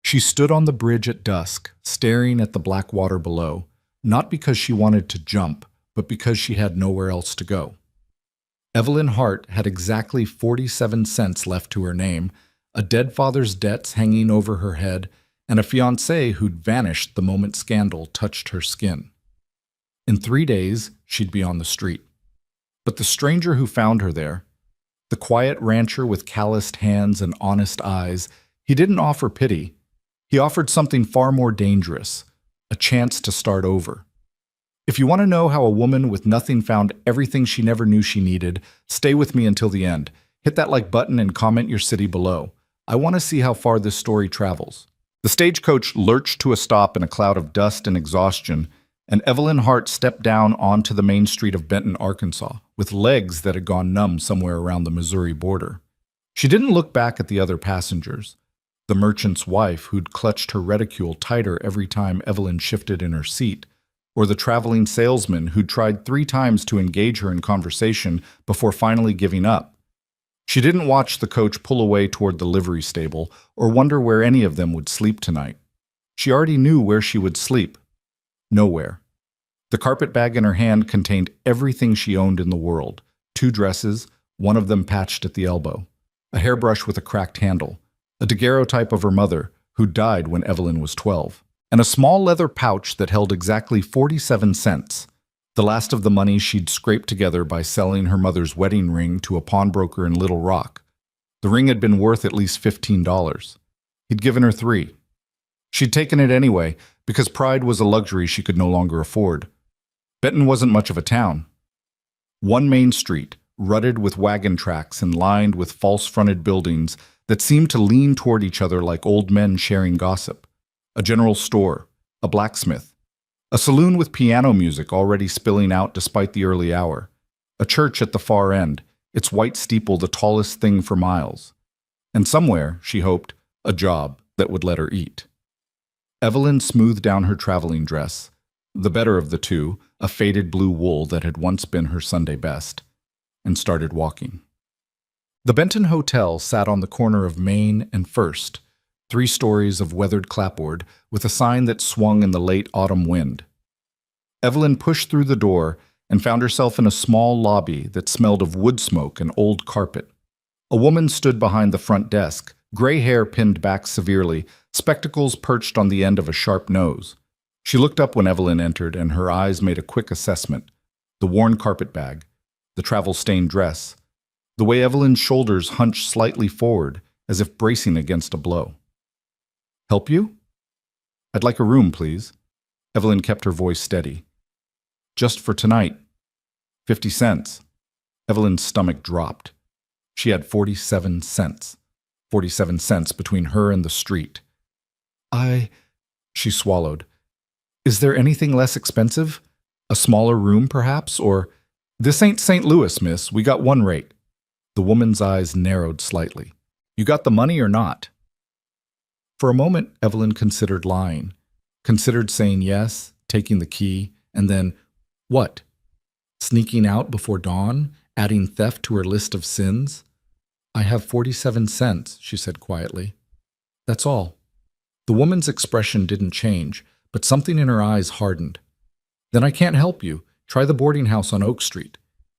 She stood on the bridge at dusk, staring at the black water below, not because she wanted to jump, but because she had nowhere else to go. Evelyn Hart had exactly 47 cents left to her name, a dead father's debts hanging over her head, and a fiancé who'd vanished the moment scandal touched her skin. In 3 days, she'd be on the street. But the stranger who found her there, the quiet rancher with calloused hands and honest eyes, he didn't offer pity. He offered something far more dangerous, a chance to start over. If you want to know how a woman with nothing found everything she never knew she needed, stay with me until the end. Hit that like button and comment your city below. I want to see how far this story travels. The stagecoach lurched to a stop in a cloud of dust and exhaustion, and Evelyn Hart stepped down onto the main street of Benton, Arkansas, with legs that had gone numb somewhere around the Missouri border. She didn't look back at the other passengers. The merchant's wife, who'd clutched her reticule tighter every time Evelyn shifted in her seat, or the traveling salesman who'd tried 3 times to engage her in conversation before finally giving up. She didn't watch the coach pull away toward the livery stable or wonder where any of them would sleep tonight. She already knew where she would sleep. Nowhere. The carpet bag in her hand contained everything she owned in the world: 2 dresses, one of them patched at the elbow, a hairbrush with a cracked handle, a daguerreotype of her mother, who died when Evelyn was 12, and a small leather pouch that held exactly 47 cents, the last of the money she'd scraped together by selling her mother's wedding ring to a pawnbroker in Little Rock. The ring had been worth at least $15. He'd given her 3. She'd taken it anyway, because pride was a luxury she could no longer afford. Benton wasn't much of a town. One main street, rutted with wagon tracks and lined with false-fronted buildings that seemed to lean toward each other like old men sharing gossip. A general store, a blacksmith, a saloon with piano music already spilling out despite the early hour, a church at the far end, its white steeple the tallest thing for miles, and somewhere, she hoped, a job that would let her eat. Evelyn smoothed down her traveling dress, the better of the two, a faded blue wool that had once been her Sunday best, and started walking. The Benton Hotel sat on the corner of Main and First, 3 stories of weathered clapboard with a sign that swung in the late autumn wind. Evelyn pushed through the door and found herself in a small lobby that smelled of wood smoke and old carpet. A woman stood behind the front desk, gray hair pinned back severely, spectacles perched on the end of a sharp nose. She looked up when Evelyn entered, and her eyes made a quick assessment. The worn carpet bag, the travel-stained dress, the way Evelyn's shoulders hunched slightly forward as if bracing against a blow. "Help you?" "I'd like a room, please." Evelyn kept her voice steady. "Just for tonight. 50 cents. Evelyn's stomach dropped. She had 47 cents. 47 cents between her and the street. She swallowed. "Is there anything less expensive? A smaller room, perhaps? Or, this ain't St. Louis, miss. We got one rate." The woman's eyes narrowed slightly. "You got the money or not?" For a moment, Evelyn considered lying, considered saying yes, taking the key, and then, what? Sneaking out before dawn, adding theft to her list of sins? "I have 47 cents, she said quietly. "That's all." The woman's expression didn't change, but something in her eyes hardened. "Then I can't help you. Try the boarding house on Oak Street.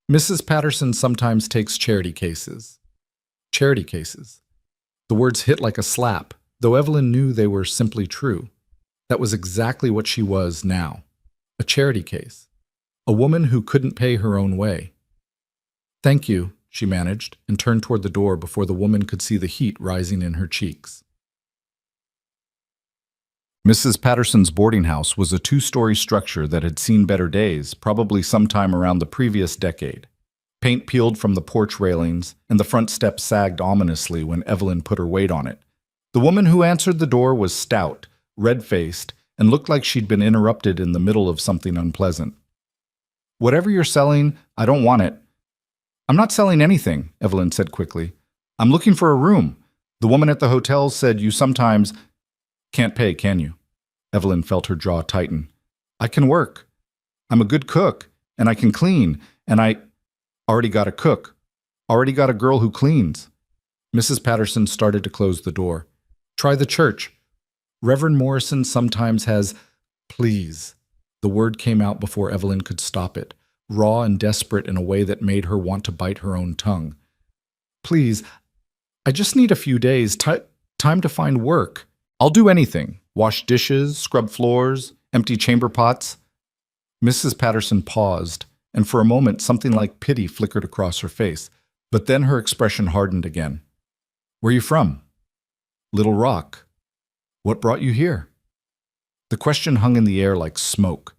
Mrs. Patterson sometimes takes charity cases." Charity cases. The words hit like a slap, though Evelyn knew they were simply true. That was exactly what she was now. A charity case. A woman who couldn't pay her own way. "Thank you," she managed, and turned toward the door before the woman could see the heat rising in her cheeks. Mrs. Patterson's boarding house was a 2-story structure that had seen better days, probably sometime around the previous decade. Paint peeled from the porch railings, and the front steps sagged ominously when Evelyn put her weight on it. The woman who answered the door was stout, red-faced, and looked like she'd been interrupted in the middle of something unpleasant. "Whatever you're selling, I don't want it." "I'm not selling anything," Evelyn said quickly. "I'm looking for a room. The woman at the hotel said you sometimes—" "Can't pay, can you?" Evelyn felt her jaw tighten. "I can work. I'm a good cook, and I can clean, and I—" "Already got a cook. Already got a girl who cleans." Mrs. Patterson started to close the door. "Try the church." Reverend Morrison sometimes has, please. The word came out before Evelyn could stop it, raw and desperate in a way that made her want to bite her own tongue. Please, I just need a few days, time to find work. I'll do anything. Wash dishes, scrub floors, empty chamber pots. Mrs. Patterson paused, and for a moment something like pity flickered across her face, but then her expression hardened again. Where are you from? Little Rock. What brought you here? The question hung in the air like smoke.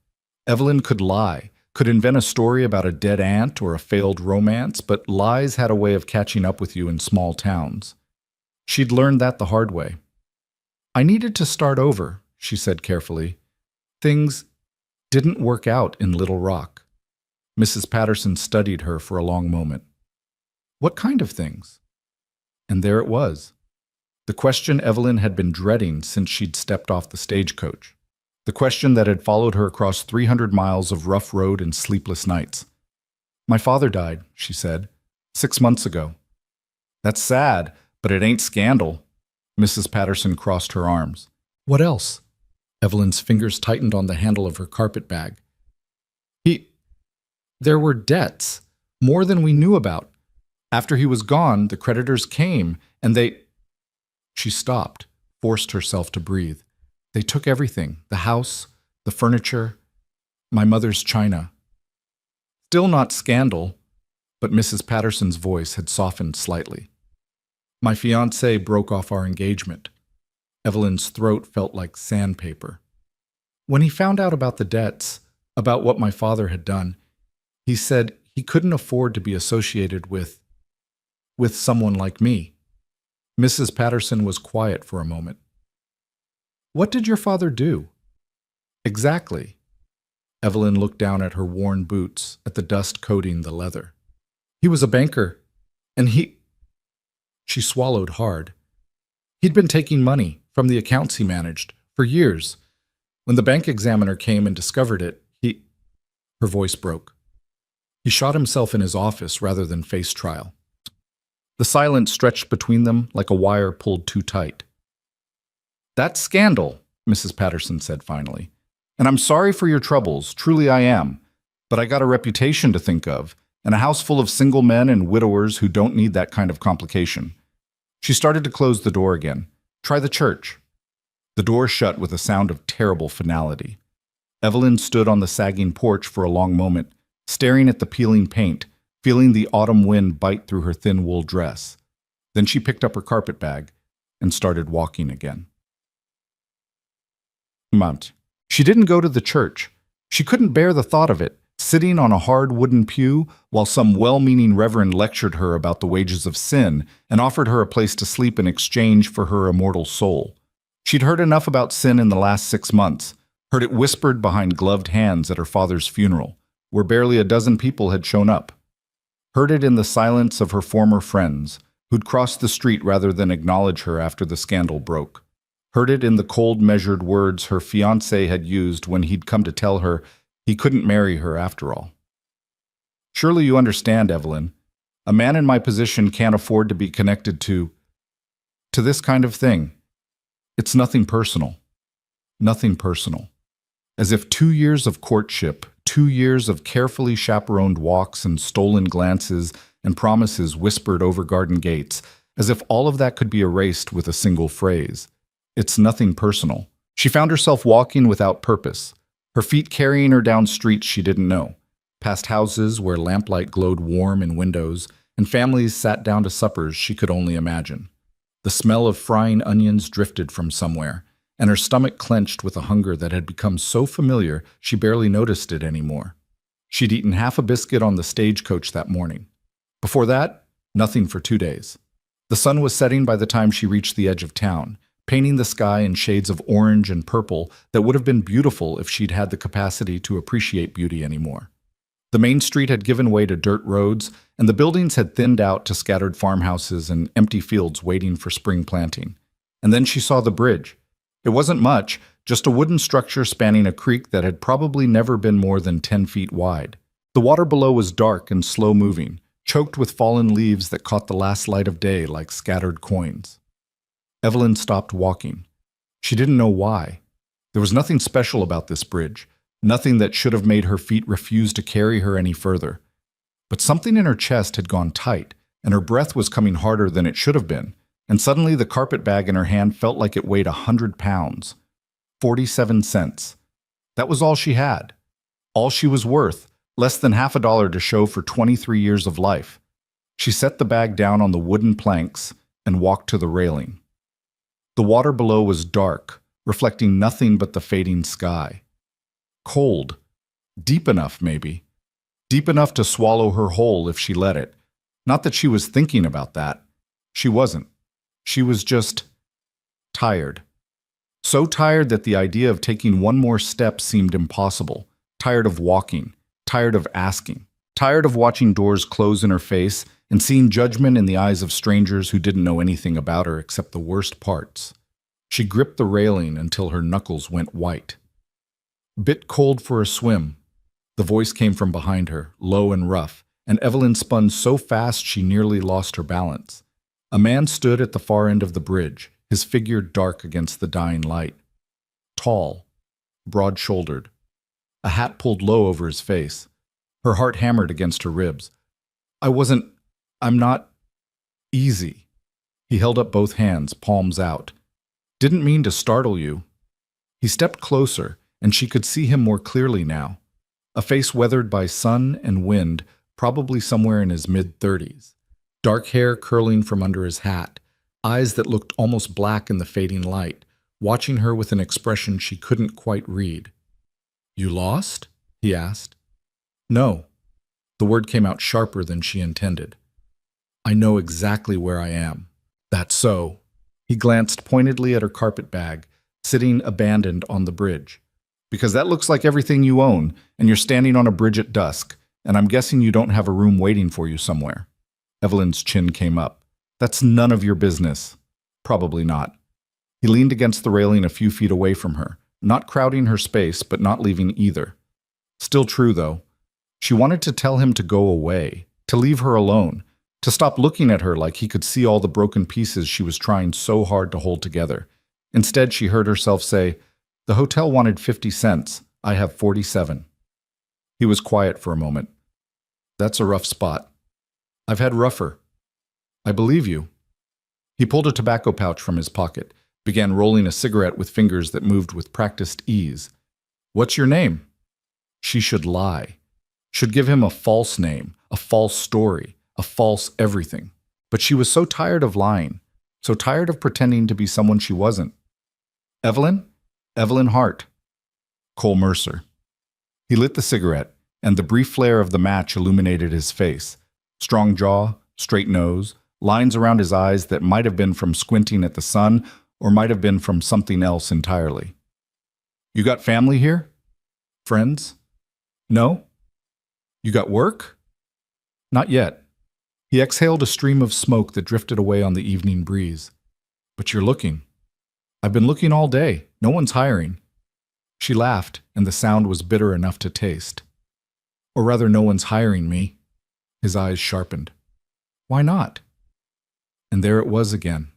Evelyn could lie, could invent a story about a dead aunt or a failed romance, but lies had a way of catching up with you in small towns. She'd learned that the hard way. I needed to start over, she said carefully. Things didn't work out in Little Rock. Mrs. Patterson studied her for a long moment. What kind of things? And there it was. The question Evelyn had been dreading since she'd stepped off the stagecoach. The question that had followed her across 300 miles of rough road and sleepless nights. My father died, she said, 6 months ago. That's sad, but it ain't scandal. Mrs. Patterson crossed her arms. What else? Evelyn's fingers tightened on the handle of her carpet bag. There were debts, more than we knew about. After he was gone, the creditors came, and they... She stopped, forced herself to breathe. They took everything, the house, the furniture, my mother's china. Still not scandal, but Mrs. Patterson's voice had softened slightly. My fiancé broke off our engagement. Evelyn's throat felt like sandpaper. When he found out about the debts, about what my father had done, he said he couldn't afford to be associated with someone like me. Mrs. Patterson was quiet for a moment. What did your father do? Exactly. Evelyn looked down at her worn boots, at the dust coating the leather. He was a banker, and She swallowed hard. He'd been taking money from the accounts he managed for years. When the bank examiner came and discovered it, Her voice broke. He shot himself in his office rather than face trial. The silence stretched between them like a wire pulled too tight. That's scandal, Mrs. Patterson said finally. And I'm sorry for your troubles, truly I am. But I got a reputation to think of, and a house full of single men and widowers who don't need that kind of complication. She started to close the door again. Try the church. The door shut with a sound of terrible finality. Evelyn stood on the sagging porch for a long moment, staring at the peeling paint, feeling the autumn wind bite through her thin wool dress. Then she picked up her carpet bag and started walking again. She didn't go to the church. She couldn't bear the thought of it, sitting on a hard wooden pew while some well-meaning reverend lectured her about the wages of sin and offered her a place to sleep in exchange for her immortal soul. She'd heard enough about sin in the last 6 months, heard it whispered behind gloved hands at her father's funeral, where barely a dozen people had shown up. Heard it in the silence of her former friends, who'd crossed the street rather than acknowledge her after the scandal broke. Heard it in the cold, measured words her fiancé had used when he'd come to tell her he couldn't marry her after all. Surely you understand, Evelyn. A man in my position can't afford to be connected to this kind of thing. It's nothing personal. Nothing personal. As if 2 years of courtship, 2 years of carefully chaperoned walks and stolen glances and promises whispered over garden gates, as if all of that could be erased with a single phrase. It's nothing personal. She found herself walking without purpose, her feet carrying her down streets she didn't know, past houses where lamplight glowed warm in windows, and families sat down to suppers she could only imagine. The smell of frying onions drifted from somewhere, and her stomach clenched with a hunger that had become so familiar she barely noticed it anymore. She'd eaten half a biscuit on the stagecoach that morning. Before that, nothing for 2 days. The sun was setting by the time she reached the edge of town, painting the sky in shades of orange and purple that would have been beautiful if she'd had the capacity to appreciate beauty anymore. The main street had given way to dirt roads, and the buildings had thinned out to scattered farmhouses and empty fields waiting for spring planting. And then she saw the bridge. It wasn't much, just a wooden structure spanning a creek that had probably never been more than 10 feet wide. The water below was dark and slow-moving, choked with fallen leaves that caught the last light of day like scattered coins. Evelyn stopped walking. She didn't know why. There was nothing special about this bridge, nothing that should have made her feet refuse to carry her any further. But something in her chest had gone tight, and her breath was coming harder than it should have been, and suddenly the carpet bag in her hand felt like it weighed 100 pounds. 47 cents. That was all she had. All she was worth, less than half a dollar to show for 23 years of life. She set the bag down on the wooden planks and walked to the railing. The water below was dark, reflecting nothing but the fading sky. Cold. Deep enough, maybe. Deep enough to swallow her whole if she let it. Not that she was thinking about that. She wasn't. She was just tired. So tired that the idea of taking one more step seemed impossible. Tired of walking. Tired of asking. Tired of watching doors close in her face and seeing judgment in the eyes of strangers who didn't know anything about her except the worst parts. She gripped the railing until her knuckles went white. Bit cold for a swim. The voice came from behind her, low and rough, and Evelyn spun so fast she nearly lost her balance. A man stood at the far end of the bridge, his figure dark against the dying light. Tall, broad-shouldered, a hat pulled low over his face. Her heart hammered against her ribs. I'm not easy. He held up both hands, palms out. Didn't mean to startle you. He stepped closer, and she could see him more clearly now. A face weathered by sun and wind, probably somewhere in his mid-30s. Dark hair curling from under his hat, eyes that looked almost black in the fading light, watching her with an expression she couldn't quite read. "You lost?" he asked. "No." The word came out sharper than she intended. "I know exactly where I am." "That's so." He glanced pointedly at her carpet bag, sitting abandoned on the bridge. "Because that looks like everything you own, and you're standing on a bridge at dusk, and I'm guessing you don't have a room waiting for you somewhere." Evelyn's chin came up. "That's none of your business." "Probably not." He leaned against the railing a few feet away from her, not crowding her space, but not leaving either. Still true, though. She wanted to tell him to go away, to leave her alone, to stop looking at her like he could see all the broken pieces she was trying so hard to hold together. Instead, she heard herself say, "The hotel wanted 50 cents. I have 47. He was quiet for a moment. "That's a rough spot." "I've had rougher." "I believe you." He pulled a tobacco pouch from his pocket, began rolling a cigarette with fingers that moved with practiced ease. "What's your name?" She should lie. Should give him a false name, a false story, a false everything. But she was so tired of lying, so tired of pretending to be someone she wasn't. "Evelyn? Evelyn Hart." "Cole Mercer." He lit the cigarette, and the brief flare of the match illuminated his face. Strong jaw, straight nose, lines around his eyes that might have been from squinting at the sun or might have been from something else entirely. "You got family here? Friends?" "No." "You got work?" "Not yet." He exhaled a stream of smoke that drifted away on the evening breeze. "But you're looking." "I've been looking all day. No one's hiring." She laughed, and the sound was bitter enough to taste. "Or rather, no one's hiring me." His eyes sharpened. "Why not?" And there it was again.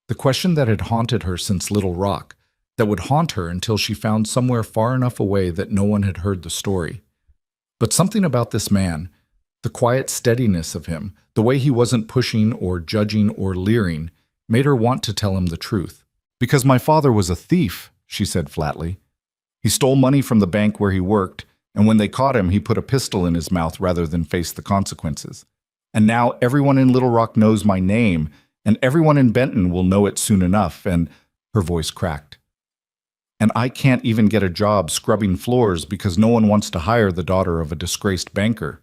The question that had haunted her since Little Rock, that would haunt her until she found somewhere far enough away that no one had heard the story. But something about this man, the quiet steadiness of him, the way he wasn't pushing or judging or leering, made her want to tell him the truth. "Because my father was a thief," she said flatly. "He stole money from the bank where he worked, and when they caught him, he put a pistol in his mouth rather than face the consequences. And now everyone in Little Rock knows my name, and everyone in Benton will know it soon enough," and her voice cracked. "And I can't even get a job scrubbing floors because no one wants to hire the daughter of a disgraced banker."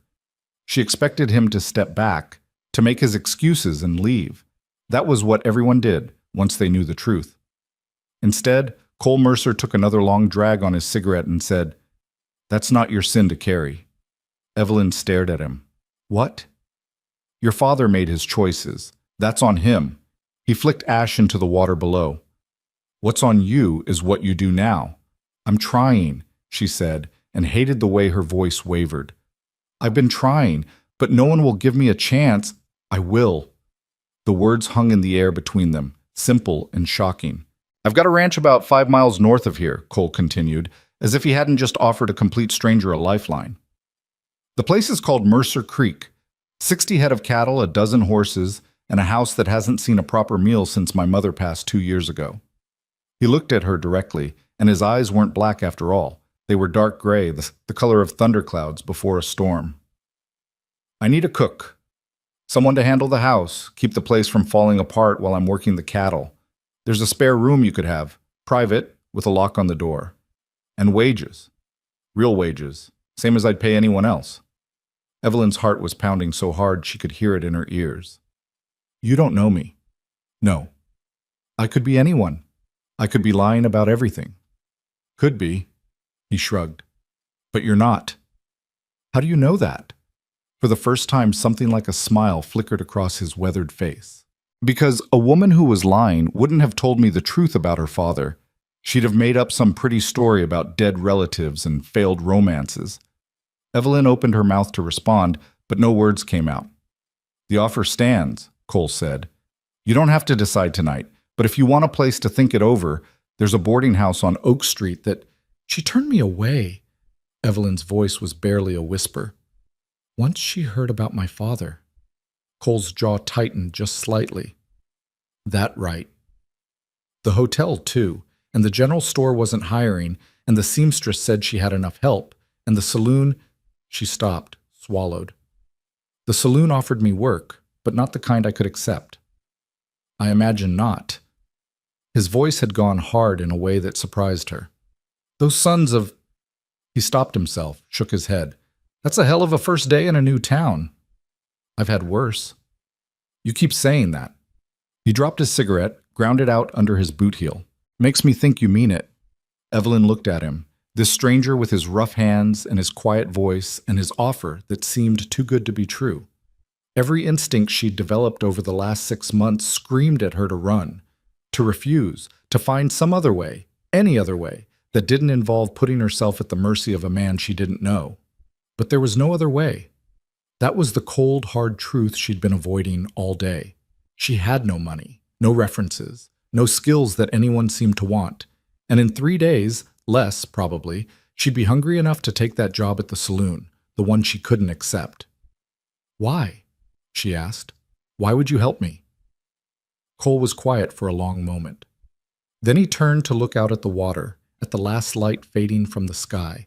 She expected him to step back, to make his excuses and leave. That was what everyone did once they knew the truth. Instead, Cole Mercer took another long drag on his cigarette and said, "That's not your sin to carry." Evelyn stared at him. "What?" "Your father made his choices. That's on him." He flicked ash into the water below. "What's on you is what you do now." "I'm trying," she said, and hated the way her voice wavered. "I've been trying, but no one will give me a chance." "I will." The words hung in the air between them, simple and shocking. I've got a ranch about 5 miles north of here, Cole continued, as if he hadn't just offered a complete stranger a lifeline. The place is called Mercer Creek. 60 head of cattle, a dozen horses, and a house that hasn't seen a proper meal since my mother passed 2 years ago. He looked at her directly, and his eyes weren't black after all. They were dark gray, the color of thunderclouds before a storm. I need a cook. Someone to handle the house, keep the place from falling apart while I'm working the cattle. There's a spare room you could have, private, with a lock on the door. And wages. Real wages, same as I'd pay anyone else. Evelyn's heart was pounding so hard she could hear it in her ears. You don't know me. No. I could be anyone. I could be lying about everything. Could be, he shrugged. But you're not. How do you know that? For the first time, something like a smile flickered across his weathered face. Because a woman who was lying wouldn't have told me the truth about her father. She'd have made up some pretty story about dead relatives and failed romances. Evelyn opened her mouth to respond, but no words came out. The offer stands, Cole said. You don't have to decide tonight, but if you want a place to think it over, there's a boarding house on Oak Street that... She turned me away. Evelyn's voice was barely a whisper. Once she heard about my father. Cole's jaw tightened just slightly. That right. The hotel, too, and the general store wasn't hiring, and the seamstress said she had enough help, and the saloon... She stopped, swallowed. The saloon offered me work, but not the kind I could accept. I imagine not. His voice had gone hard in a way that surprised her. Those sons of... He stopped himself, shook his head. That's a hell of a first day in a new town. I've had worse. You keep saying that. He dropped his cigarette, ground it out under his boot heel. Makes me think you mean it. Evelyn looked at him, this stranger with his rough hands and his quiet voice and his offer that seemed too good to be true. Every instinct she'd developed over the last 6 months screamed at her to run, to refuse, to find some other way, any other way, that didn't involve putting herself at the mercy of a man she didn't know. But there was no other way. That was the cold, hard truth she'd been avoiding all day. She had no money, no references, no skills that anyone seemed to want. And in 3 days, less probably, she'd be hungry enough to take that job at the saloon, the one she couldn't accept. Why? She asked. Why would you help me? Cole was quiet for a long moment. Then he turned to look out at the water, at the last light fading from the sky.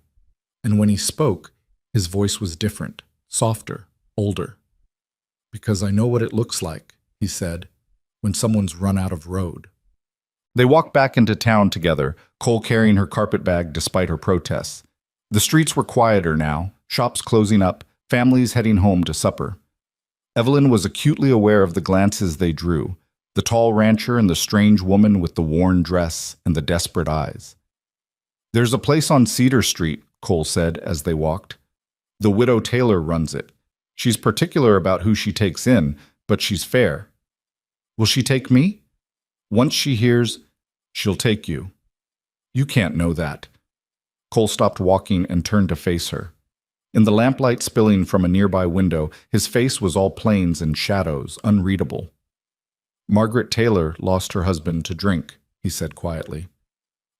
And when he spoke, his voice was different, softer, older. Because I know what it looks like, he said, when someone's run out of road. They walked back into town together, Cole carrying her carpet bag despite her protests. The streets were quieter now, shops closing up, families heading home to supper. Evelyn was acutely aware of the glances they drew, the tall rancher and the strange woman with the worn dress and the desperate eyes. There's a place on Cedar Street, Cole said as they walked. The widow Taylor runs it. She's particular about who she takes in, but she's fair. Will she take me? Once she hears, she'll take you. You can't know that. Cole stopped walking and turned to face her. In the lamplight spilling from a nearby window, his face was all planes and shadows, unreadable. Margaret Taylor lost her husband to drink, he said quietly.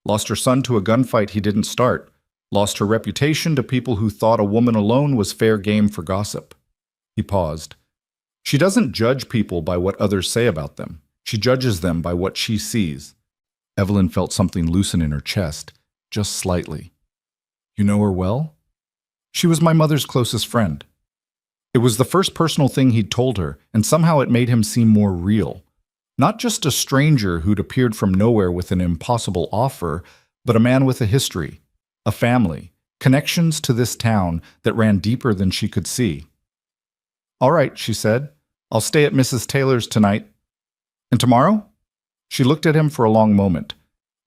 Lost her son to a gunfight he didn't start. Lost her reputation to people who thought a woman alone was fair game for gossip. He paused. She doesn't judge people by what others say about them. She judges them by what she sees. Evelyn felt something loosen in her chest, just slightly. You know her well? She was my mother's closest friend. It was the first personal thing he'd told her, and somehow it made him seem more real. Not just a stranger who'd appeared from nowhere with an impossible offer, but a man with a history, a family, connections to this town that ran deeper than she could see. All right, she said. I'll stay at Mrs. Taylor's tonight. And tomorrow? She looked at him for a long moment,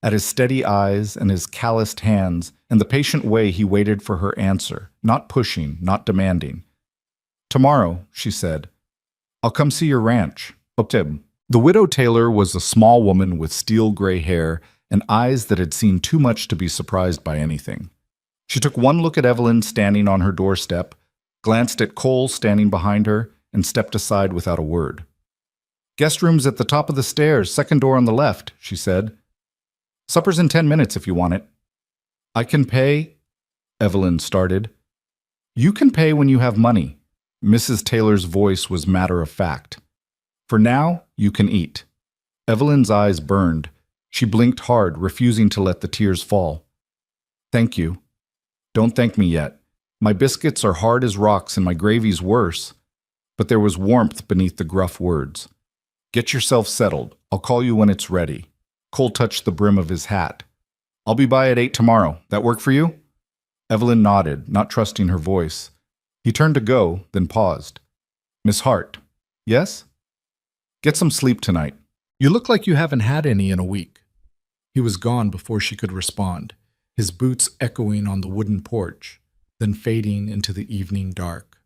at his steady eyes and his calloused hands and the patient way he waited for her answer, not pushing, not demanding. Tomorrow, she said. I'll come see your ranch. Optib. The widow Taylor was a small woman with steel gray hair and eyes that had seen too much to be surprised by anything. She took one look at Evelyn standing on her doorstep, glanced at Cole standing behind her, and stepped aside without a word. Guest room's at the top of the stairs, second door on the left, she said. Supper's in 10 minutes if you want it. I can pay, Evelyn started. You can pay when you have money. Mrs. Taylor's voice was matter of fact. For now, you can eat. Evelyn's eyes burned. She blinked hard, refusing to let the tears fall. Thank you. Don't thank me yet. My biscuits are hard as rocks and my gravy's worse. But there was warmth beneath the gruff words. Get yourself settled. I'll call you when it's ready. Cole touched the brim of his hat. I'll be by at 8 tomorrow. That work for you? Evelyn nodded, not trusting her voice. He turned to go, then paused. Miss Hart. Yes? Get some sleep tonight. You look like you haven't had any in a week. He was gone before she could respond, his boots echoing on the wooden porch, then fading into the evening dark.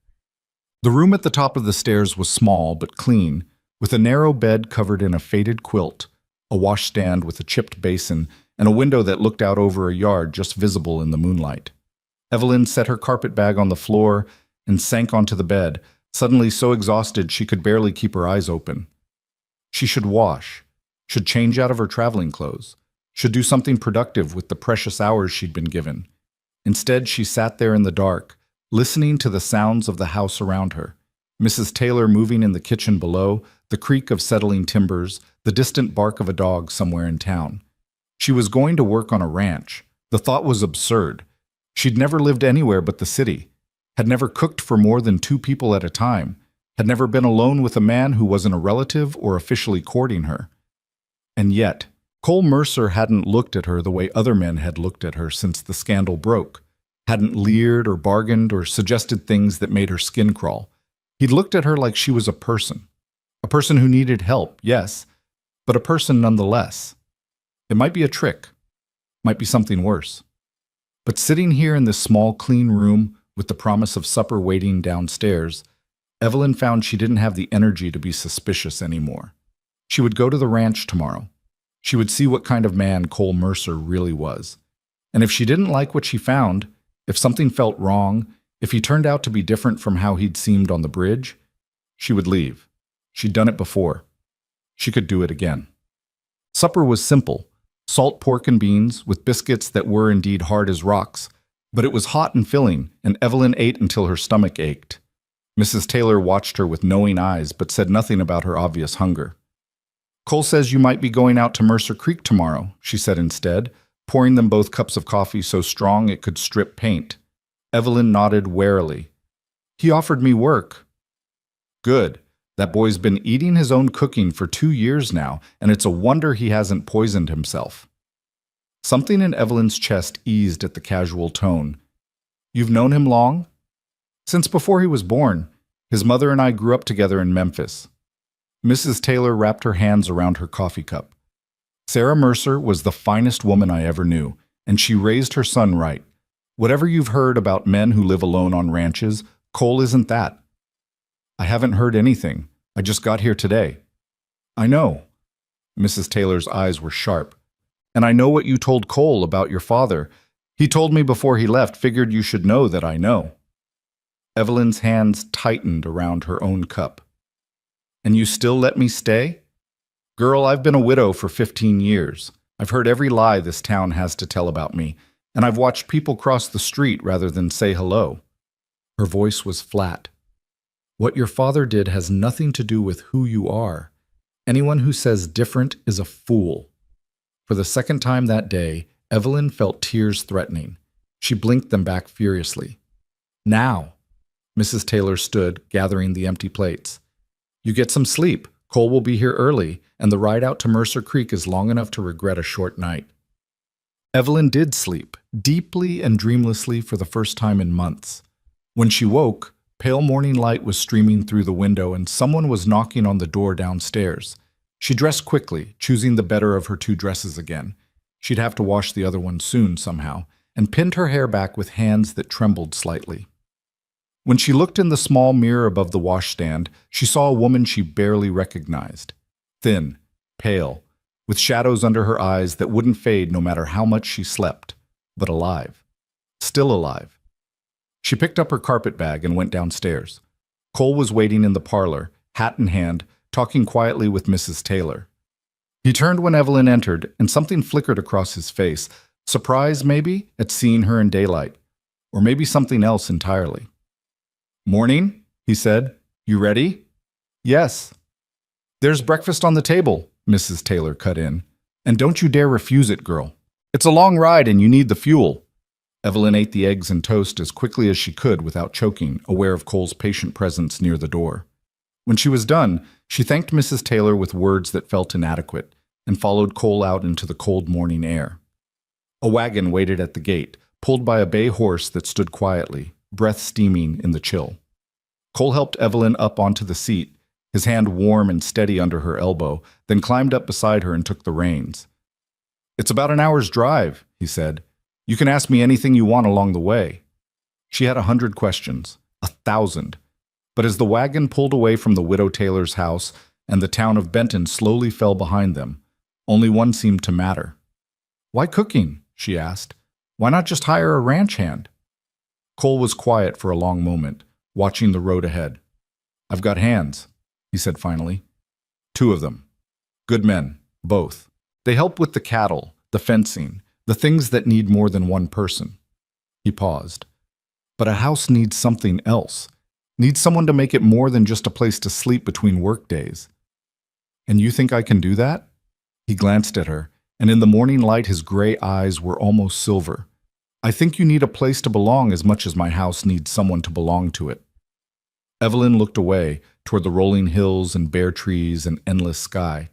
The room at the top of the stairs was small but clean, with a narrow bed covered in a faded quilt, a washstand with a chipped basin, and a window that looked out over a yard just visible in the moonlight. Evelyn set her carpet bag on the floor and sank onto the bed, suddenly so exhausted she could barely keep her eyes open. She should wash, should change out of her traveling clothes, should do something productive with the precious hours she'd been given. Instead, she sat there in the dark, listening to the sounds of the house around her. Mrs. Taylor moving in the kitchen below, the creak of settling timbers, the distant bark of a dog somewhere in town. She was going to work on a ranch. The thought was absurd. She'd never lived anywhere but the city, had never cooked for more than 2 people at a time, had never been alone with a man who wasn't a relative or officially courting her. And yet, Cole Mercer hadn't looked at her the way other men had looked at her since the scandal broke, hadn't leered or bargained or suggested things that made her skin crawl. He'd looked at her like she was a person who needed help, yes, but a person nonetheless. It might be a trick, might be something worse. But sitting here in this small, clean room with the promise of supper waiting downstairs, Evelyn found she didn't have the energy to be suspicious anymore. She would go to the ranch tomorrow. She would see what kind of man Cole Mercer really was. And if she didn't like what she found, if something felt wrong, if he turned out to be different from how he'd seemed on the bridge, she would leave. She'd done it before. She could do it again. Supper was simple. Salt pork and beans, with biscuits that were indeed hard as rocks. But it was hot and filling, and Evelyn ate until her stomach ached. Mrs. Taylor watched her with knowing eyes, but said nothing about her obvious hunger. Cole says you might be going out to Mercer Creek tomorrow, she said instead, pouring them both cups of coffee so strong it could strip paint. Evelyn nodded warily. He offered me work. Good. That boy's been eating his own cooking for 2 years now, and it's a wonder he hasn't poisoned himself. Something in Evelyn's chest eased at the casual tone. You've known him long? Since before he was born. His mother and I grew up together in Memphis. Mrs. Taylor wrapped her hands around her coffee cup. Sarah Mercer was the finest woman I ever knew, and she raised her son right. Whatever you've heard about men who live alone on ranches, Cole isn't that. I haven't heard anything. I just got here today. I know. Mrs. Taylor's eyes were sharp. And I know what you told Cole about your father. He told me before he left, figured you should know that I know. Evelyn's hands tightened around her own cup. And you still let me stay? Girl, I've been a widow for 15 years. I've heard every lie this town has to tell about me, and I've watched people cross the street rather than say hello. Her voice was flat. What your father did has nothing to do with who you are. Anyone who says different is a fool. For the second time that day, Evelyn felt tears threatening. She blinked them back furiously. Now, Mrs. Taylor stood, gathering the empty plates. You get some sleep. Cole will be here early, and the ride out to Mercer Creek is long enough to regret a short night. Evelyn did sleep, deeply and dreamlessly for the first time in months. When she woke, pale morning light was streaming through the window and someone was knocking on the door downstairs. She dressed quickly, choosing the better of her 2 dresses again. She'd have to wash the other one soon somehow, and pinned her hair back with hands that trembled slightly. When she looked in the small mirror above the washstand, she saw a woman she barely recognized. Thin, pale, with shadows under her eyes that wouldn't fade no matter how much she slept, but alive. Still alive. She picked up her carpet bag and went downstairs. Cole was waiting in the parlor, hat in hand, talking quietly with Mrs. Taylor. He turned when Evelyn entered, and something flickered across his face. Surprise, maybe, at seeing her in daylight. Or maybe something else entirely. "Morning," he said. "You ready?" "Yes." "There's breakfast on the table," Mrs. Taylor cut in. "And don't you dare refuse it, girl. It's a long ride and you need the fuel." Evelyn ate the eggs and toast as quickly as she could without choking, aware of Cole's patient presence near the door. When she was done, she thanked Mrs. Taylor with words that felt inadequate and followed Cole out into the cold morning air. A wagon waited at the gate, pulled by a bay horse that stood quietly, breath steaming in the chill. Cole helped Evelyn up onto the seat, his hand warm and steady under her elbow, then climbed up beside her and took the reins. "It's about an hour's drive," he said. "You can ask me anything you want along the way." She had 100 questions, 1,000. But as the wagon pulled away from the Widow Taylor's house and the town of Benton slowly fell behind them, only one seemed to matter. "Why cooking?" she asked. "Why not just hire a ranch hand?" Cole was quiet for a long moment, watching the road ahead. "I've got hands," he said finally. "2 of them. Good men, both. They help with the cattle, the fencing, the things that need more than one person." He paused. "But a house needs something else. Needs someone to make it more than just a place to sleep between work days." "And you think I can do that?" He glanced at her, and in the morning light his gray eyes were almost silver. "I think you need a place to belong as much as my house needs someone to belong to it." Evelyn looked away, toward the rolling hills and bare trees and endless sky.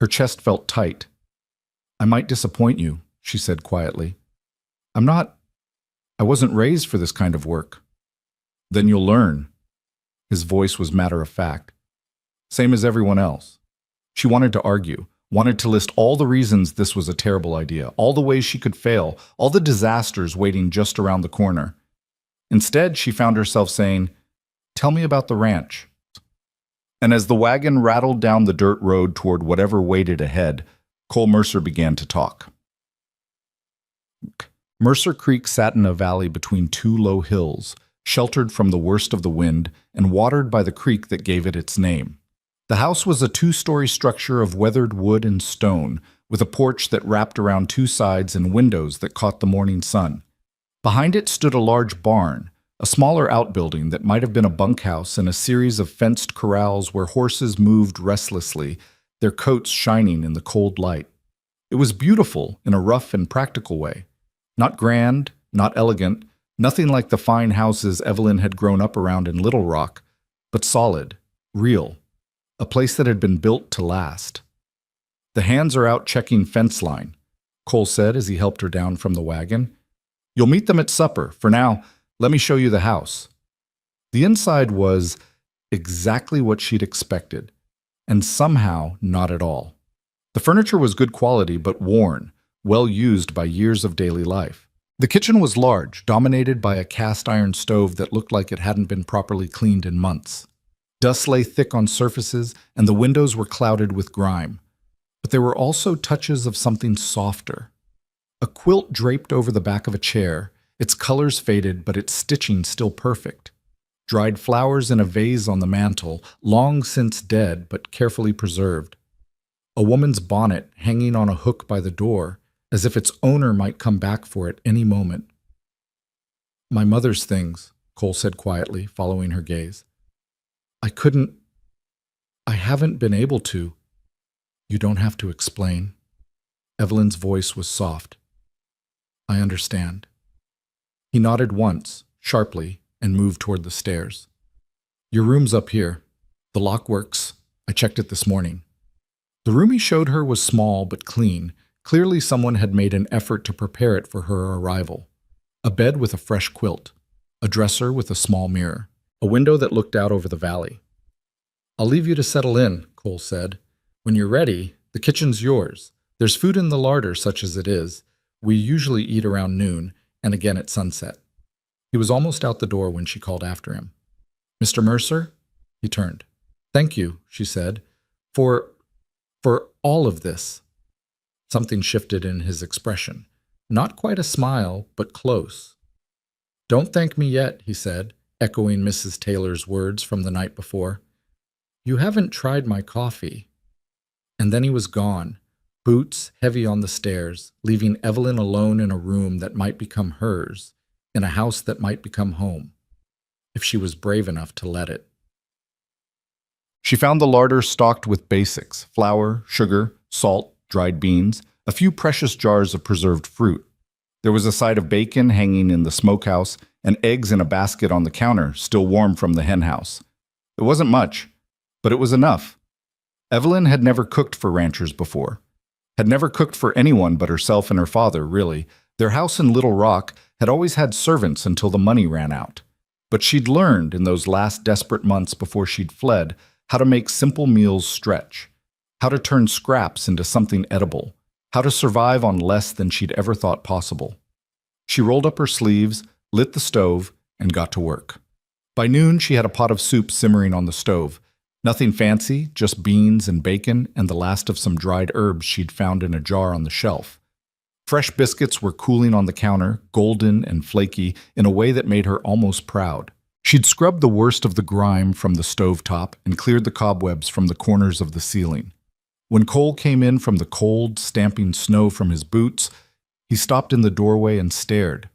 Her chest felt tight. "I might disappoint you," she said quietly. I wasn't raised for this kind of work." "Then you'll learn." His voice was matter-of-fact. "Same as everyone else." She wanted to argue, wanted to list all the reasons this was a terrible idea, all the ways she could fail, all the disasters waiting just around the corner. Instead, she found herself saying, "Tell me about the ranch." And as the wagon rattled down the dirt road toward whatever waited ahead, Cole Mercer began to talk. Mercer Creek sat in a valley between 2 low hills, sheltered from the worst of the wind and watered by the creek that gave it its name. The house was a 2-story structure of weathered wood and stone, with a porch that wrapped around 2 sides and windows that caught the morning sun. Behind it stood a large barn, a smaller outbuilding that might have been a bunkhouse and a series of fenced corrals where horses moved restlessly, their coats shining in the cold light. It was beautiful in a rough and practical way. Not grand, not elegant, nothing like the fine houses Evelyn had grown up around in Little Rock, but solid, real, a place that had been built to last. "The hands are out checking fence line," Cole said as he helped her down from the wagon. "You'll meet them at supper. For now, let me show you the house." The inside was exactly what she'd expected, and somehow not at all. The furniture was good quality but worn, well used by years of daily life. The kitchen was large, dominated by a cast-iron stove that looked like it hadn't been properly cleaned in months. Dust lay thick on surfaces, and the windows were clouded with grime. But there were also touches of something softer. A quilt draped over the back of a chair, its colors faded but its stitching still perfect. Dried flowers in a vase on the mantel, long since dead but carefully preserved. A woman's bonnet hanging on a hook by the door, as if its owner might come back for it any moment. "My mother's things," Cole said quietly, following her gaze. I haven't been able to." "You don't have to explain." Evelyn's voice was soft. "I understand." He nodded once, sharply, and moved toward the stairs. "Your room's up here. The lock works. I checked it this morning." The room he showed her was small but clean. Clearly someone had made an effort to prepare it for her arrival. A bed with a fresh quilt, a dresser with a small mirror, a window that looked out over the valley. "I'll leave you to settle in," Cole said. "When you're ready, the kitchen's yours. There's food in the larder, such as it is. We usually eat around noon, and again at sunset." He was almost out the door when she called after him. "Mr. Mercer?" He turned. "Thank you," she said, for all of this." Something shifted in his expression. Not quite a smile, but close. "Don't thank me yet," he said, echoing Mrs. Taylor's words from the night before. "You haven't tried my coffee." And then he was gone, boots heavy on the stairs, leaving Evelyn alone in a room that might become hers, in a house that might become home, if she was brave enough to let it. She found the larder stocked with basics: flour, sugar, salt, dried beans, a few precious jars of preserved fruit. There was a side of bacon hanging in the smokehouse, and eggs in a basket on the counter, still warm from the henhouse. It wasn't much, but it was enough. Evelyn had never cooked for ranchers before. Had never cooked for anyone but herself and her father, really. Their house in Little Rock had always had servants until the money ran out. But she'd learned in those last desperate months before she'd fled how to make simple meals stretch, how to turn scraps into something edible, how to survive on less than she'd ever thought possible. She rolled up her sleeves, lit the stove, and got to work. By noon, she had a pot of soup simmering on the stove. Nothing fancy, just beans and bacon and the last of some dried herbs she'd found in a jar on the shelf. Fresh biscuits were cooling on the counter, golden and flaky, in a way that made her almost proud. She'd scrubbed the worst of the grime from the stovetop and cleared the cobwebs from the corners of the ceiling. When Cole came in from the cold, stamping snow from his boots, he stopped in the doorway and stared.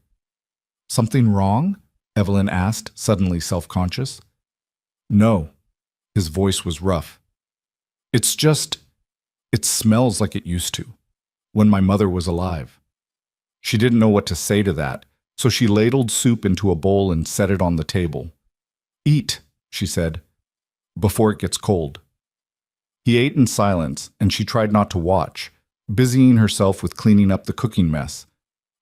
"Something wrong?" Evelyn asked, suddenly self-conscious. "No." His voice was rough. It smells like it used to, when my mother was alive." She didn't know what to say to that, so she ladled soup into a bowl and set it on the table. "Eat," she said, "before it gets cold." He ate in silence, and she tried not to watch, busying herself with cleaning up the cooking mess.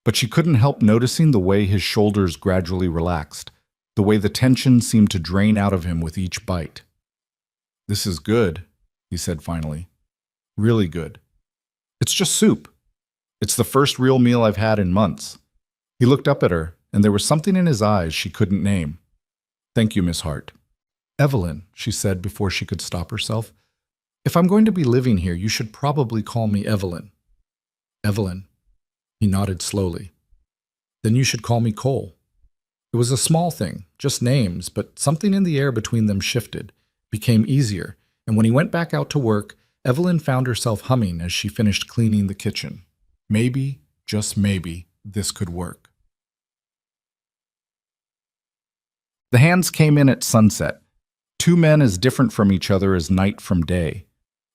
But she couldn't help noticing the way his shoulders gradually relaxed, the way the tension seemed to drain out of him with each bite. "This is good," he said finally. "Really good. It's just soup. It's the first real meal I've had in months." He looked up at her, and there was something in his eyes she couldn't name. "Thank you, Miss Hart." "Evelyn," she said before she could stop herself, "if I'm going to be living here, you should probably call me Evelyn." "Evelyn." He nodded slowly. "Then you should call me Cole." It was a small thing, just names, but something in the air between them shifted, became easier, and when he went back out to work, Evelyn found herself humming as she finished cleaning the kitchen. Maybe, just maybe, this could work. The hands came in at sunset, two men as different from each other as night from day.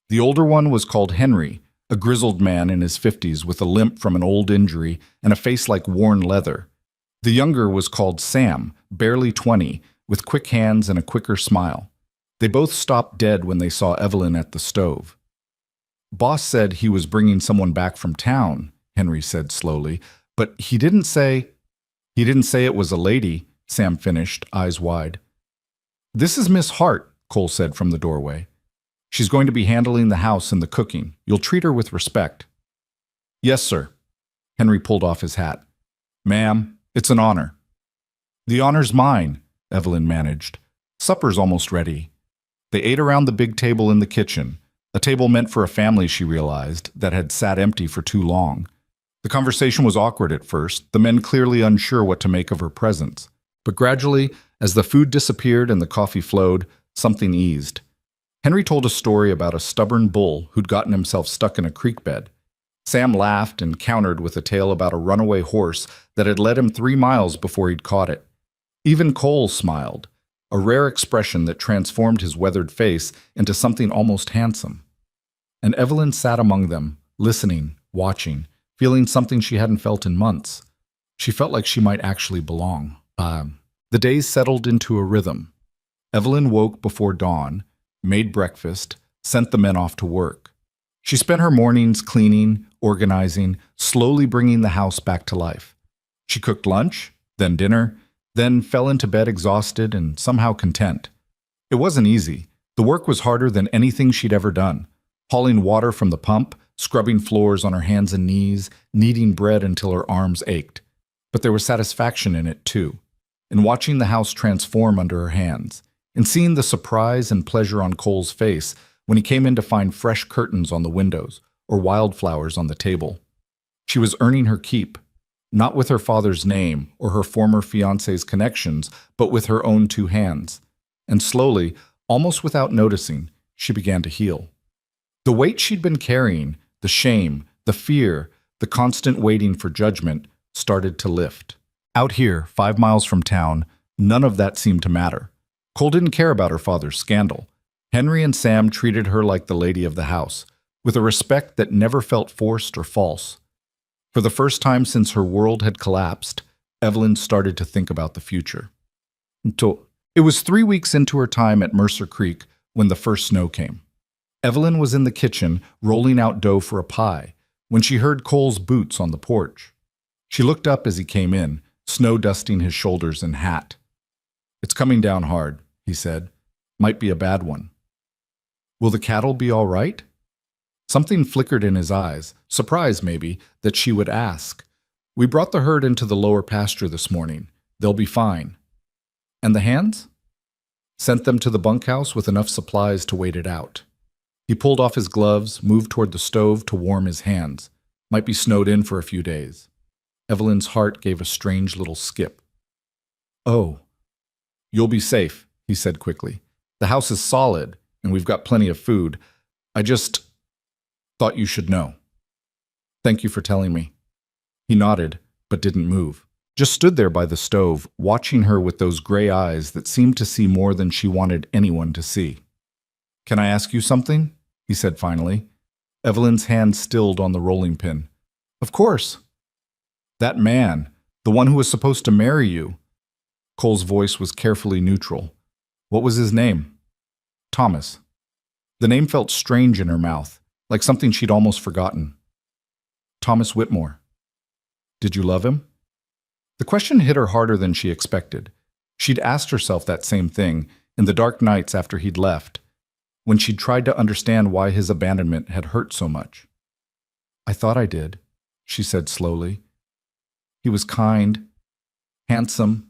The older one was called Henry, a grizzled man in his 50s with a limp from an old injury and a face like worn leather. The younger was called Sam, barely 20, with quick hands and a quicker smile. They both stopped dead when they saw Evelyn at the stove. "Boss said he was bringing someone back from town," Henry said slowly, "but he didn't say it was a lady," Sam finished, eyes wide. "This is Miss Hart," Cole said from the doorway. "She's going to be handling the house and the cooking. You'll treat her with respect." "Yes, sir." Henry pulled off his hat. "Ma'am, it's an honor." "The honor's mine," Evelyn managed. "Supper's almost ready." They ate around the big table in the kitchen, a table meant for a family, she realized, that had sat empty for too long. The conversation was awkward at first, the men clearly unsure what to make of her presence. But gradually, as the food disappeared and the coffee flowed, something eased. Henry told a story about a stubborn bull who'd gotten himself stuck in a creek bed. Sam laughed and countered with a tale about a runaway horse that had led him 3 miles before he'd caught it. Even Cole smiled, a rare expression that transformed his weathered face into something almost handsome. And Evelyn sat among them, listening, watching, feeling something she hadn't felt in months. She felt like she might actually belong. The days settled into a rhythm. Evelyn woke before dawn, made breakfast, sent the men off to work. She spent her mornings cleaning, organizing, slowly bringing the house back to life. She cooked lunch, then dinner, then fell into bed exhausted and somehow content. It wasn't easy. The work was harder than anything she'd ever done. Hauling water from the pump, scrubbing floors on her hands and knees, kneading bread until her arms ached. But there was satisfaction in it, too, in watching the house transform under her hands, in seeing the surprise and pleasure on Cole's face when he came in to find fresh curtains on the windows or wildflowers on the table. She was earning her keep, not with her father's name or her former fiancé's connections, but with her own 2 hands. And slowly, almost without noticing, she began to heal. The weight she'd been carrying, The shame, the fear, the constant waiting for judgment started to lift. Out here, 5 miles from town, none of that seemed to matter. Cole didn't care about her father's scandal. Henry and Sam treated her like the lady of the house, with a respect that never felt forced or false. For the first time since her world had collapsed, Evelyn started to think about the future. It was 3 weeks into her time at Mercer Creek when the first snow came. Evelyn was in the kitchen rolling out dough for a pie when she heard Cole's boots on the porch. She looked up as he came in, snow dusting his shoulders and hat. "It's coming down hard," he said. "Might be a bad one." "Will the cattle be all right?" Something flickered in his eyes, surprise maybe that she would ask. "We brought the herd into the lower pasture this morning. They'll be fine." "And the hands?" "Sent them to the bunkhouse with enough supplies to wait it out." He pulled off his gloves, moved toward the stove to warm his hands. Might be snowed in for a few days. Evelyn's heart gave a strange little skip. "Oh." "You'll be safe," he said quickly. "The house is solid, and we've got plenty of food. I just thought you should know." "Thank you for telling me." He nodded, but didn't move. Just stood there by the stove, watching her with those gray eyes that seemed to see more than she wanted anyone to see. "Can I ask you something?" he said finally. Evelyn's hand stilled on the rolling pin. "Of course." "That man, the one who was supposed to marry you." Cole's voice was carefully neutral. "What was his name?" "Thomas." The name felt strange in her mouth, like something she'd almost forgotten. "Thomas Whitmore." "Did you love him?" The question hit her harder than she expected. She'd asked herself that same thing in the dark nights after he'd left, when she'd tried to understand why his abandonment had hurt so much. "I thought I did," she said slowly. "He was kind, handsome,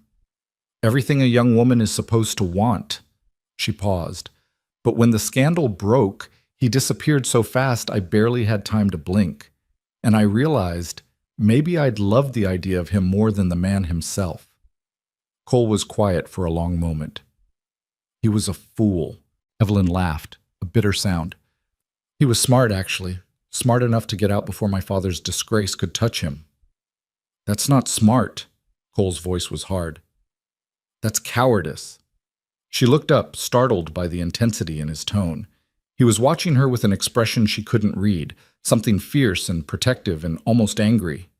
everything a young woman is supposed to want." She paused. "But when the scandal broke, he disappeared so fast I barely had time to blink. And I realized maybe I'd loved the idea of him more than the man himself." Cole was quiet for a long moment. "He was a fool." Evelyn laughed, a bitter sound. "He was smart, actually. Smart enough to get out before my father's disgrace could touch him." "That's not smart." Cole's voice was hard. "That's cowardice." She looked up, startled by the intensity in his tone. He was watching her with an expression she couldn't read, something fierce and protective and almost angry.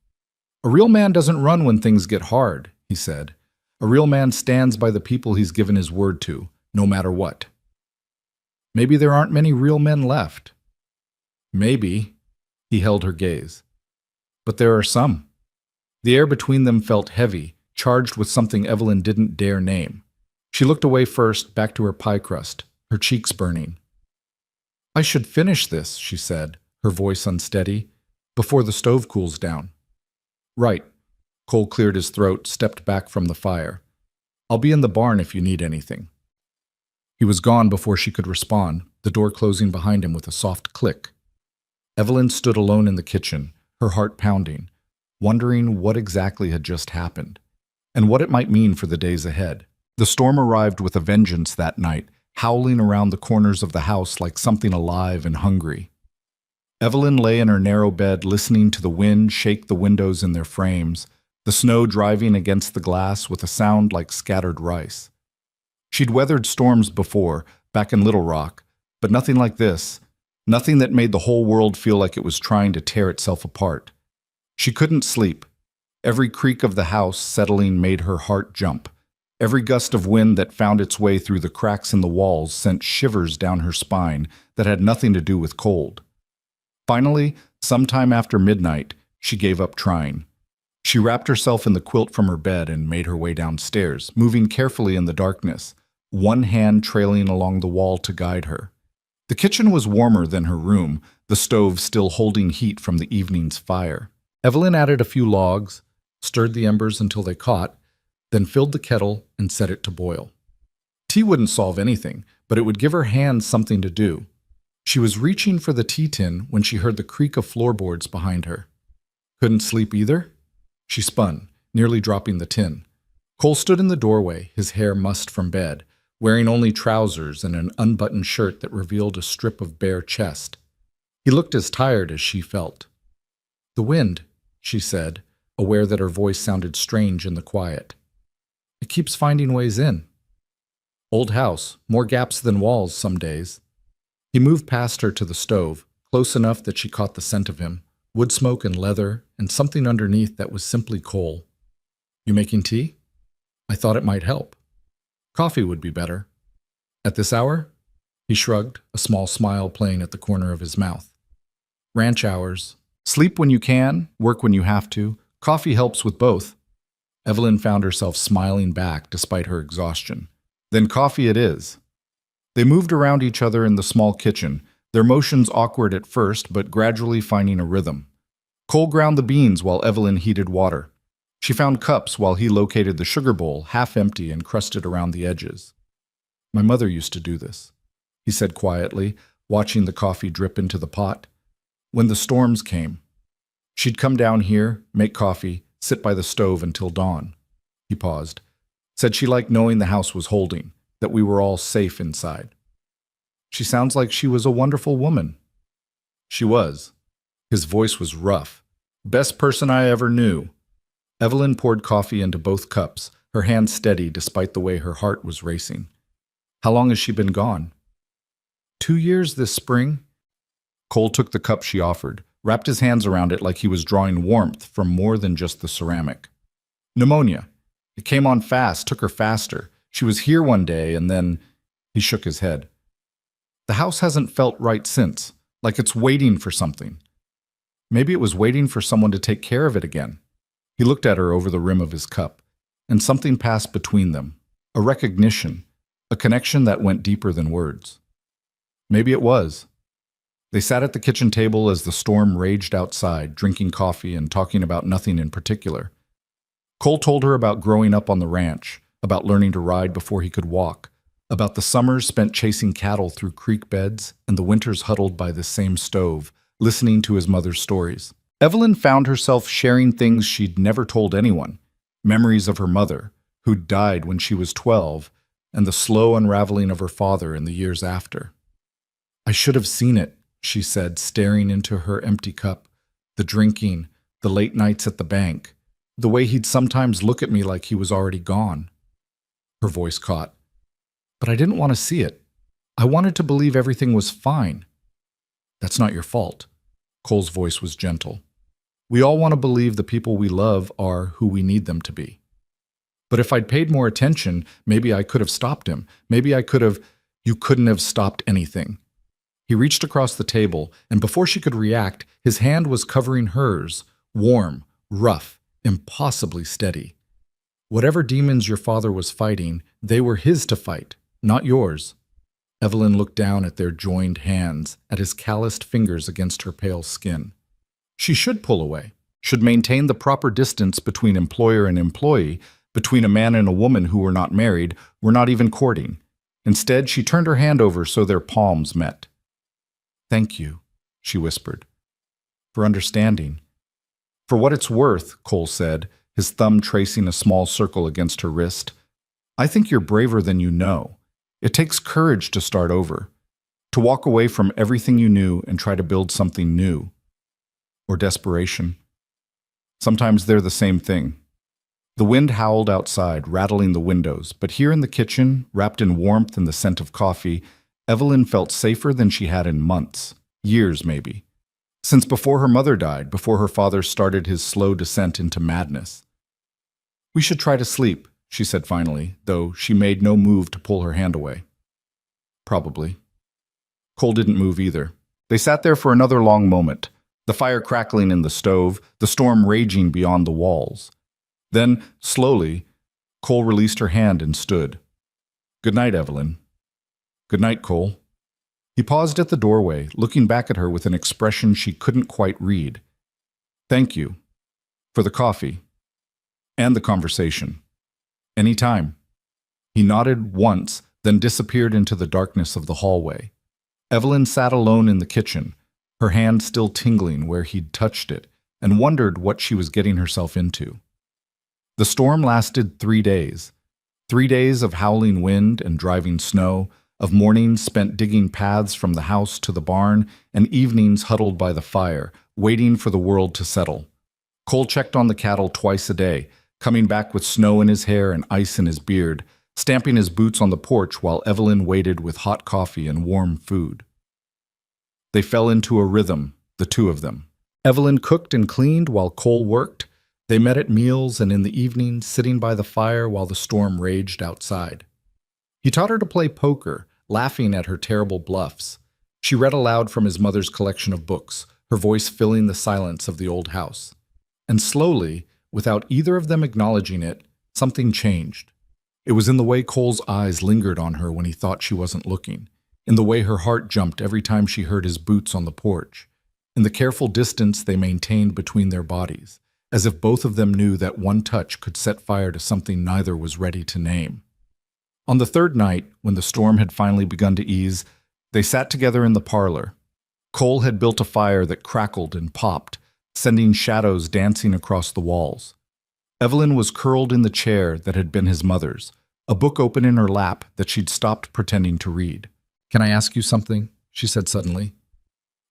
"A real man doesn't run when things get hard," he said. "A real man stands by the people he's given his word to, no matter what." "Maybe there aren't many real men left." "Maybe." He held her gaze. "But there are some." The air between them felt heavy, charged with something Evelyn didn't dare name. She looked away first, back to her pie crust, her cheeks burning. "I should finish this," she said, her voice unsteady, "before the stove cools down." "Right." Cole cleared his throat, stepped back from the fire. "I'll be in the barn if you need anything." He was gone before she could respond, the door closing behind him with a soft click. Evelyn stood alone in the kitchen, her heart pounding, wondering what exactly had just happened, and what it might mean for the days ahead. The storm arrived with a vengeance that night, howling around the corners of the house like something alive and hungry. Evelyn lay in her narrow bed listening to the wind shake the windows in their frames, the snow driving against the glass with a sound like scattered rice. She'd weathered storms before, back in Little Rock, but nothing like this, nothing that made the whole world feel like it was trying to tear itself apart. She couldn't sleep. Every creak of the house settling made her heart jump. Every gust of wind that found its way through the cracks in the walls sent shivers down her spine that had nothing to do with cold. Finally, sometime after midnight, she gave up trying. She wrapped herself in the quilt from her bed and made her way downstairs, moving carefully in the darkness, one hand trailing along the wall to guide her. The kitchen was warmer than her room, the stove still holding heat from the evening's fire. Evelyn added a few logs, stirred the embers until they caught, then filled the kettle and set it to boil. Tea wouldn't solve anything, but it would give her hands something to do. She was reaching for the tea tin when she heard the creak of floorboards behind her. Couldn't sleep either? She spun, nearly dropping the tin. Cole stood in the doorway, his hair mussed from bed, wearing only trousers and an unbuttoned shirt that revealed a strip of bare chest. He looked as tired as she felt. "The wind," she said, aware that her voice sounded strange in the quiet. "It keeps finding ways in. Old house, more gaps than walls some days." He moved past her to the stove, close enough that she caught the scent of him, wood smoke and leather, and something underneath that was simply coal. "You making tea?" "I thought it might help." "Coffee would be better." "At this hour?" He shrugged, a small smile playing at the corner of his mouth. "Ranch hours. Sleep when you can, work when you have to. Coffee helps with both." Evelyn found herself smiling back despite her exhaustion. "Then coffee it is." They moved around each other in the small kitchen, their motions awkward at first but gradually finding a rhythm. Cole ground the beans while Evelyn heated water. She found cups while he located the sugar bowl, half empty and crusted around the edges. "My mother used to do this," he said quietly, watching the coffee drip into the pot. "When the storms came, she'd come down here, make coffee, sit by the stove until dawn." He paused. "Said she liked knowing the house was holding, that we were all safe inside." "She sounds like she was a wonderful woman." "She was." His voice was rough. "Best person I ever knew." Evelyn poured coffee into both cups, her hand steady despite the way her heart was racing. "How long has she been gone?" 2 years this spring." Cole took the cup she offered, wrapped his hands around it like he was drawing warmth from more than just the ceramic. "Pneumonia. It came on fast, took her faster. She was here one day, and then—" He shook his head. "The house hasn't felt right since, like it's waiting for something." Maybe it was waiting for someone to take care of it again. He looked at her over the rim of his cup, and something passed between them, a recognition, a connection that went deeper than words. Maybe it was. They sat at the kitchen table as the storm raged outside, drinking coffee and talking about nothing in particular. Cole told her about growing up on the ranch, about learning to ride before he could walk, about the summers spent chasing cattle through creek beds and the winters huddled by the same stove, listening to his mother's stories. Evelyn found herself sharing things she'd never told anyone, memories of her mother, who'd died when she was 12, and the slow unraveling of her father in the years after. "I should have seen it," she said, staring into her empty cup. "The drinking, the late nights at the bank, the way he'd sometimes look at me like he was already gone." Her voice caught. "But I didn't want to see it. I wanted to believe everything was fine." "That's not your fault." Cole's voice was gentle. "We all want to believe the people we love are who we need them to be. But if I'd paid more attention, maybe I could have stopped him. Maybe I could have—" "You couldn't have stopped anything." He reached across the table, and before she could react, his hand was covering hers, warm, rough, impossibly steady. "Whatever demons your father was fighting, they were his to fight, not yours." Evelyn looked down at their joined hands, at his calloused fingers against her pale skin. She should pull away, should maintain the proper distance between employer and employee, between a man and a woman who were not married, were not even courting. Instead, she turned her hand over so their palms met. "Thank you," she whispered, "for understanding." "For what it's worth," Cole said, his thumb tracing a small circle against her wrist. "I think you're braver than you know. It takes courage to start over, to walk away from everything you knew and try to build something new. Or desperation. Sometimes they're the same thing." The wind howled outside, rattling the windows, but here in the kitchen, wrapped in warmth and the scent of coffee, Evelyn felt safer than she had in months, years maybe. Since before her mother died, before her father started his slow descent into madness. "We should try to sleep," she said finally, though she made no move to pull her hand away. "Probably." Cole didn't move either. They sat there for another long moment, the fire crackling in the stove, the storm raging beyond the walls. Then, slowly, Cole released her hand and stood. "Good night, Evelyn." "Good night, Cole." He paused at the doorway, looking back at her with an expression she couldn't quite read. "Thank you. For the coffee. And the conversation. Any time." He nodded once, then disappeared into the darkness of the hallway. Evelyn sat alone in the kitchen, her hand still tingling where he'd touched it, and wondered what she was getting herself into. The storm lasted 3 days. 3 days of howling wind and driving snow, of mornings spent digging paths from the house to the barn, and evenings huddled by the fire, waiting for the world to settle. Cole checked on the cattle twice a day, coming back with snow in his hair and ice in his beard, stamping his boots on the porch while Evelyn waited with hot coffee and warm food. They fell into a rhythm, the two of them. Evelyn cooked and cleaned while Cole worked. They met at meals and in the evening, sitting by the fire while the storm raged outside. He taught her to play poker, laughing at her terrible bluffs. She read aloud from his mother's collection of books, her voice filling the silence of the old house. And slowly, without either of them acknowledging it, something changed. It was in the way Cole's eyes lingered on her when he thought she wasn't looking, in the way her heart jumped every time she heard his boots on the porch, in the careful distance they maintained between their bodies, as if both of them knew that one touch could set fire to something neither was ready to name. On the third night, when the storm had finally begun to ease, they sat together in the parlor. Cole had built a fire that crackled and popped, sending shadows dancing across the walls. Evelyn was curled in the chair that had been his mother's, a book open in her lap that she'd stopped pretending to read. "Can I ask you something?" she said suddenly.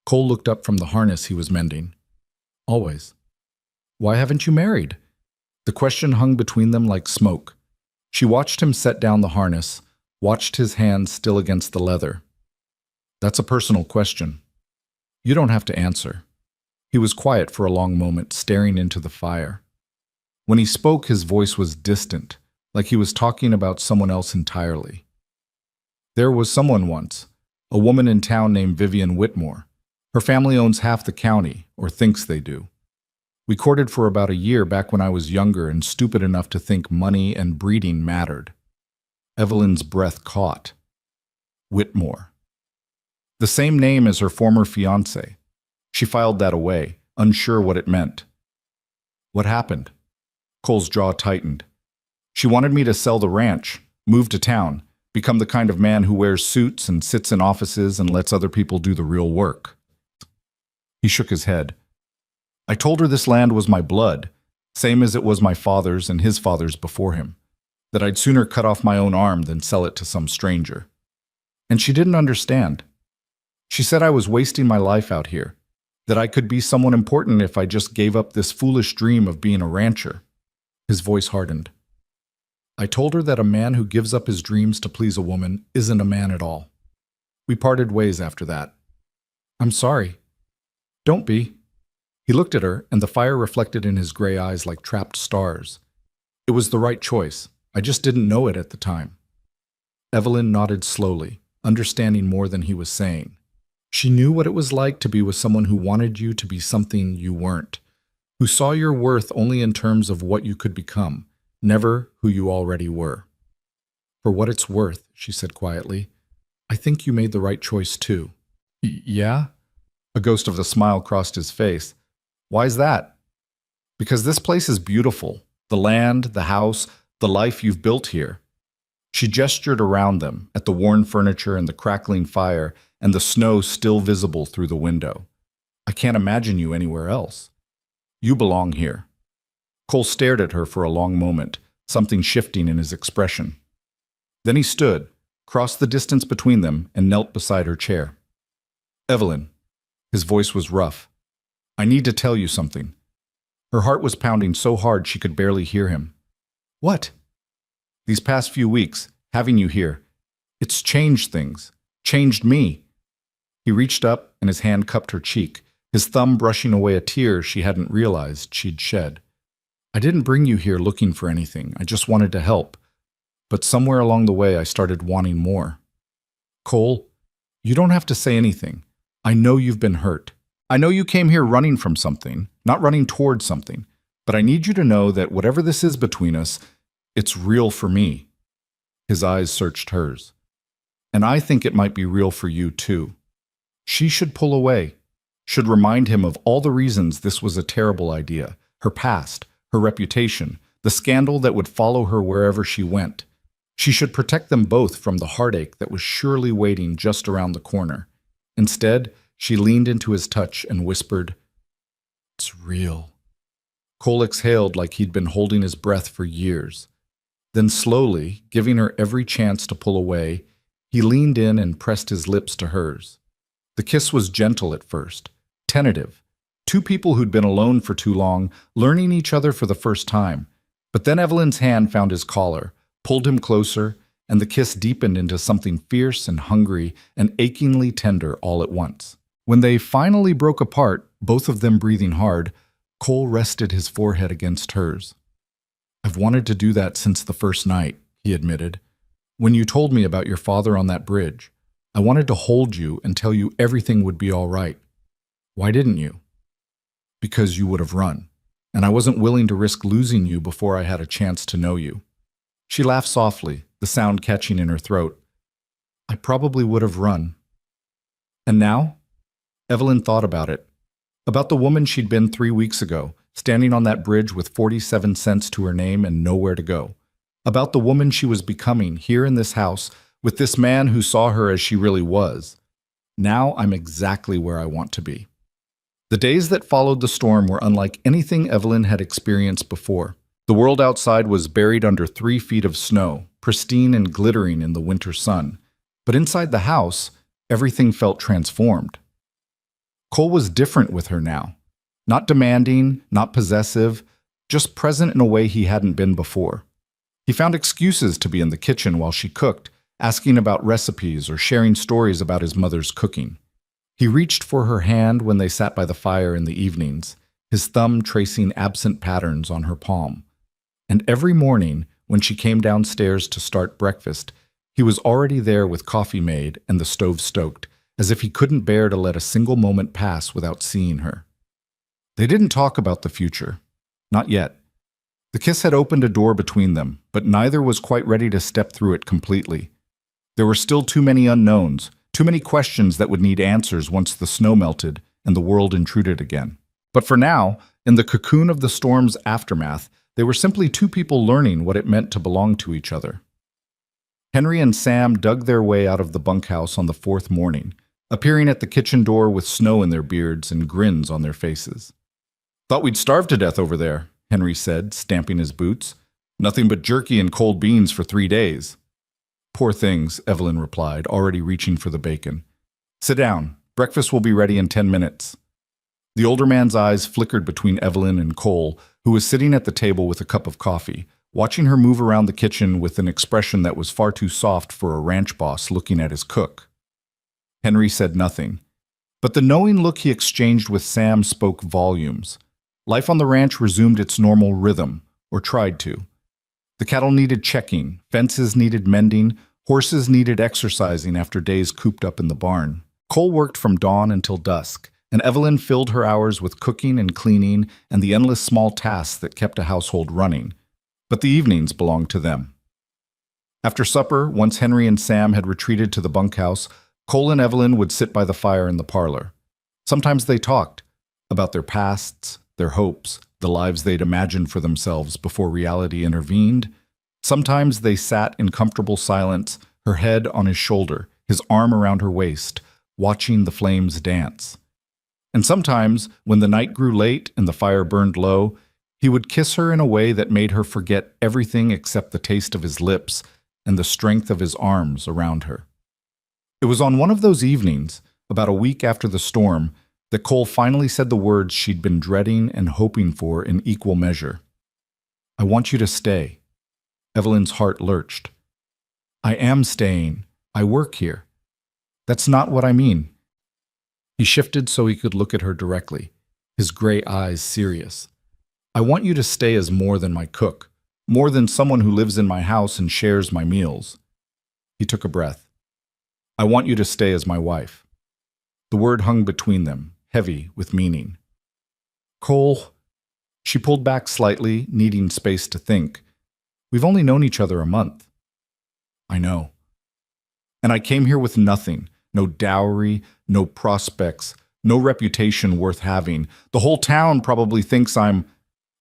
Cole looked up from the harness he was mending. "Always." "Why haven't you married?" The question hung between them like smoke. She watched him set down the harness, watched his hands still against the leather. "That's a personal question. You don't have to answer." He was quiet for a long moment, staring into the fire. When he spoke, his voice was distant, like he was talking about someone else entirely. "There was someone once, a woman in town named Vivian Whitmore. Her family owns half the county, or thinks they do. We courted for about a year back when I was younger and stupid enough to think money and breeding mattered." Evelyn's breath caught. Whitmore. The same name as her former fiancé. She filed that away, unsure what it meant. "What happened?" Cole's jaw tightened. "She wanted me to sell the ranch, move to town, become the kind of man who wears suits and sits in offices and lets other people do the real work." He shook his head. "I told her this land was my blood, same as it was my father's and his father's before him, that I'd sooner cut off my own arm than sell it to some stranger. And she didn't understand. She said I was wasting my life out here, that I could be someone important if I just gave up this foolish dream of being a rancher." His voice hardened. "I told her that a man who gives up his dreams to please a woman isn't a man at all. We parted ways after that." "I'm sorry." "Don't be." He looked at her, and the fire reflected in his gray eyes like trapped stars. "It was the right choice. I just didn't know it at the time." Evelyn nodded slowly, understanding more than he was saying. She knew what it was like to be with someone who wanted you to be something you weren't, who saw your worth only in terms of what you could become, never who you already were. "For what it's worth," she said quietly, "I think you made the right choice too." "Yeah?" A ghost of a smile crossed his face. "Why's that?" "Because this place is beautiful. The land, the house, the life you've built here." She gestured around them, at the worn furniture and the crackling fire, and the snow still visible through the window. "I can't imagine you anywhere else. You belong here." Cole stared at her for a long moment, something shifting in his expression. Then he stood, crossed the distance between them, and knelt beside her chair. "Evelyn." His voice was rough. "I need to tell you something." Her heart was pounding so hard she could barely hear him. "What?" "These past few weeks, having you here, it's changed things, changed me." He reached up and his hand cupped her cheek, his thumb brushing away a tear she hadn't realized she'd shed. "I didn't bring you here looking for anything. I just wanted to help. But somewhere along the way I started wanting more." "Cole, you don't have to say anything. I know you've been hurt. I know you came here running from something, not running towards something. But I need you to know that whatever this is between us, it's real for me." His eyes searched hers. "And I think it might be real for you too." She should pull away, should remind him of all the reasons this was a terrible idea, her past, her reputation, the scandal that would follow her wherever she went. She should protect them both from the heartache that was surely waiting just around the corner. Instead, she leaned into his touch and whispered, "It's real." Cole exhaled like he'd been holding his breath for years. Then slowly, giving her every chance to pull away, He leaned in and pressed his lips to hers. The kiss was gentle at first, tentative. Two people who'd been alone for too long, learning each other for the first time. But then Evelyn's hand found his collar, pulled him closer, and the kiss deepened into something fierce and hungry and achingly tender all at once. When they finally broke apart, both of them breathing hard, Cole rested his forehead against hers. "I've wanted to do that since the first night," he admitted. "When you told me about your father on that bridge, I wanted to hold you and tell you everything would be all right. Why didn't you?" "Because you would have run, and I wasn't willing to risk losing you before I had a chance to know you." She laughed softly, the sound catching in her throat. "I probably would have run." And now? Evelyn thought about it. About the woman she'd been 3 weeks ago, standing on that bridge with 47 cents to her name and nowhere to go. About the woman she was becoming here in this house with this man who saw her as she really was. Now I'm exactly where I want to be. The days that followed the storm were unlike anything Evelyn had experienced before. The world outside was buried under 3 feet of snow, pristine and glittering in the winter sun. But inside the house, everything felt transformed. Cole was different with her now. Not demanding, not possessive, just present in a way he hadn't been before. He found excuses to be in the kitchen while she cooked, asking about recipes or sharing stories about his mother's cooking. He reached for her hand when they sat by the fire in the evenings, his thumb tracing absent patterns on her palm. And every morning, when she came downstairs to start breakfast, he was already there with coffee made and the stove stoked, as if he couldn't bear to let a single moment pass without seeing her. They didn't talk about the future. Not yet. The kiss had opened a door between them, but neither was quite ready to step through it completely. There were still too many unknowns, too many questions that would need answers once the snow melted and the world intruded again. But for now, in the cocoon of the storm's aftermath, they were simply two people learning what it meant to belong to each other. Henry and Sam dug their way out of the bunkhouse on the 4th morning, appearing at the kitchen door with snow in their beards and grins on their faces. "Thought we'd starve to death over there," Henry said, stamping his boots. "Nothing but jerky and cold beans for 3 days." "Poor things," Evelyn replied, already reaching for the bacon. "Sit down. Breakfast will be ready in 10 minutes. The older man's eyes flickered between Evelyn and Cole, who was sitting at the table with a cup of coffee, watching her move around the kitchen with an expression that was far too soft for a ranch boss looking at his cook. Henry said nothing, but the knowing look he exchanged with Sam spoke volumes. Life on the ranch resumed its normal rhythm, or tried to. The cattle needed checking, fences needed mending, horses needed exercising after days cooped up in the barn. Cole worked from dawn until dusk, and Evelyn filled her hours with cooking and cleaning and the endless small tasks that kept a household running. But the evenings belonged to them. After supper, once Henry and Sam had retreated to the bunkhouse, Cole and Evelyn would sit by the fire in the parlor. Sometimes they talked about their pasts, their hopes, the lives they'd imagined for themselves before reality intervened. Sometimes they sat in comfortable silence, her head on his shoulder, his arm around her waist, watching the flames dance. And sometimes, when the night grew late and the fire burned low, he would kiss her in a way that made her forget everything except the taste of his lips and the strength of his arms around her. It was on one of those evenings, about a week after the storm, that Cole finally said the words she'd been dreading and hoping for in equal measure. "I want you to stay." Evelyn's heart lurched. "I am staying. I work here." "That's not what I mean." He shifted so he could look at her directly, his gray eyes serious. "I want you to stay as more than my cook, more than someone who lives in my house and shares my meals." He took a breath. "I want you to stay as my wife." The word hung between them, heavy with meaning. "Cole," she pulled back slightly, needing space to think. "We've only known each other a month." "I know. And I came here with nothing, no dowry, no prospects, no reputation worth having. The whole town probably thinks I'm—"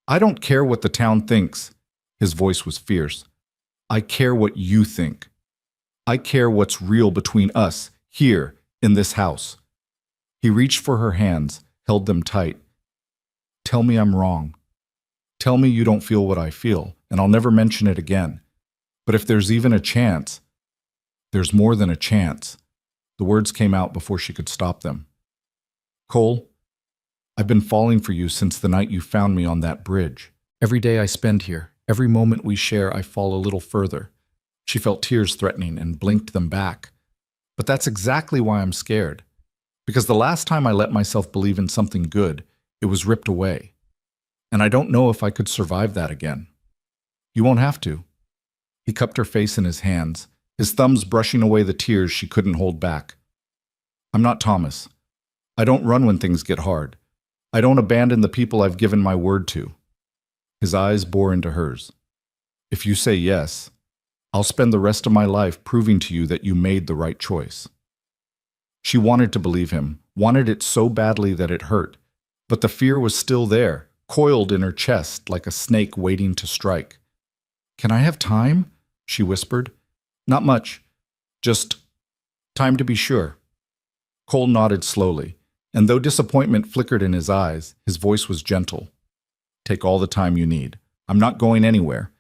"I don't care what the town thinks." His voice was fierce. "I care what you think. I care what's real between us, here, in this house." He reached for her hands, held them tight. "Tell me I'm wrong. Tell me you don't feel what I feel, and I'll never mention it again. But if there's even a chance—" There's more than a chance. The words came out before she could stop them. Cole, I've been falling for you since the night you found me on that bridge. Every day I spend here, every moment we share, I fall a little further. She felt tears threatening and blinked them back. But that's exactly why I'm scared. Because the last time I let myself believe in something good, it was ripped away. And I don't know if I could survive that again. You won't have to. He cupped her face in his hands, his thumbs brushing away the tears she couldn't hold back. I'm not Thomas. I don't run when things get hard. I don't abandon the people I've given my word to. His eyes bore into hers. If you say yes, I'll spend the rest of my life proving to you that you made the right choice. She wanted to believe him, wanted it so badly that it hurt, but the fear was still there, coiled in her chest like a snake waiting to strike. Can I have time? She whispered. Not much. Just time to be sure. Cole nodded slowly, and though disappointment flickered in his eyes, his voice was gentle. Take all the time you need. I'm not going anywhere.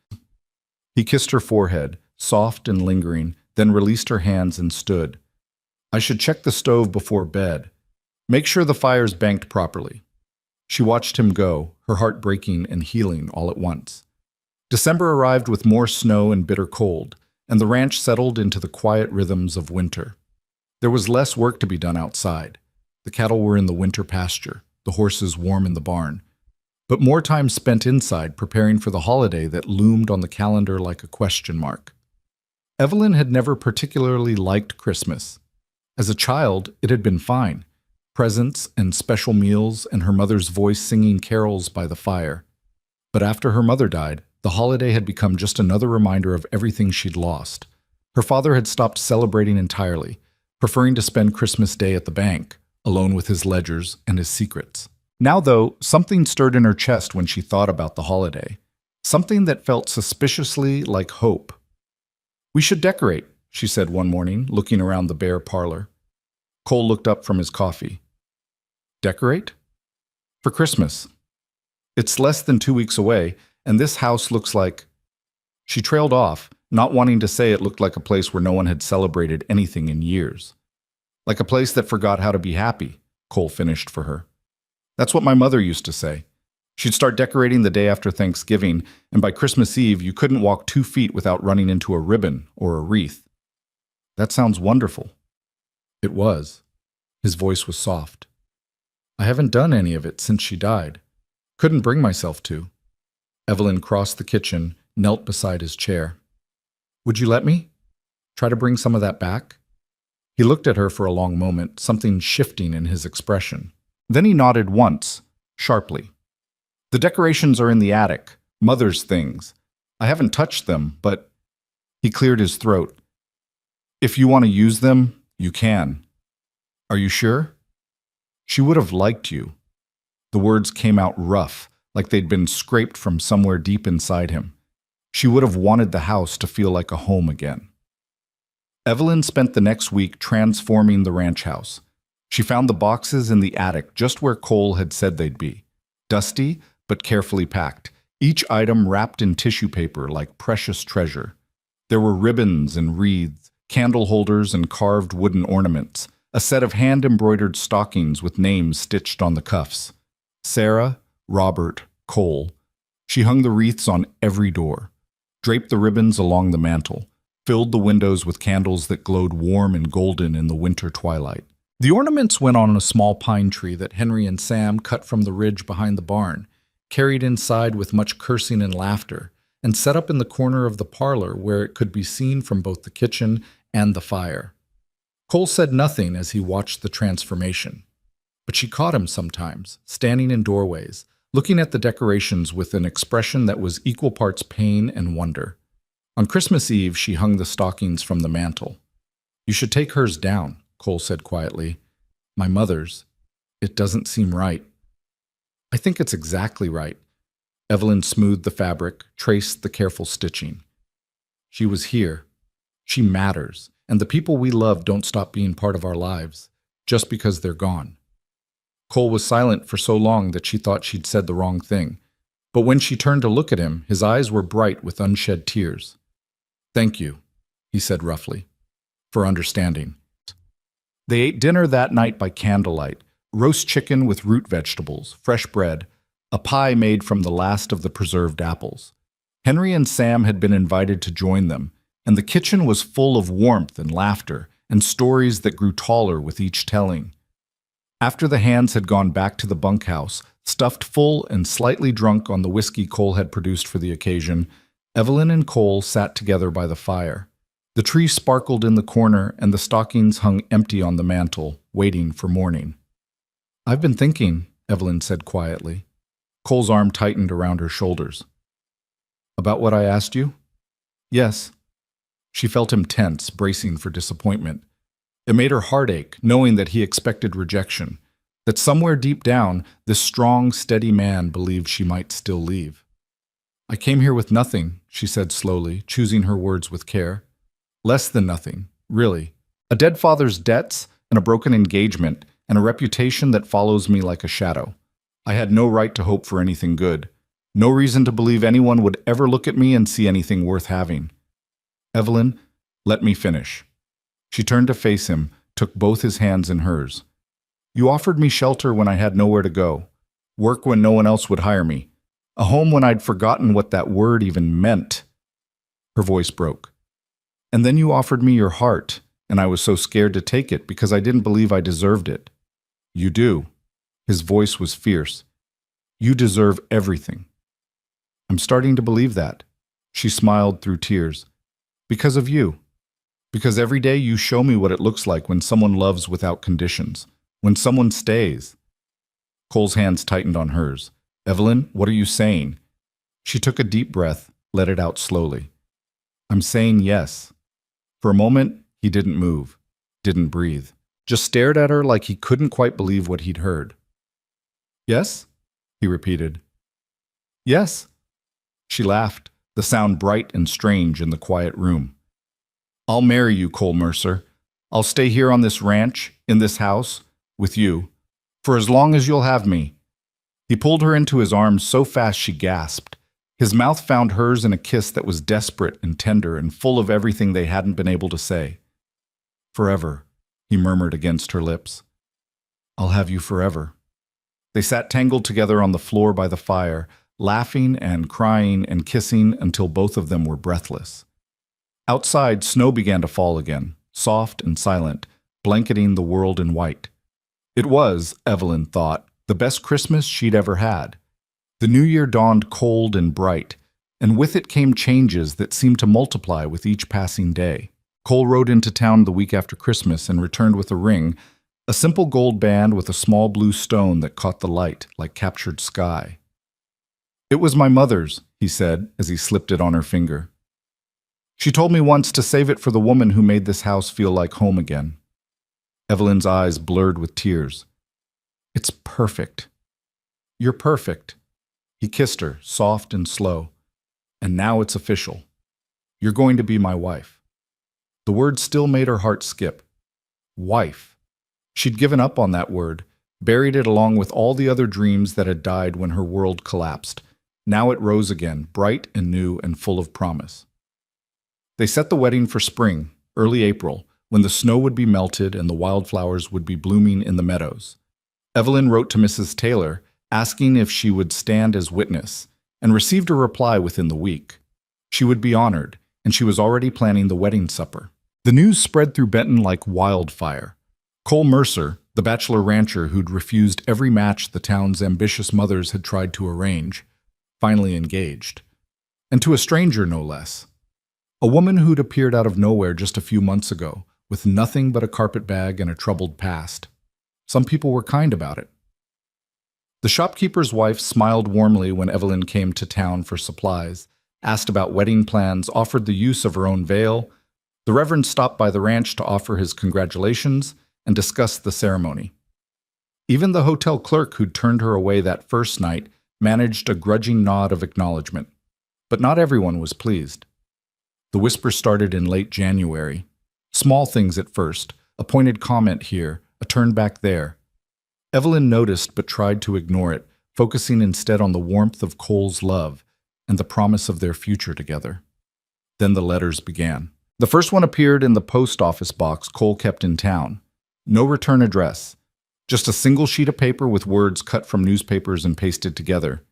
He kissed her forehead, soft and lingering, then released her hands and stood. I should check the stove before bed. Make sure the fire's banked properly. She watched him go, her heart breaking and healing all at once. December arrived with more snow and bitter cold, and the ranch settled into the quiet rhythms of winter. There was less work to be done outside. The cattle were in the winter pasture, the horses warm in the barn, but more time spent inside preparing for the holiday that loomed on the calendar like a question mark. Evelyn had never particularly liked Christmas. As a child, it had been fine. Presents and special meals and her mother's voice singing carols by the fire. But after her mother died, the holiday had become just another reminder of everything she'd lost. Her father had stopped celebrating entirely, preferring to spend Christmas Day at the bank, alone with his ledgers and his secrets. Now, though, something stirred in her chest when she thought about the holiday. Something that felt suspiciously like hope. We should decorate, she said one morning, looking around the bare parlor. Cole looked up from his coffee. Decorate? For Christmas. It's less than 2 weeks away, and this house looks like... She trailed off, not wanting to say it looked like a place where no one had celebrated anything in years. Like a place that forgot how to be happy, Cole finished for her. That's what my mother used to say. She'd start decorating the day after Thanksgiving, and by Christmas Eve you couldn't walk 2 feet without running into a ribbon or a wreath. That sounds wonderful. It was. His voice was soft. I haven't done any of it since she died. Couldn't bring myself to. Evelyn crossed the kitchen, knelt beside his chair. Would you let me? Try to bring some of that back? He looked at her for a long moment, something shifting in his expression. Then he nodded once, sharply. The decorations are in the attic, Mother's things. I haven't touched them, but... He cleared his throat. If you want to use them, you can. Are you sure? She would have liked you. The words came out rough, like they'd been scraped from somewhere deep inside him. She would have wanted the house to feel like a home again. Evelyn spent the next week transforming the ranch house. She found the boxes in the attic just where Cole had said they'd be. Dusty, but carefully packed, each item wrapped in tissue paper like precious treasure. There were ribbons and wreaths, candle holders and carved wooden ornaments, a set of hand-embroidered stockings with names stitched on the cuffs. Sarah, Robert, Cole. She hung the wreaths on every door, draped the ribbons along the mantel, filled the windows with candles that glowed warm and golden in the winter twilight. The ornaments went on a small pine tree that Henry and Sam cut from the ridge behind the barn, carried inside with much cursing and laughter, and set up in the corner of the parlor where it could be seen from both the kitchen and the fire. Cole said nothing as he watched the transformation, but she caught him sometimes, standing in doorways, looking at the decorations with an expression that was equal parts pain and wonder. On Christmas Eve, she hung the stockings from the mantel. You should take hers down, Cole said quietly. My mother's. It doesn't seem right. I think it's exactly right. Evelyn smoothed the fabric, traced the careful stitching. She was here. She matters, and the people we love don't stop being part of our lives, just because they're gone. Cole was silent for so long that she thought she'd said the wrong thing, but when she turned to look at him, his eyes were bright with unshed tears. Thank you, he said roughly. for understanding. They ate dinner that night by candlelight, roast chicken with root vegetables, fresh bread, a pie made from the last of the preserved apples. Henry and Sam had been invited to join them, and the kitchen was full of warmth and laughter and stories that grew taller with each telling. After the hands had gone back to the bunkhouse, stuffed full and slightly drunk on the whiskey Cole had produced for the occasion, Evelyn and Cole sat together by the fire. The tree sparkled in the corner, and the stockings hung empty on the mantel, waiting for morning. "I've been thinking," Evelyn said quietly. Cole's arm tightened around her shoulders. "About what I asked you?" "Yes." She felt him tense, bracing for disappointment. It made her heart ache, knowing that he expected rejection, that somewhere deep down, this strong, steady man believed she might still leave. "I came here with nothing," she said slowly, choosing her words with care. "Less than nothing, really. A dead father's debts, and a broken engagement, and a reputation that follows me like a shadow. I had no right to hope for anything good. No reason to believe anyone would ever look at me and see anything worth having. Evelyn, let me finish." She turned to face him, took both his hands in hers. "You offered me shelter when I had nowhere to go, work when no one else would hire me, a home when I'd forgotten what that word even meant." Her voice broke. "And then you offered me your heart, and I was so scared to take it because I didn't believe I deserved it. You do." His voice was fierce. "You deserve everything." "I'm starting to believe that." She smiled through tears. "Because of you. Because every day you show me what it looks like when someone loves without conditions, when someone stays." Cole's hands tightened on hers. "Evelyn, what are you saying?" She took a deep breath, let it out slowly. "I'm saying yes." For a moment, he didn't move, didn't breathe, just stared at her like he couldn't quite believe what he'd heard. "Yes?" he repeated. "Yes." She laughed, the sound bright and strange in the quiet room. "I'll marry you, Cole Mercer. I'll stay here on this ranch, in this house, with you, for as long as you'll have me." He pulled her into his arms so fast she gasped. His mouth found hers in a kiss that was desperate and tender and full of everything they hadn't been able to say. "Forever," he murmured against her lips. "I'll have you forever." They sat tangled together on the floor by the fire, laughing and crying and kissing until both of them were breathless. Outside, snow began to fall again, soft and silent, blanketing the world in white. It was, Evelyn thought, the best Christmas she'd ever had. The new year dawned cold and bright, and with it came changes that seemed to multiply with each passing day. Cole rode into town the week after Christmas and returned with a ring, a simple gold band with a small blue stone that caught the light like captured sky. "It was my mother's," he said as he slipped it on her finger. "She told me once to save it for the woman who made this house feel like home again." Evelyn's eyes blurred with tears. "It's perfect. You're perfect." He kissed her, soft and slow. "And now it's official. You're going to be my wife." The word still made her heart skip. Wife. She'd given up on that word, buried it along with all the other dreams that had died when her world collapsed. Now it rose again, bright and new and full of promise. They set the wedding for spring, early April, when the snow would be melted and the wildflowers would be blooming in the meadows. Evelyn wrote to Mrs. Taylor, asking if she would stand as witness, and received a reply within the week. She would be honored, and she was already planning the wedding supper. The news spread through Benton like wildfire. Cole Mercer, the bachelor rancher who'd refused every match the town's ambitious mothers had tried to arrange, finally engaged. And to a stranger, no less. A woman who'd appeared out of nowhere just a few months ago, with nothing but a carpetbag and a troubled past. Some people were kind about it. The shopkeeper's wife smiled warmly when Evelyn came to town for supplies, asked about wedding plans, offered the use of her own veil. The Reverend stopped by the ranch to offer his congratulations and discuss the ceremony. Even the hotel clerk who'd turned her away that first night managed a grudging nod of acknowledgement. But not everyone was pleased. The whisper started in late January. Small things at first, a pointed comment here, a turn back there. Evelyn noticed but tried to ignore it, focusing instead on the warmth of Cole's love and the promise of their future together. Then the letters began. The first one appeared in the post office box Cole kept in town. No return address. Just a single sheet of paper with words cut from newspapers and pasted together.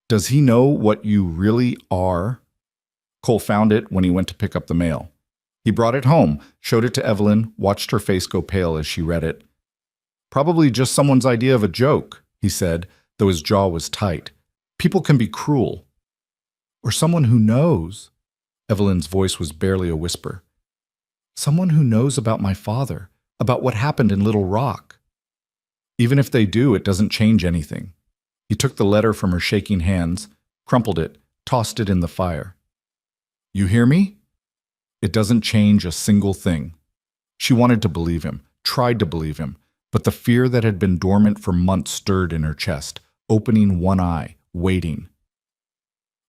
Does he know what you really are? Cole found it when he went to pick up the mail. He brought it home, showed it to Evelyn, watched her face go pale as she read it. Probably just someone's idea of a joke, he said, though his jaw was tight. People can be cruel. Or someone who knows. Evelyn's voice was barely a whisper. Someone who knows about my father, about what happened in Little Rock. Even if they do, it doesn't change anything. He took the letter from her shaking hands, crumpled it, tossed it in the fire. You hear me? It doesn't change a single thing. She wanted to believe him, tried to believe him, but the fear that had been dormant for months stirred in her chest, opening one eye, waiting.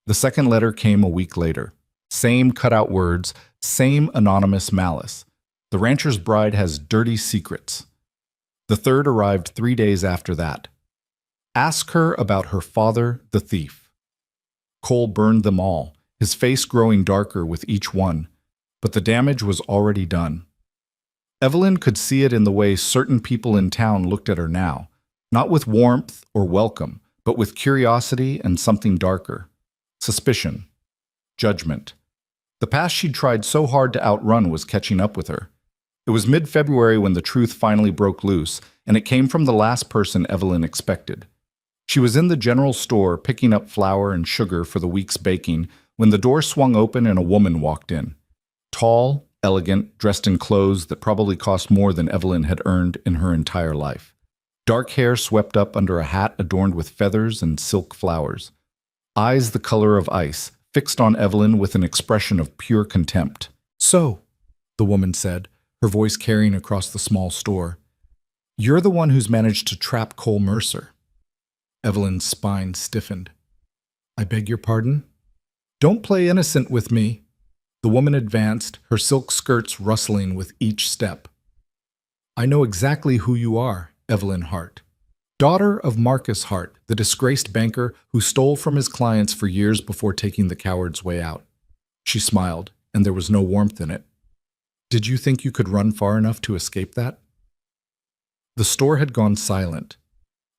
The second letter came a week later. Same cutout words, same anonymous malice. The rancher's bride has dirty secrets. The third arrived 3 days after that. Ask her about her father, the thief. Cole burned them all, his face growing darker with each one, but the damage was already done. Evelyn could see it in the way certain people in town looked at her now, not with warmth or welcome, but with curiosity and something darker. Suspicion. Judgment. The past she'd tried so hard to outrun was catching up with her. It was mid-February when the truth finally broke loose, and it came from the last person Evelyn expected. She was in the general store picking up flour and sugar for the week's baking when the door swung open and a woman walked in. Tall, elegant, dressed in clothes that probably cost more than Evelyn had earned in her entire life. Dark hair swept up under a hat adorned with feathers and silk flowers. Eyes the color of ice, fixed on Evelyn with an expression of pure contempt. So, the woman said, her voice carrying across the small store, you're the one who's managed to trap Cole Mercer. Evelyn's spine stiffened. I beg your pardon? Don't play innocent with me. The woman advanced, her silk skirts rustling with each step. I know exactly who you are, Evelyn Hart. Daughter of Marcus Hart, the disgraced banker who stole from his clients for years before taking the coward's way out. She smiled, and there was no warmth in it. Did you think you could run far enough to escape that? The store had gone silent.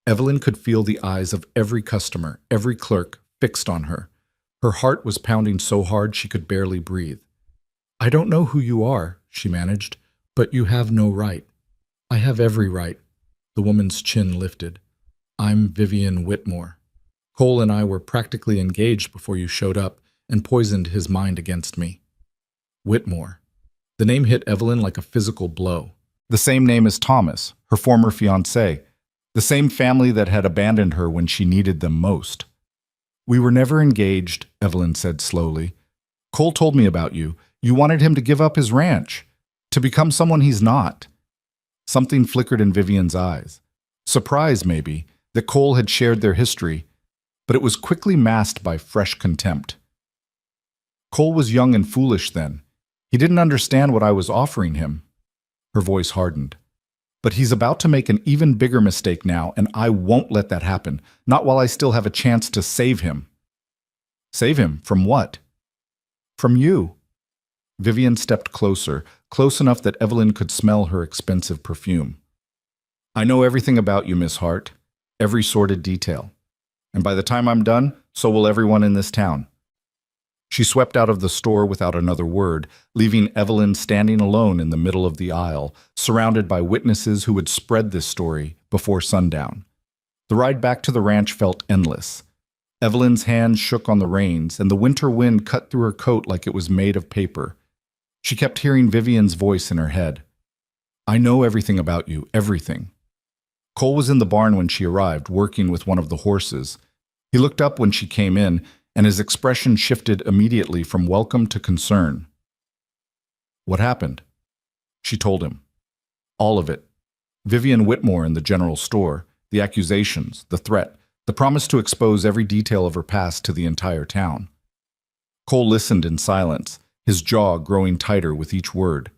Evelyn could feel the eyes of every customer, every clerk, fixed on her. Her heart was pounding so hard she could barely breathe. I don't know who you are, she managed, but you have no right. I have every right. The woman's chin lifted. I'm Vivian Whitmore. Cole and I were practically engaged before you showed up and poisoned his mind against me. Whitmore. The name hit Evelyn like a physical blow. The same name as Thomas, her former fiancé. The same family that had abandoned her when she needed them most. We were never engaged, Evelyn said slowly. Cole told me about you. You wanted him to give up his ranch, to become someone he's not. Something flickered in Vivian's eyes. Surprise, maybe, that Cole had shared their history, but it was quickly masked by fresh contempt. Cole was young and foolish then. He didn't understand what I was offering him. Her voice hardened. But he's about to make an even bigger mistake now, and I won't let that happen, not while I still have a chance to save him. Save him from what? From you. Vivian stepped closer, close enough that Evelyn could smell her expensive perfume. I know everything about you, Miss Hart, every sordid detail. And by the time I'm done, so will everyone in this town. She swept out of the store without another word, leaving Evelyn standing alone in the middle of the aisle, surrounded by witnesses who would spread this story before sundown. The ride back to the ranch felt endless. Evelyn's hands shook on the reins, and the winter wind cut through her coat like it was made of paper. She kept hearing Vivian's voice in her head. I know everything about you, everything. Cole was in the barn when she arrived, working with one of the horses. He looked up when she came in, and his expression shifted immediately from welcome to concern. What happened? She told him. All of it. Vivian Whitmore in the general store, the accusations, the threat, the promise to expose every detail of her past to the entire town. Cole listened in silence, his jaw growing tighter with each word.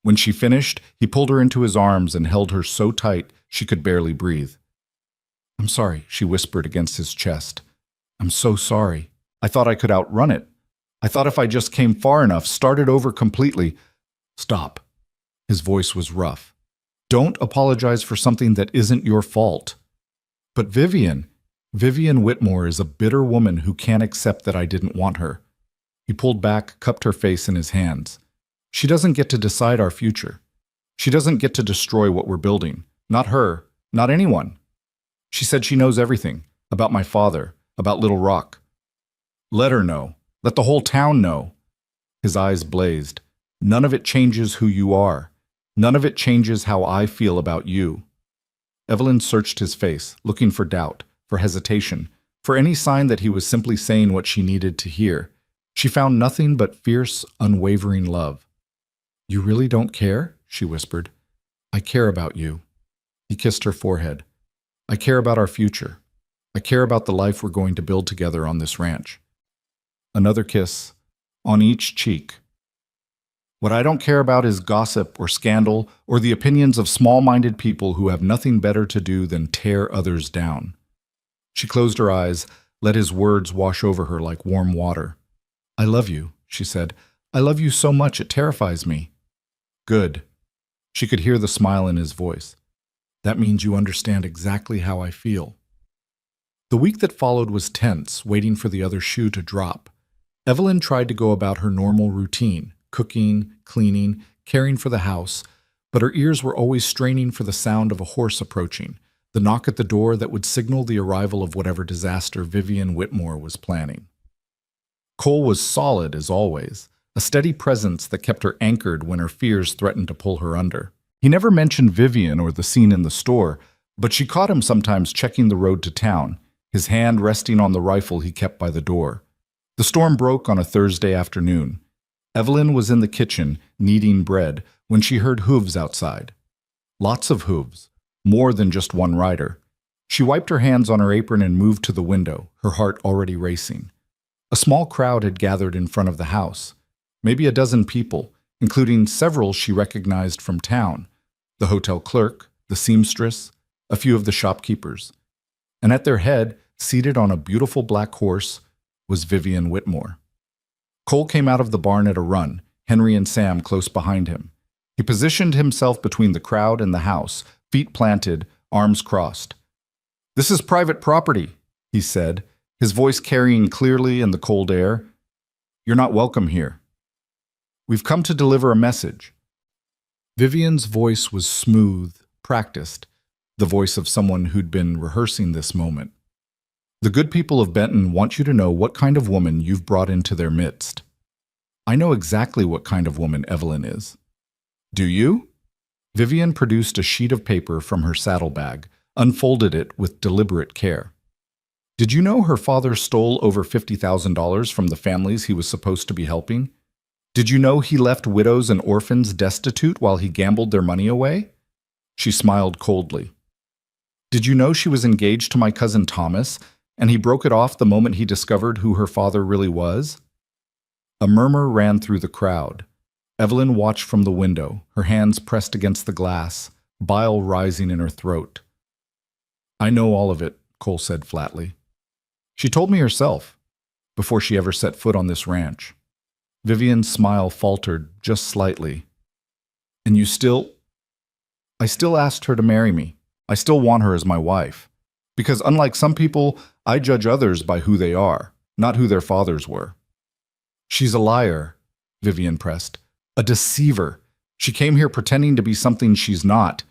When she finished, he pulled her into his arms and held her so tight she could barely breathe. I'm sorry, she whispered against his chest. I'm so sorry. I thought I could outrun it. I thought if I just came far enough, started over completely. Stop. His voice was rough. Don't apologize for something that isn't your fault. But Vivian Whitmore is a bitter woman who can't accept that I didn't want her. He pulled back, cupped her face in his hands. She doesn't get to decide our future. She doesn't get to destroy what we're building. Not her, not anyone. She said she knows everything about my father, about Little Rock. Let her know. Let the whole town know. His eyes blazed. None of it changes who you are. None of it changes how I feel about you. Evelyn searched his face, looking for doubt, for hesitation, for any sign that he was simply saying what she needed to hear. She found nothing but fierce, unwavering love. You really don't care? She whispered. I care about you. He kissed her forehead. I care about our future. I care about the life we're going to build together on this ranch. Another kiss, on each cheek. What I don't care about is gossip or scandal or the opinions of small-minded people who have nothing better to do than tear others down. She closed her eyes, let his words wash over her like warm water. I love you, she said. I love you so much it terrifies me. Good. She could hear the smile in his voice. That means you understand exactly how I feel. The week that followed was tense, waiting for the other shoe to drop. Evelyn tried to go about her normal routine, cooking, cleaning, caring for the house, but her ears were always straining for the sound of a horse approaching, the knock at the door that would signal the arrival of whatever disaster Vivian Whitmore was planning. Cole was solid as always, a steady presence that kept her anchored when her fears threatened to pull her under. He never mentioned Vivian or the scene in the store, but she caught him sometimes checking the road to town, his hand resting on the rifle he kept by the door. The storm broke on a Thursday afternoon. Evelyn was in the kitchen, kneading bread, when she heard hooves outside. Lots of hooves, more than just one rider. She wiped her hands on her apron and moved to the window, her heart already racing. A small crowd had gathered in front of the house. Maybe a dozen people, including several she recognized from town, the hotel clerk, the seamstress, a few of the shopkeepers. And at their head, seated on a beautiful black horse, was Vivian Whitmore. Cole came out of the barn at a run, Henry and Sam close behind him. He positioned himself between the crowd and the house, feet planted, arms crossed. "This is private property," he said, his voice carrying clearly in the cold air. "You're not welcome here. We've come to deliver a message." Vivian's voice was smooth, practiced, the voice of someone who'd been rehearsing this moment. "The good people of Benton want you to know what kind of woman you've brought into their midst." "I know exactly what kind of woman Evelyn is." "Do you?" Vivian produced a sheet of paper from her saddlebag, unfolded it with deliberate care. "Did you know her father stole over $50,000 from the families he was supposed to be helping? Did you know he left widows and orphans destitute while he gambled their money away?" She smiled coldly. "Did you know she was engaged to my cousin Thomas, and he broke it off the moment he discovered who her father really was?" A murmur ran through the crowd. Evelyn watched from the window, her hands pressed against the glass, bile rising in her throat. "I know all of it," Cole said flatly. "She told me herself, before she ever set foot on this ranch." Vivian's smile faltered just slightly. "And you still—" "I still asked her to marry me. I still want her as my wife. Because unlike some people, I judge others by who they are, not who their fathers were." "She's a liar," Vivian pressed. "A deceiver. She came here pretending to be something she's not.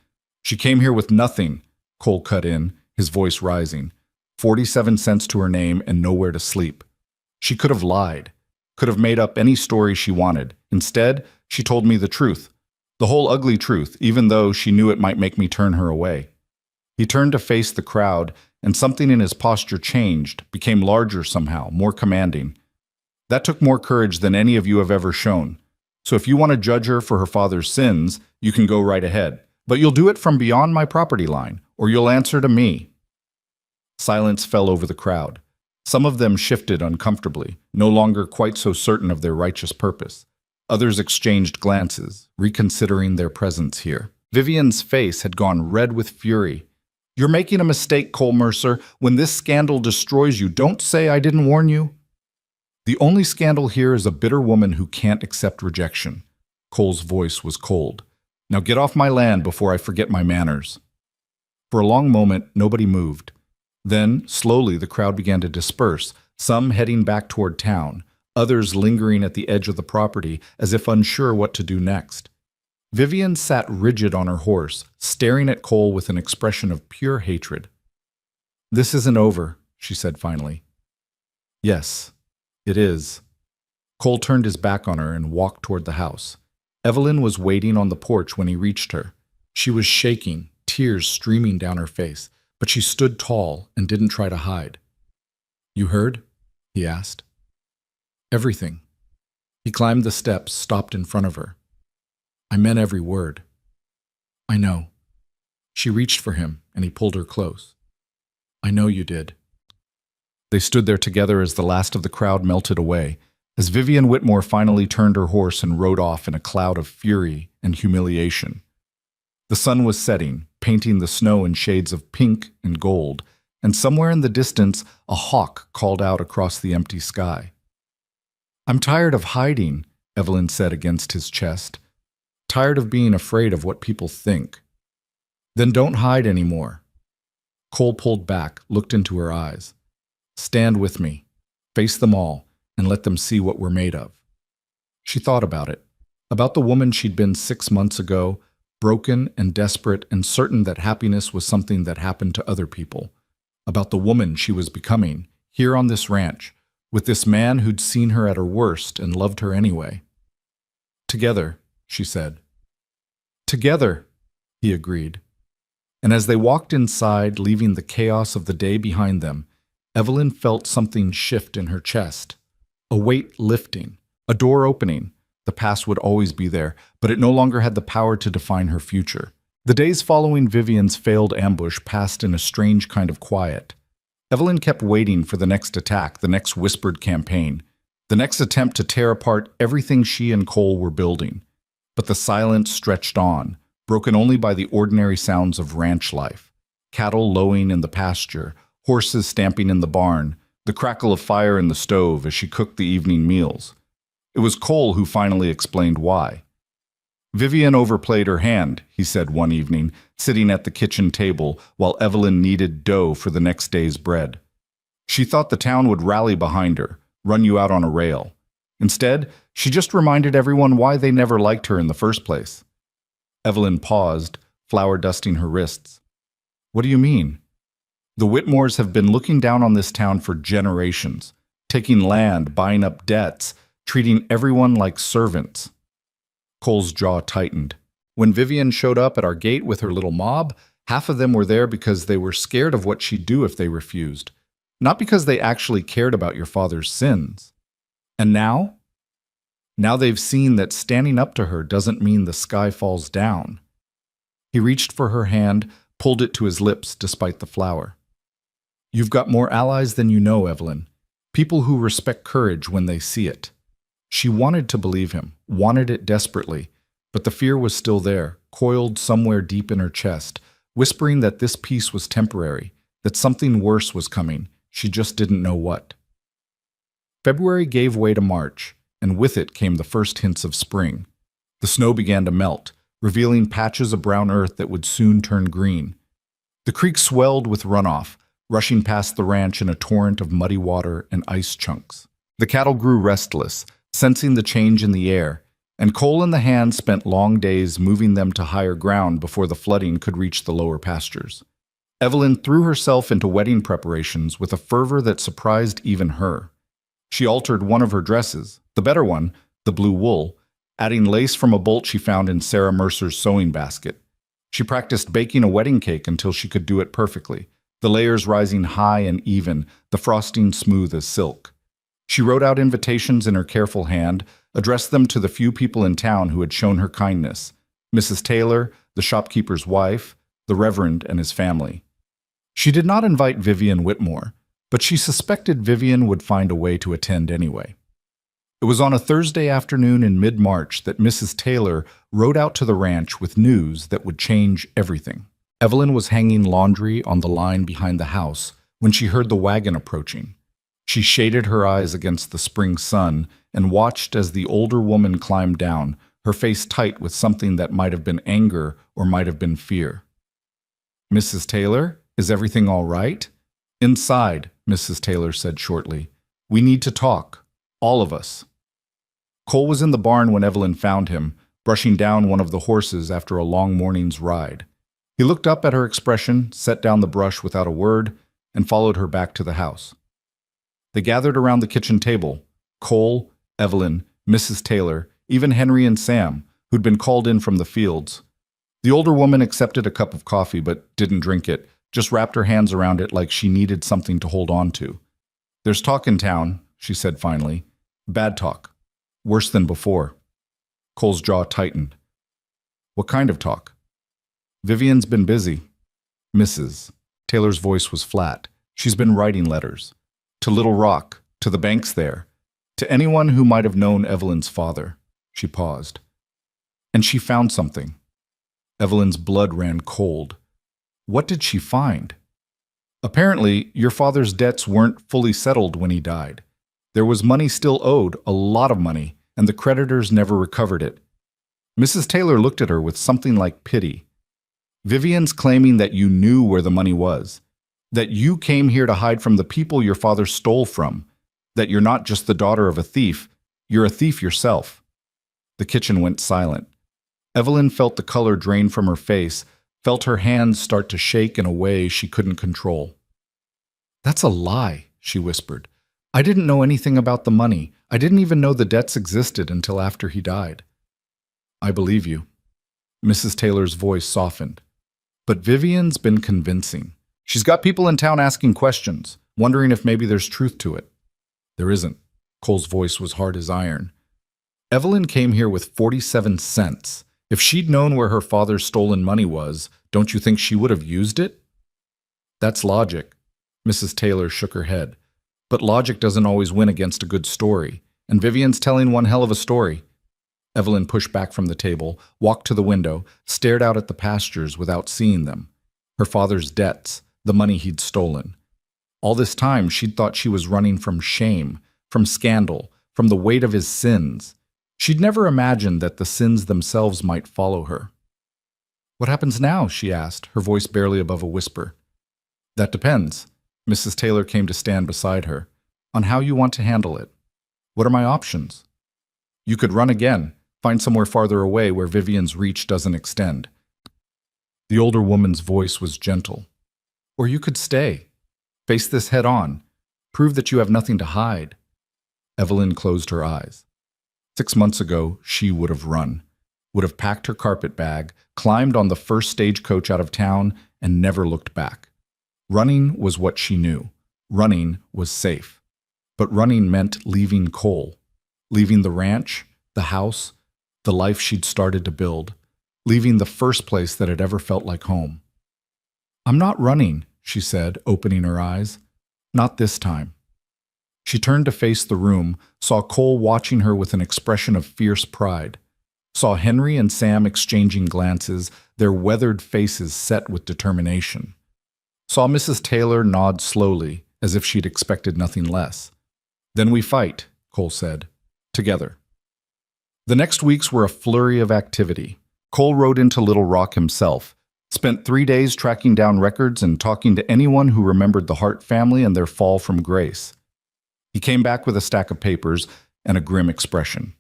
She came here with nothing," Cole cut in, his voice rising. 47 cents to her name and nowhere to sleep. She could have lied, could have made up any story she wanted. Instead, she told me the truth. The whole ugly truth, even though she knew it might make me turn her away. He turned to face the crowd, and something in his posture changed, became larger somehow, more commanding. "That took more courage than any of you have ever shown. So if you want to judge her for her father's sins, you can go right ahead. But you'll do it from beyond my property line, or you'll answer to me." Silence fell over the crowd. Some of them shifted uncomfortably, no longer quite so certain of their righteous purpose. Others exchanged glances, reconsidering their presence here. Vivian's face had gone red with fury. "You're making a mistake, Cole Mercer. When this scandal destroys you, don't say I didn't warn you." The only scandal here is a bitter woman who can't accept rejection. Cole's voice was cold. Now get off my land before I forget my manners. For a long moment, nobody moved. Then, slowly, the crowd began to disperse, some heading back toward town, others lingering at the edge of the property as if unsure what to do next. Vivian sat rigid on her horse, staring at Cole with an expression of pure hatred. "This isn't over," she said finally. "Yes, it is." Cole turned his back on her and walked toward the house. Evelyn was waiting on the porch when he reached her. She was shaking, tears streaming down her face, but she stood tall and didn't try to hide. "You heard?" he asked. "Everything." He climbed the steps, stopped in front of her. "I meant every word." "I know." She reached for him, and he pulled her close. "I know you did." They stood there together as the last of the crowd melted away, as Vivian Whitmore finally turned her horse and rode off in a cloud of fury and humiliation. The sun was setting, painting the snow in shades of pink and gold, and somewhere in the distance a hawk called out across the empty sky. "I'm tired of hiding," Evelyn said against his chest. "Tired of being afraid of what people think." "Then don't hide anymore." Cole pulled back, looked into her eyes. "Stand with me. Face them all, and let them see what we're made of." She thought about it, about the woman she'd been 6 months ago, broken and desperate and certain that happiness was something that happened to other people, about the woman she was becoming, here on this ranch, with this man who'd seen her at her worst and loved her anyway. "Together," she said. "Together," he agreed. And as they walked inside, leaving the chaos of the day behind them, Evelyn felt something shift in her chest. A weight lifting, a door opening. The past would always be there, but it no longer had the power to define her future. The days following Vivian's failed ambush passed in a strange kind of quiet. Evelyn kept waiting for the next attack, the next whispered campaign, the next attempt to tear apart everything she and Cole were building. But the silence stretched on, broken only by the ordinary sounds of ranch life. Cattle lowing in the pasture, horses stamping in the barn, the crackle of fire in the stove as she cooked the evening meals. It was Cole who finally explained why. "Vivian overplayed her hand," he said one evening, sitting at the kitchen table while Evelyn kneaded dough for the next day's bread. "She thought the town would rally behind her, run you out on a rail. Instead, she just reminded everyone why they never liked her in the first place." Evelyn paused, flour dusting her wrists. "What do you mean?" "The Whitmores have been looking down on this town for generations, taking land, buying up debts, treating everyone like servants." Cole's jaw tightened. "When Vivian showed up at our gate with her little mob, half of them were there because they were scared of what she'd do if they refused, not because they actually cared about your father's sins. And now? Now they've seen that standing up to her doesn't mean the sky falls down." He reached for her hand, pulled it to his lips despite the flour. "You've got more allies than you know, Evelyn. People who respect courage when they see it." She wanted to believe him, wanted it desperately, but the fear was still there, coiled somewhere deep in her chest, whispering that this peace was temporary, that something worse was coming. She just didn't know what. February gave way to March, and with it came the first hints of spring. The snow began to melt, revealing patches of brown earth that would soon turn green. The creek swelled with runoff, rushing past the ranch in a torrent of muddy water and ice chunks. The cattle grew restless, sensing the change in the air, and Cole and the hand spent long days moving them to higher ground before the flooding could reach the lower pastures. Evelyn threw herself into wedding preparations with a fervor that surprised even her. She altered one of her dresses, the better one, the blue wool, adding lace from a bolt she found in Sarah Mercer's sewing basket. She practiced baking a wedding cake until she could do it perfectly, the layers rising high and even, the frosting smooth as silk. She wrote out invitations in her careful hand, addressed them to the few people in town who had shown her kindness: Mrs. Taylor, the shopkeeper's wife, the Reverend and his family. She did not invite Vivian Whitmore, but she suspected Vivian would find a way to attend anyway. It was on a Thursday afternoon in mid-March that Mrs. Taylor rode out to the ranch with news that would change everything. Evelyn was hanging laundry on the line behind the house when she heard the wagon approaching. She shaded her eyes against the spring sun and watched as the older woman climbed down, her face tight with something that might have been anger or might have been fear. "Mrs. Taylor, is everything all right?" "Inside," Mrs. Taylor said shortly. "We need to talk. All of us." Cole was in the barn when Evelyn found him, brushing down one of the horses after a long morning's ride. He looked up at her expression, set down the brush without a word, and followed her back to the house. They gathered around the kitchen table: Cole, Evelyn, Mrs. Taylor, even Henry and Sam, who'd been called in from the fields. The older woman accepted a cup of coffee but didn't drink it, just wrapped her hands around it like she needed something to hold on to. "There's talk in town," she said finally. "Bad talk. Worse than before." Cole's jaw tightened. "What kind of talk?" "Vivian's been busy." "Mrs." Taylor's voice was flat. "She's been writing letters. To Little Rock, to the banks there, to anyone who might have known Evelyn's father." She paused. "And she found something." Evelyn's blood ran cold. "What did she find?" "Apparently, your father's debts weren't fully settled when he died. There was money still owed, a lot of money, and the creditors never recovered it." Mrs. Taylor looked at her with something like pity. "Vivian's claiming that you knew where the money was, that you came here to hide from the people your father stole from, that you're not just the daughter of a thief, you're a thief yourself." The kitchen went silent. Evelyn felt the color drain from her face, felt her hands start to shake in a way she couldn't control. "That's a lie," she whispered. "I didn't know anything about the money. I didn't even know the debts existed until after he died." "I believe you." Mrs. Taylor's voice softened. "But Vivian's been convincing. She's got people in town asking questions, wondering if maybe there's truth to it." "There isn't." Cole's voice was hard as iron. "Evelyn came here with 47 cents. If she'd known where her father's stolen money was, don't you think she would have used it?" "That's logic." Mrs. Taylor shook her head. "But logic doesn't always win against a good story, and Vivian's telling one hell of a story." Evelyn pushed back from the table, walked to the window, stared out at the pastures without seeing them. Her father's debts, the money he'd stolen. All this time, she'd thought she was running from shame, from scandal, from the weight of his sins. She'd never imagined that the sins themselves might follow her. "What happens now?" she asked, her voice barely above a whisper. "That depends." Mrs. Taylor came to stand beside her. "On how you want to handle it. What are my options?" "You could run again, find somewhere farther away where Vivian's reach doesn't extend." The older woman's voice was gentle. "Or you could stay. Face this head on. Prove that you have nothing to hide." Evelyn closed her eyes. 6 months ago, she would have run, would have packed her carpet bag, climbed on the first stagecoach out of town, and never looked back. Running was what she knew. Running was safe. But running meant leaving Cole, leaving the ranch, the house, the life she'd started to build, leaving the first place that had ever felt like home. "I'm not running," she said, opening her eyes. "Not this time." She turned to face the room, saw Cole watching her with an expression of fierce pride, saw Henry and Sam exchanging glances, their weathered faces set with determination, saw Mrs. Taylor nod slowly, as if she'd expected nothing less. "Then we fight," Cole said, "together." The next weeks were a flurry of activity. Cole rode into Little Rock himself, spent 3 days tracking down records and talking to anyone who remembered the Hart family and their fall from grace. He came back with a stack of papers and a grim expression.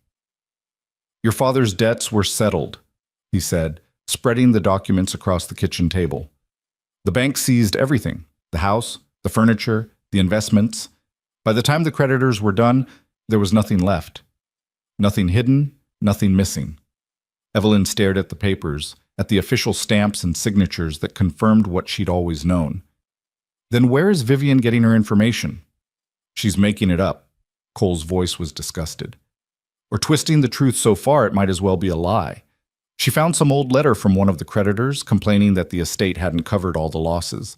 "Your father's debts were settled," he said, spreading the documents across the kitchen table. "The bank seized everything, the house, the furniture, the investments. By the time the creditors were done, there was nothing left. Nothing hidden, nothing missing." Evelyn stared at the papers, at the official stamps and signatures that confirmed what she'd always known. "Then where is Vivian getting her information?" "She's making it up." Cole's voice was disgusted. "Or twisting the truth so far it might as well be a lie. She found some old letter from one of the creditors complaining that the estate hadn't covered all the losses.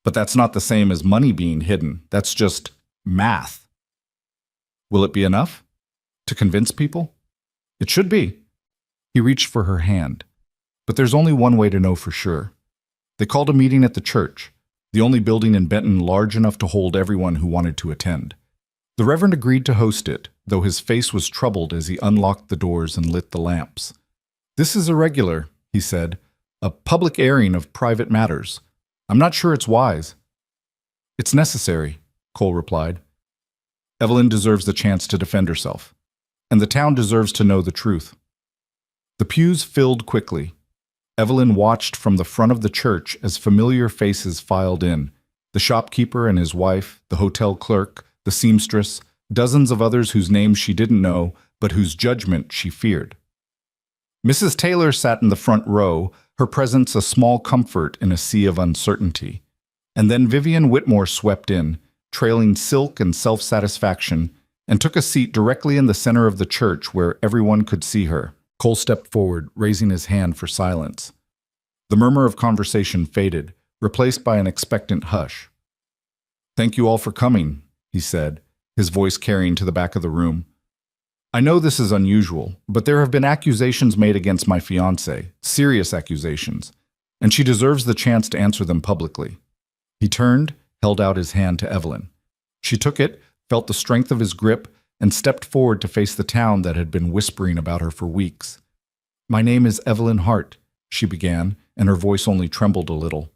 But that's not the same as money being hidden. That's just math." "Will it be enough? To convince people?" "It should be." He reached for her hand. "But there's only one way to know for sure." They called a meeting at the church, the only building in Benton large enough to hold everyone who wanted to attend. The Reverend agreed to host it, though his face was troubled as he unlocked the doors and lit the lamps. "This is irregular," he said, "a public airing of private matters. I'm not sure it's wise." "It's necessary," Cole replied. "Evelyn deserves the chance to defend herself, and the town deserves to know the truth." The pews filled quickly. Evelyn watched from the front of the church as familiar faces filed in: the shopkeeper and his wife, the hotel clerk, the seamstress, dozens of others whose names she didn't know, but whose judgment she feared. Mrs. Taylor sat in the front row, her presence a small comfort in a sea of uncertainty. And then Vivian Whitmore swept in, trailing silk and self-satisfaction, and took a seat directly in the center of the church where everyone could see her. Cole stepped forward, raising his hand for silence. The murmur of conversation faded, replaced by an expectant hush. "Thank you all for coming," he said, his voice carrying to the back of the room. "I know this is unusual, but there have been accusations made against my fiancée, serious accusations, and she deserves the chance to answer them publicly." He turned, held out his hand to Evelyn. She took it, felt the strength of his grip, and stepped forward to face the town that had been whispering about her for weeks. "My name is Evelyn Hart," she began, and her voice only trembled a little.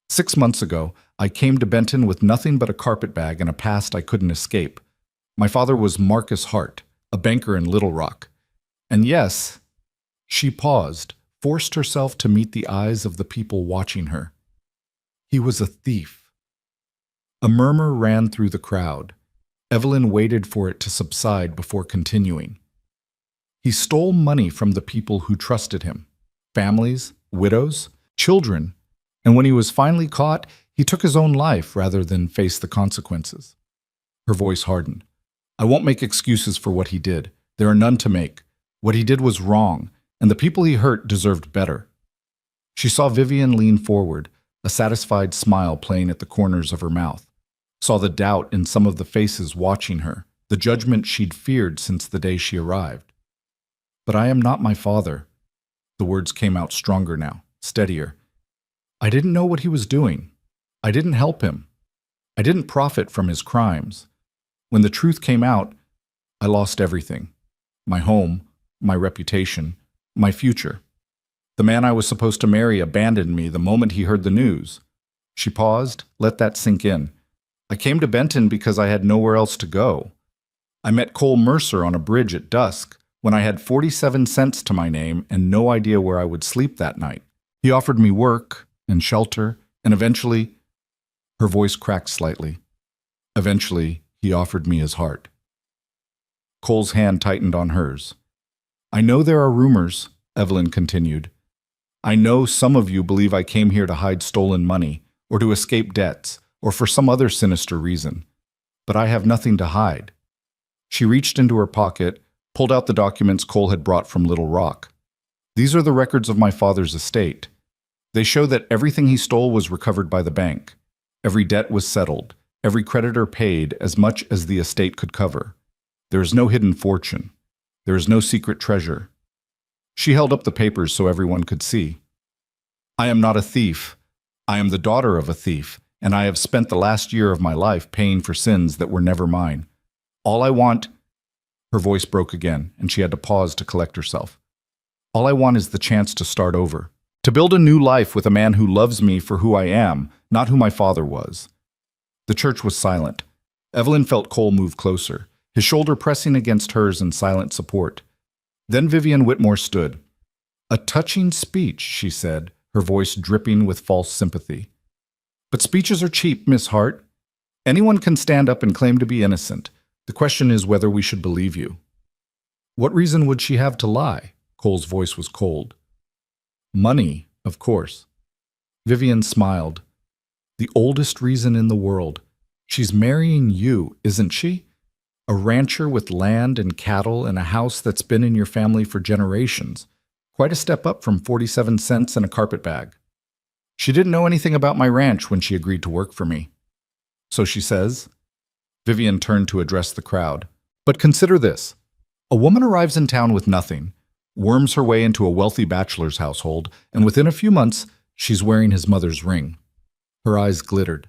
"6 months ago, I came to Benton with nothing but a carpetbag and a past I couldn't escape. My father was Marcus Hart, a banker in Little Rock. And yes," she paused, forced herself to meet the eyes of the people watching her, "he was a thief." A murmur ran through the crowd. Evelyn waited for it to subside before continuing. "He stole money from the people who trusted him, families, widows, children, and when he was finally caught, he took his own life rather than face the consequences." Her voice hardened. "I won't make excuses for what he did. There are none to make. What he did was wrong, and the people he hurt deserved better." She saw Vivian lean forward, a satisfied smile playing at the corners of her mouth. Saw the doubt in some of the faces watching her, the judgment she'd feared since the day she arrived. "But I am not my father." The words came out stronger now, steadier. "I didn't know what he was doing. I didn't help him. I didn't profit from his crimes. When the truth came out, I lost everything. My home, my reputation, my future. The man I was supposed to marry abandoned me the moment he heard the news." She paused, let that sink in. "I came to Benton because I had nowhere else to go. I met Cole Mercer on a bridge at dusk when I had 47 cents to my name and no idea where I would sleep that night. He offered me work and shelter, and eventually," her voice cracked slightly, "eventually he offered me his heart." Cole's hand tightened on hers. "I know there are rumors," Evelyn continued. "I know some of you believe I came here to hide stolen money, or to escape debts, or for some other sinister reason. But I have nothing to hide." She reached into her pocket, pulled out the documents Cole had brought from Little Rock. "These are the records of my father's estate. They show that everything he stole was recovered by the bank. Every debt was settled. Every creditor paid as much as the estate could cover. There is no hidden fortune. There is no secret treasure." She held up the papers so everyone could see. "I am not a thief. I am the daughter of a thief, and I have spent the last year of my life paying for sins that were never mine. All I want—" Her voice broke again, and she had to pause to collect herself. "All I want is the chance to start over, to build a new life with a man who loves me for who I am, not who my father was." The church was silent. Evelyn felt Cole move closer, his shoulder pressing against hers in silent support. Then Vivian Whitmore stood. "A touching speech," she said, her voice dripping with false sympathy. "But speeches are cheap, Miss Hart. Anyone can stand up and claim to be innocent. The question is whether we should believe you." "What reason would she have to lie?" Cole's voice was cold. "Money, of course." Vivian smiled. "The oldest reason in the world. She's marrying you, isn't she? A rancher with land and cattle and a house that's been in your family for generations. Quite a step up from 47 cents and a carpetbag. She didn't know anything about my ranch when she agreed to work for me." "So she says." Vivian turned to address the crowd. "But consider this. A woman arrives in town with nothing, worms her way into a wealthy bachelor's household, and within a few months, she's wearing his mother's ring." Her eyes glittered.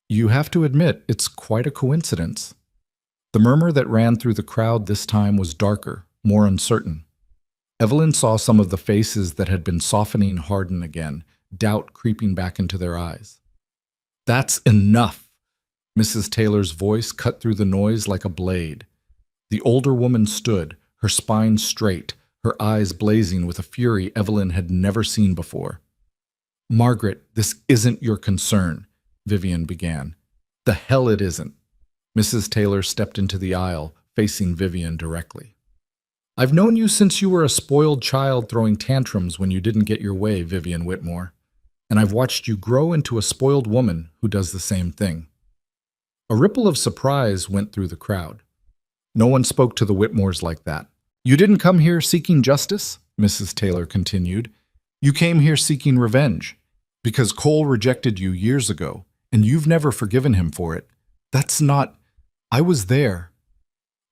"You have to admit it's quite a coincidence." The murmur that ran through the crowd this time was darker, more uncertain. Evelyn saw some of the faces that had been softening harden again, doubt creeping back into their eyes. "That's enough!" Mrs. Taylor's voice cut through the noise like a blade. The older woman stood, her spine straight, her eyes blazing with a fury Evelyn had never seen before. "Margaret, this isn't your concern," Vivian began. "The hell it isn't." Mrs. Taylor stepped into the aisle, facing Vivian directly. "I've known you since you were a spoiled child throwing tantrums when you didn't get your way, Vivian Whitmore. And I've watched you grow into a spoiled woman who does the same thing." A ripple of surprise went through the crowd. No one spoke to the Whitmores like that. "You didn't come here seeking justice," Mrs. Taylor continued. "You came here seeking revenge. Because Cole rejected you years ago, and you've never forgiven him for it. That's not... I was there."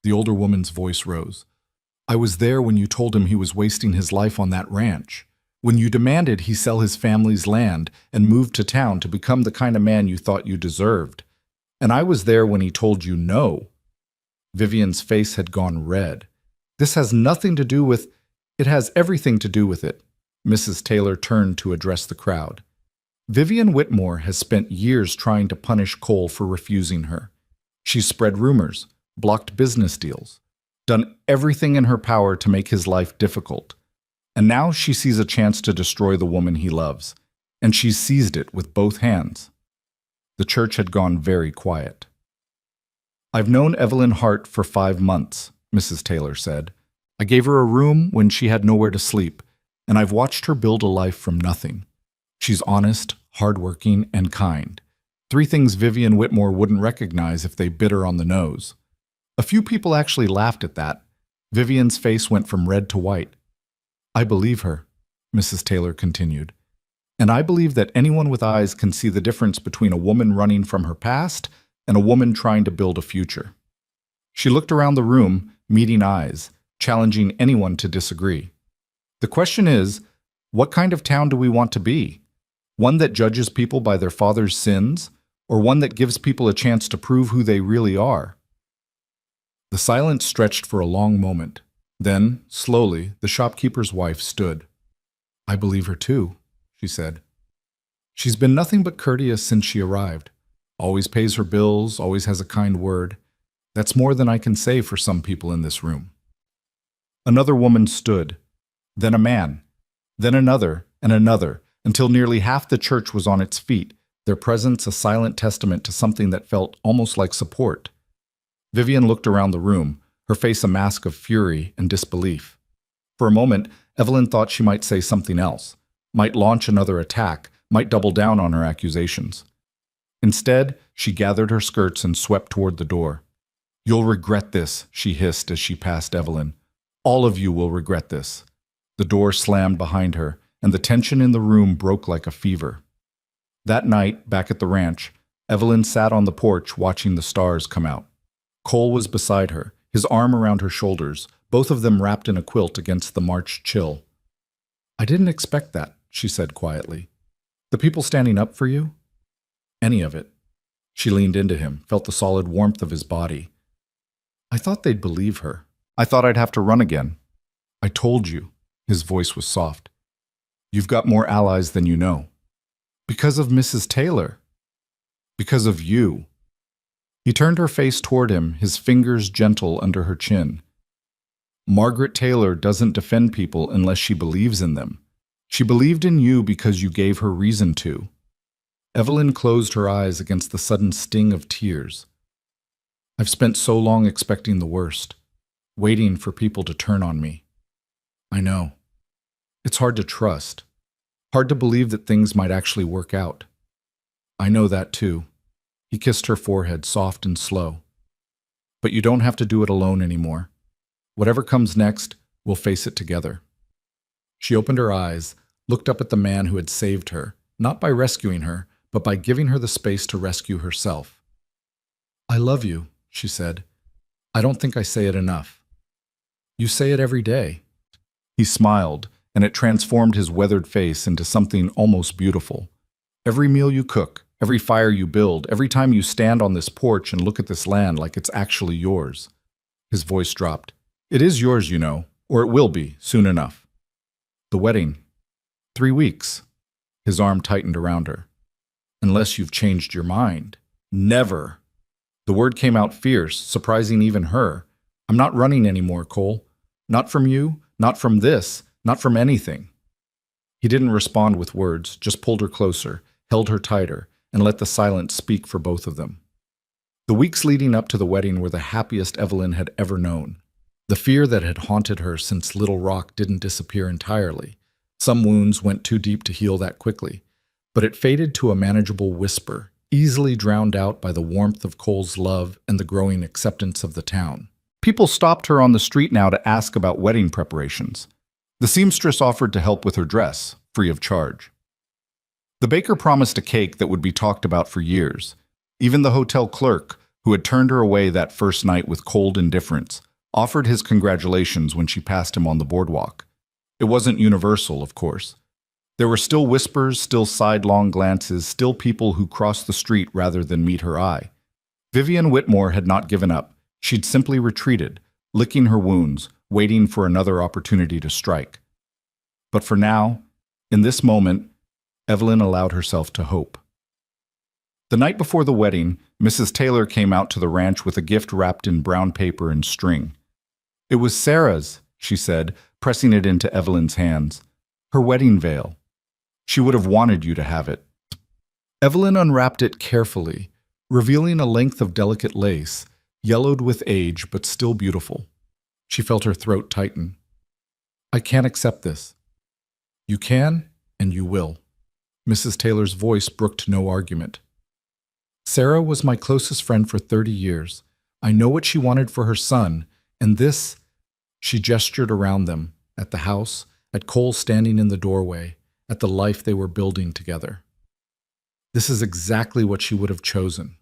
The older woman's voice rose. "I was there when you told him he was wasting his life on that ranch. When you demanded he sell his family's land and move to town to become the kind of man you thought you deserved. And I was there when he told you no." Vivian's face had gone red. "This has nothing to do with... It has everything to do with it." Mrs. Taylor turned to address the crowd. "Vivian Whitmore has spent years trying to punish Cole for refusing her. She's spread rumors, blocked business deals, done everything in her power to make his life difficult. And now she sees a chance to destroy the woman he loves, and she's seized it with both hands." The church had gone very quiet. "I've known Evelyn Hart for 5 months," Mrs. Taylor said. "I gave her a room when she had nowhere to sleep, and I've watched her build a life from nothing. She's honest, hardworking, and kind. 3 things Vivian Whitmore wouldn't recognize if they bit her on the nose." A few people actually laughed at that. Vivian's face went from red to white. "I believe her," Mrs. Taylor continued. "And I believe that anyone with eyes can see the difference between a woman running from her past and a woman trying to build a future." She looked around the room, meeting eyes, challenging anyone to disagree. "The question is, what kind of town do we want to be? One that judges people by their father's sins, or one that gives people a chance to prove who they really are?" The silence stretched for a long moment. Then, slowly, the shopkeeper's wife stood. "I believe her too," she said. "She's been nothing but courteous since she arrived. Always pays her bills, always has a kind word. That's more than I can say for some people in this room." Another woman stood, then a man, then another and another, until nearly half the church was on its feet, their presence a silent testament to something that felt almost like support. Vivian looked around the room, her face a mask of fury and disbelief. For a moment, Evelyn thought she might say something else, might launch another attack, might double down on her accusations. Instead, she gathered her skirts and swept toward the door. "You'll regret this," she hissed as she passed Evelyn. "All of you will regret this." The door slammed behind her, and the tension in the room broke like a fever. That night, back at the ranch, Evelyn sat on the porch watching the stars come out. Cole was beside her, his arm around her shoulders, both of them wrapped in a quilt against the March chill. "I didn't expect that," she said quietly. "The people standing up for you?" "Any of it." She leaned into him, felt the solid warmth of his body. "I thought they'd believe her. I thought I'd have to run again." "I told you." His voice was soft. "You've got more allies than you know." "Because of Mrs. Taylor." "Because of you." He turned her face toward him, his fingers gentle under her chin. "Margaret Taylor doesn't defend people unless she believes in them. She believed in you because you gave her reason to." Evelyn closed her eyes against the sudden sting of tears. "I've spent so long expecting the worst, waiting for people to turn on me. I know. It's hard to trust, hard to believe that things might actually work out. I know that too." He kissed her forehead, soft and slow. "But you don't have to do it alone anymore. Whatever comes next, we'll face it together." She opened her eyes, looked up at the man who had saved her, not by rescuing her, but by giving her the space to rescue herself. "I love you," she said. "I don't think I say it enough." "You say it every day." He smiled, and it transformed his weathered face into something almost beautiful. "Every meal you cook, every fire you build, every time you stand on this porch and look at this land like it's actually yours." His voice dropped. "It is yours, you know, or it will be, soon enough." "The wedding. 3 weeks." His arm tightened around her. "Unless you've changed your mind." "Never." The word came out fierce, surprising even her. "I'm not running anymore, Cole. Not from you, not from this, not from anything." He didn't respond with words, just pulled her closer, held her tighter, and let the silence speak for both of them. The weeks leading up to the wedding were the happiest Evelyn had ever known. The fear that had haunted her since Little Rock didn't disappear entirely. Some wounds went too deep to heal that quickly, but it faded to a manageable whisper, easily drowned out by the warmth of Cole's love and the growing acceptance of the town. People stopped her on the street now to ask about wedding preparations. The seamstress offered to help with her dress, free of charge. The baker promised a cake that would be talked about for years. Even the hotel clerk, who had turned her away that first night with cold indifference, offered his congratulations when she passed him on the boardwalk. It wasn't universal, of course. There were still whispers, still sidelong glances, still people who crossed the street rather than meet her eye. Vivian Whitmore had not given up. She'd simply retreated, licking her wounds, waiting for another opportunity to strike. But for now, in this moment, Evelyn allowed herself to hope. The night before the wedding, Mrs. Taylor came out to the ranch with a gift wrapped in brown paper and string. "It was Sarah's," she said, pressing it into Evelyn's hands. "Her wedding veil. She would have wanted you to have it." Evelyn unwrapped it carefully, revealing a length of delicate lace, yellowed with age but still beautiful. She felt her throat tighten. "I can't accept this." "You can, and you will." Mrs. Taylor's voice brooked no argument. "Sarah was my closest friend for 30 years. I know what she wanted for her son, and this—" She gestured around them, at the house, at Cole standing in the doorway, at the life they were building together. "This is exactly what she would have chosen."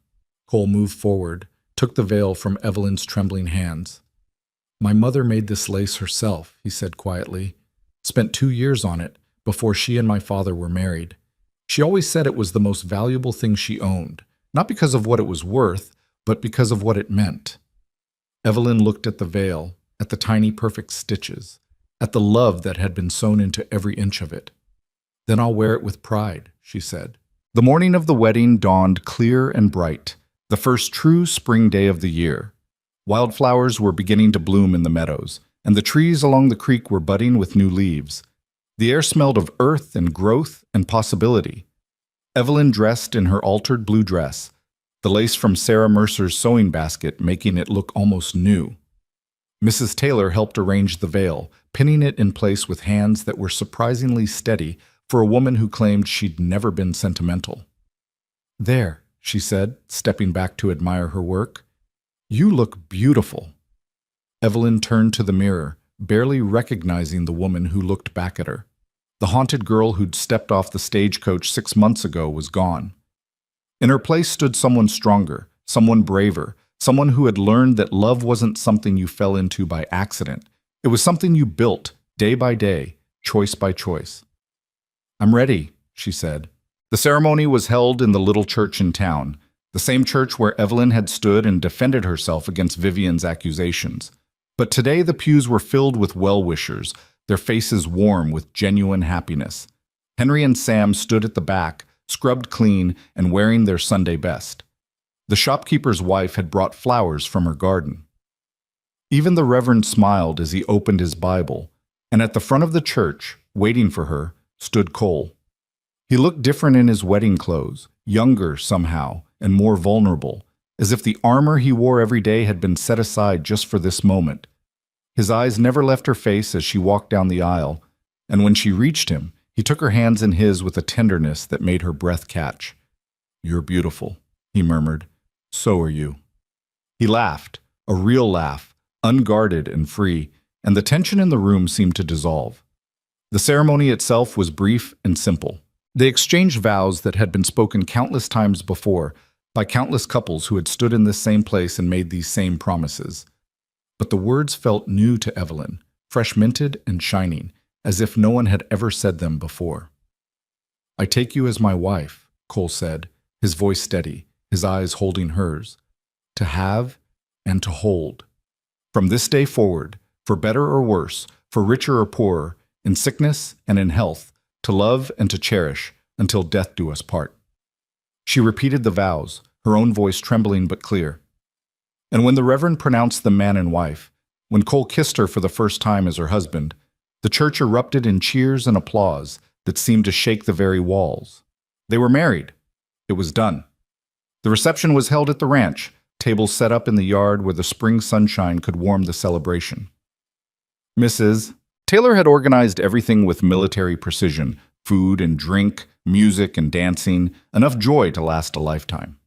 Cole moved forward, took the veil from Evelyn's trembling hands. "My mother made this lace herself," he said quietly. "Spent 2 years on it before she and my father were married. She always said it was the most valuable thing she owned, not because of what it was worth, but because of what it meant." Evelyn looked at the veil, at the tiny perfect stitches, at the love that had been sewn into every inch of it. "Then I'll wear it with pride," she said. The morning of the wedding dawned clear and bright, the first true spring day of the year. Wildflowers were beginning to bloom in the meadows, and the trees along the creek were budding with new leaves. The air smelled of earth and growth and possibility. Evelyn dressed in her altered blue dress, the lace from Sarah Mercer's sewing basket making it look almost new. Mrs. Taylor helped arrange the veil, pinning it in place with hands that were surprisingly steady for a woman who claimed she'd never been sentimental. "There," she said, stepping back to admire her work. "You look beautiful." Evelyn turned to the mirror, barely recognizing the woman who looked back at her. The haunted girl who'd stepped off the stagecoach 6 months ago was gone. In her place stood someone stronger, someone braver, someone who had learned that love wasn't something you fell into by accident. It was something you built, day by day, choice by choice. "I'm ready," she said. The ceremony was held in the little church in town, the same church where Evelyn had stood and defended herself against Vivian's accusations. But today the pews were filled with well-wishers, their faces warm with genuine happiness. Henry and Sam stood at the back, scrubbed clean and wearing their Sunday best. The shopkeeper's wife had brought flowers from her garden. Even the Reverend smiled as he opened his Bible, and at the front of the church, waiting for her, stood Cole. He looked different in his wedding clothes, younger somehow, and more vulnerable, as if the armor he wore every day had been set aside just for this moment. His eyes never left her face as she walked down the aisle, and when she reached him, he took her hands in his with a tenderness that made her breath catch. "You're beautiful," he murmured. "So are you." He laughed, a real laugh, unguarded and free, and the tension in the room seemed to dissolve. The ceremony itself was brief and simple. They exchanged vows that had been spoken countless times before by countless couples who had stood in this same place and made these same promises. But the words felt new to Evelyn, fresh minted and shining, as if no one had ever said them before. "I take you as my wife," Cole said, his voice steady, his eyes holding hers. To have and to hold. From this day forward, for better or worse, for richer or poorer, in sickness and in health, to love and to cherish, until death do us part. She repeated the vows, her own voice trembling but clear. And when the Reverend pronounced them man and wife, when Cole kissed her for the first time as her husband, the church erupted in cheers and applause that seemed to shake the very walls. They were married. It was done. The reception was held at the ranch, tables set up in the yard where the spring sunshine could warm the celebration. Mrs. Taylor had organized everything with military precision: food and drink, music and dancing, enough joy to last a lifetime.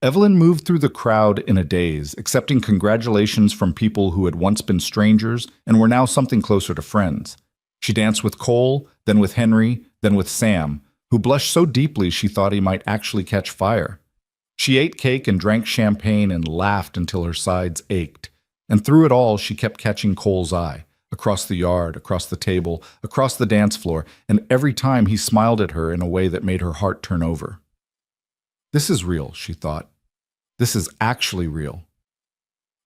Evelyn moved through the crowd in a daze, accepting congratulations from people who had once been strangers and were now something closer to friends. She danced with Cole, then with Henry, then with Sam, who blushed so deeply she thought he might actually catch fire. She ate cake and drank champagne and laughed until her sides ached. And through it all, she kept catching Cole's eye, across the yard, across the table, across the dance floor, and every time he smiled at her in a way that made her heart turn over. This is real, she thought. This is actually real.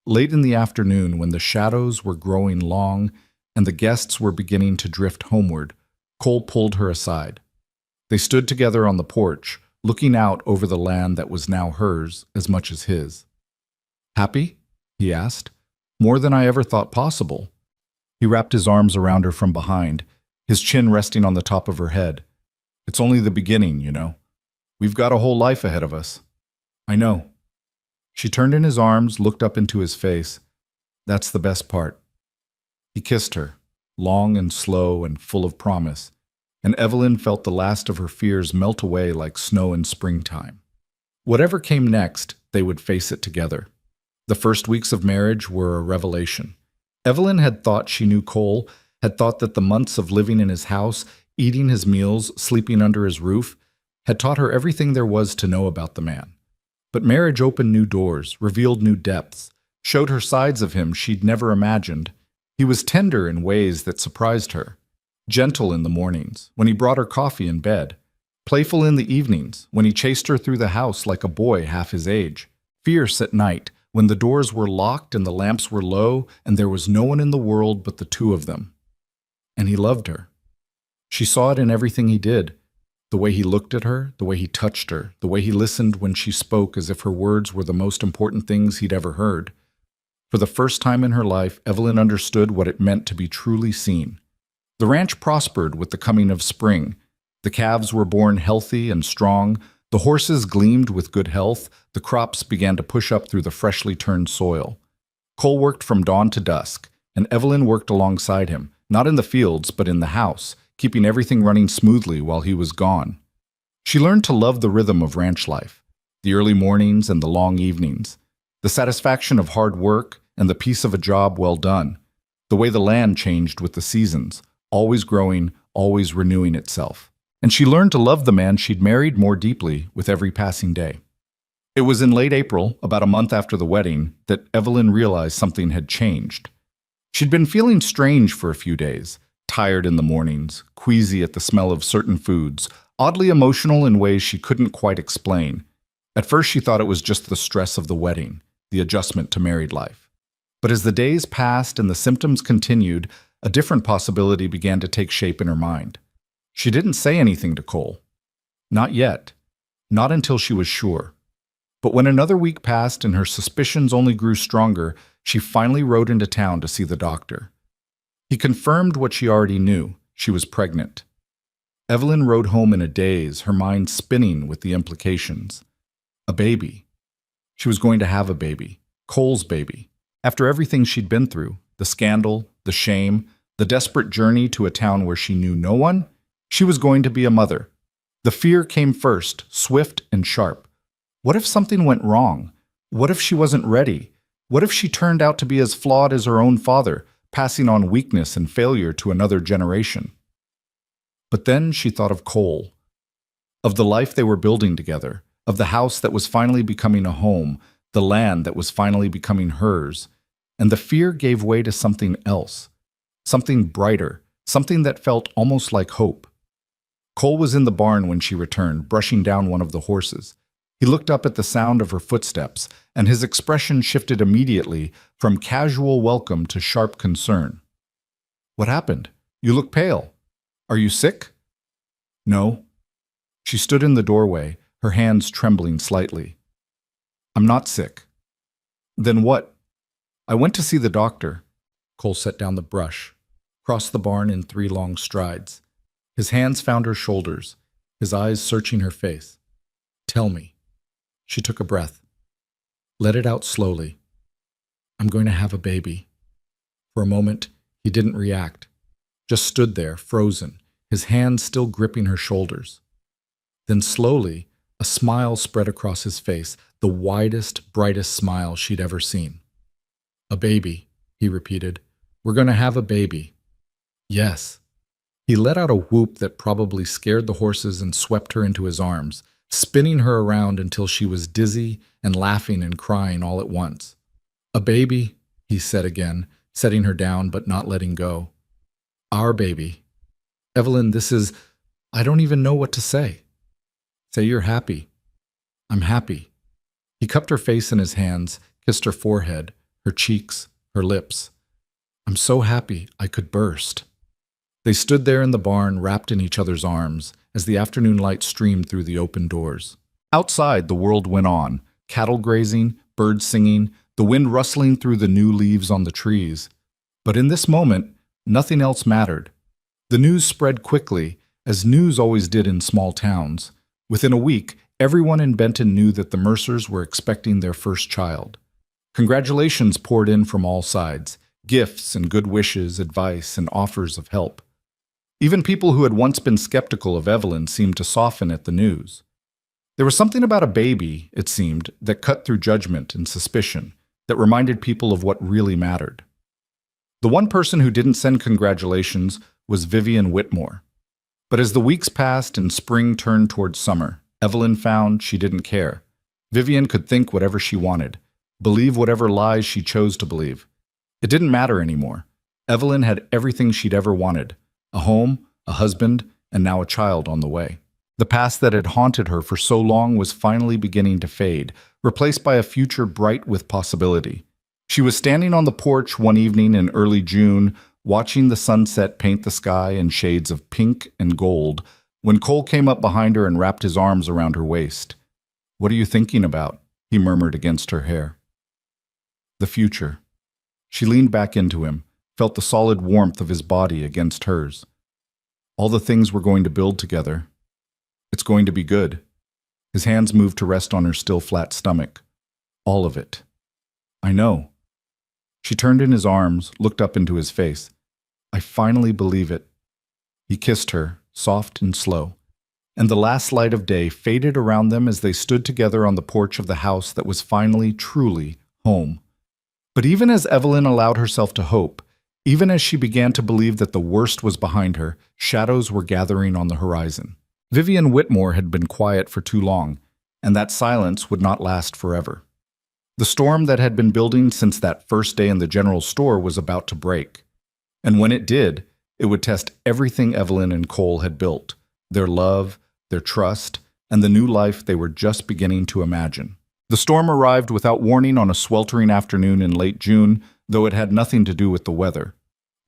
Late in the afternoon, when the shadows were growing long and the guests were beginning to drift homeward, Cole pulled her aside. They stood together on the porch, looking out over the land that was now hers as much as his. "Happy?" he asked. "More than I ever thought possible." He wrapped his arms around her from behind, his chin resting on the top of her head. "It's only the beginning, you know. We've got a whole life ahead of us." "I know." She turned in his arms, looked up into his face. "That's the best part." He kissed her, long and slow and full of promise, and Evelyn felt the last of her fears melt away like snow in springtime. Whatever came next, they would face it together. The first weeks of marriage were a revelation. Evelyn had thought she knew Cole, had thought that the months of living in his house, eating his meals, sleeping under his roof, had taught her everything there was to know about the man. But marriage opened new doors, revealed new depths, showed her sides of him she'd never imagined. He was tender in ways that surprised her. Gentle in the mornings, when he brought her coffee in bed. Playful in the evenings, when he chased her through the house like a boy half his age. Fierce at night, when the doors were locked and the lamps were low and there was no one in the world but the two of them. And he loved her. She saw it in everything he did. The way he looked at her, the way he touched her, the way he listened when she spoke as if her words were the most important things he'd ever heard. For the first time in her life, Evelyn understood what it meant to be truly seen. The ranch prospered with the coming of spring. The calves were born healthy and strong. The horses gleamed with good health. The crops began to push up through the freshly turned soil. Cole worked from dawn to dusk, and Evelyn worked alongside him, not in the fields, but in the house, keeping everything running smoothly while he was gone. She learned to love the rhythm of ranch life, the early mornings and the long evenings, the satisfaction of hard work and the peace of a job well done, the way the land changed with the seasons, always growing, always renewing itself. And she learned to love the man she'd married more deeply with every passing day. It was in late April, about a month after the wedding, that Evelyn realized something had changed. She'd been feeling strange for a few days, tired in the mornings, queasy at the smell of certain foods, oddly emotional in ways she couldn't quite explain. At first she thought it was just the stress of the wedding, the adjustment to married life. But as the days passed and the symptoms continued, a different possibility began to take shape in her mind. She didn't say anything to Cole. Not yet. Not until she was sure. But when another week passed and her suspicions only grew stronger, she finally rode into town to see the doctor. He confirmed what she already knew. She was pregnant. Evelyn rode home in a daze, her mind spinning with the implications. A baby. She was going to have a baby. Cole's baby. After everything she'd been through, the scandal, the shame, the desperate journey to a town where she knew no one, she was going to be a mother. The fear came first, swift and sharp. What if something went wrong? What if she wasn't ready? What if she turned out to be as flawed as her own father, passing on weakness and failure to another generation? But then she thought of Cole, of the life they were building together, of the house that was finally becoming a home, the land that was finally becoming hers, and the fear gave way to something else, something brighter, something that felt almost like hope. Cole was in the barn when she returned, brushing down one of the horses. He looked up at the sound of her footsteps, and his expression shifted immediately from casual welcome to sharp concern. "What happened? You look pale. Are you sick?" "No." She stood in the doorway, her hands trembling slightly. "I'm not sick." "Then what?" "I went to see the doctor." Cole set down the brush, crossed the barn in 3 long strides. His hands found her shoulders, his eyes searching her face. "Tell me." She took a breath. Let it out slowly. "I'm going to have a baby." For a moment, he didn't react, just stood there, frozen, his hands still gripping her shoulders. Then slowly, a smile spread across his face, the widest, brightest smile she'd ever seen. "A baby," he repeated. "We're going to have a baby." "Yes." He let out a whoop that probably scared the horses and swept her into his arms, spinning her around until she was dizzy and laughing and crying all at once. "A baby," he said again, setting her down but not letting go. "Our baby. Evelyn, I don't even know what to say." "Say you're happy." "I'm happy." He cupped her face in his hands, kissed her forehead, her cheeks, her lips. "I'm so happy I could burst." They stood there in the barn, wrapped in each other's arms, as the afternoon light streamed through the open doors. Outside, the world went on, cattle grazing, birds singing, the wind rustling through the new leaves on the trees. But in this moment, nothing else mattered. The news spread quickly, as news always did in small towns. Within a week, everyone in Benton knew that the Mercers were expecting their first child. Congratulations poured in from all sides, gifts and good wishes, advice, and offers of help. Even people who had once been skeptical of Evelyn seemed to soften at the news. There was something about a baby, it seemed, that cut through judgment and suspicion, that reminded people of what really mattered. The one person who didn't send congratulations was Vivian Whitmore. But as the weeks passed and spring turned towards summer, Evelyn found she didn't care. Vivian could think whatever she wanted, believe whatever lies she chose to believe. It didn't matter anymore. Evelyn had everything she'd ever wanted: a home, a husband, and now a child on the way. The past that had haunted her for so long was finally beginning to fade, replaced by a future bright with possibility. She was standing on the porch one evening in early June, watching the sunset paint the sky in shades of pink and gold, when Cole came up behind her and wrapped his arms around her waist. "What are you thinking about?" he murmured against her hair. "The future." She leaned back into him, felt the solid warmth of his body against hers. "All the things we're going to build together. It's going to be good." His hands moved to rest on her still flat stomach. "All of it." "I know." She turned in his arms, looked up into his face. "I finally believe it." He kissed her, soft and slow, and the last light of day faded around them as they stood together on the porch of the house that was finally, truly, home. But even as Evelyn allowed herself to hope, even as she began to believe that the worst was behind her, shadows were gathering on the horizon. Vivian Whitmore had been quiet for too long, and that silence would not last forever. The storm that had been building since that first day in the general store was about to break. And when it did, it would test everything Evelyn and Cole had built, their love, their trust, and the new life they were just beginning to imagine. The storm arrived without warning on a sweltering afternoon in late June, though it had nothing to do with the weather.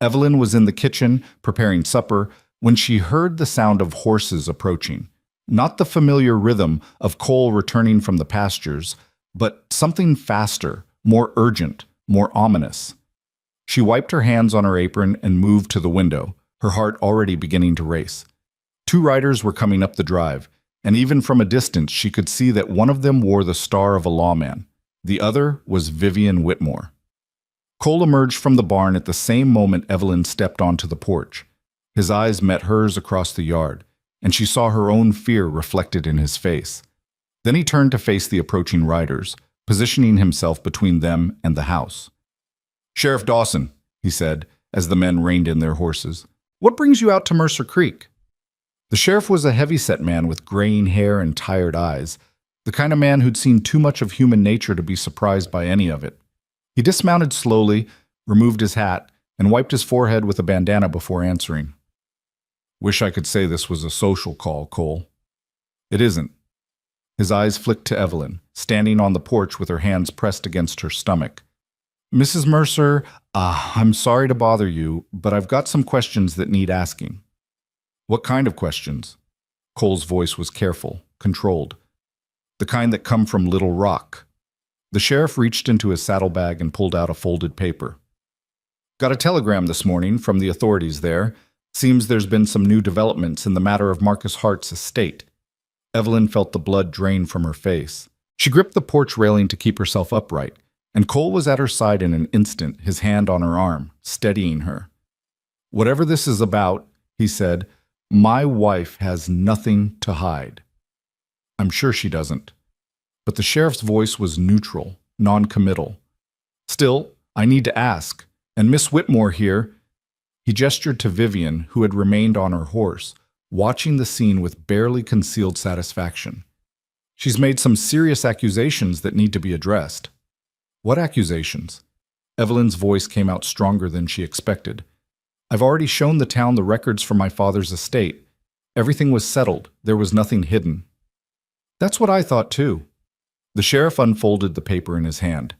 Evelyn was in the kitchen, preparing supper, when she heard the sound of horses approaching. Not the familiar rhythm of Cole returning from the pastures, but something faster, more urgent, more ominous. She wiped her hands on her apron and moved to the window, her heart already beginning to race. 2 riders were coming up the drive, and even from a distance she could see that one of them wore the star of a lawman. The other was Vivian Whitmore. Cole emerged from the barn at the same moment Evelyn stepped onto the porch. His eyes met hers across the yard, and she saw her own fear reflected in his face. Then he turned to face the approaching riders, positioning himself between them and the house. "Sheriff Dawson," he said, as the men reined in their horses, "what brings you out to Mercer Creek?" The sheriff was a heavy-set man with graying hair and tired eyes, the kind of man who'd seen too much of human nature to be surprised by any of it. He dismounted slowly, removed his hat, and wiped his forehead with a bandana before answering. "Wish I could say this was a social call, Cole. It isn't. His eyes flicked to Evelyn, standing on the porch with her hands pressed against her stomach. Mrs. Mercer, I'm sorry to bother you, but I've got some questions that need asking. What kind of questions? Cole's voice was careful, controlled. The kind that come from Little Rock. The sheriff reached into his saddlebag and pulled out a folded paper. Got a telegram this morning from the authorities there. Seems there's been some new developments in the matter of Marcus Hart's estate. Evelyn felt the blood drain from her face. She gripped the porch railing to keep herself upright, and Cole was at her side in an instant, his hand on her arm, steadying her. Whatever this is about, he said, my wife has nothing to hide. I'm sure she doesn't. But the sheriff's voice was neutral, non-committal. Still, I need to ask, and Miss Whitmore here, he gestured to Vivian, who had remained on her horse, watching the scene with barely concealed satisfaction. She's made some serious accusations that need to be addressed. What accusations? Evelyn's voice came out stronger than she expected. I've already shown the town the records from my father's estate. Everything was settled. There was nothing hidden. That's what I thought too. The sheriff unfolded the paper in his hand.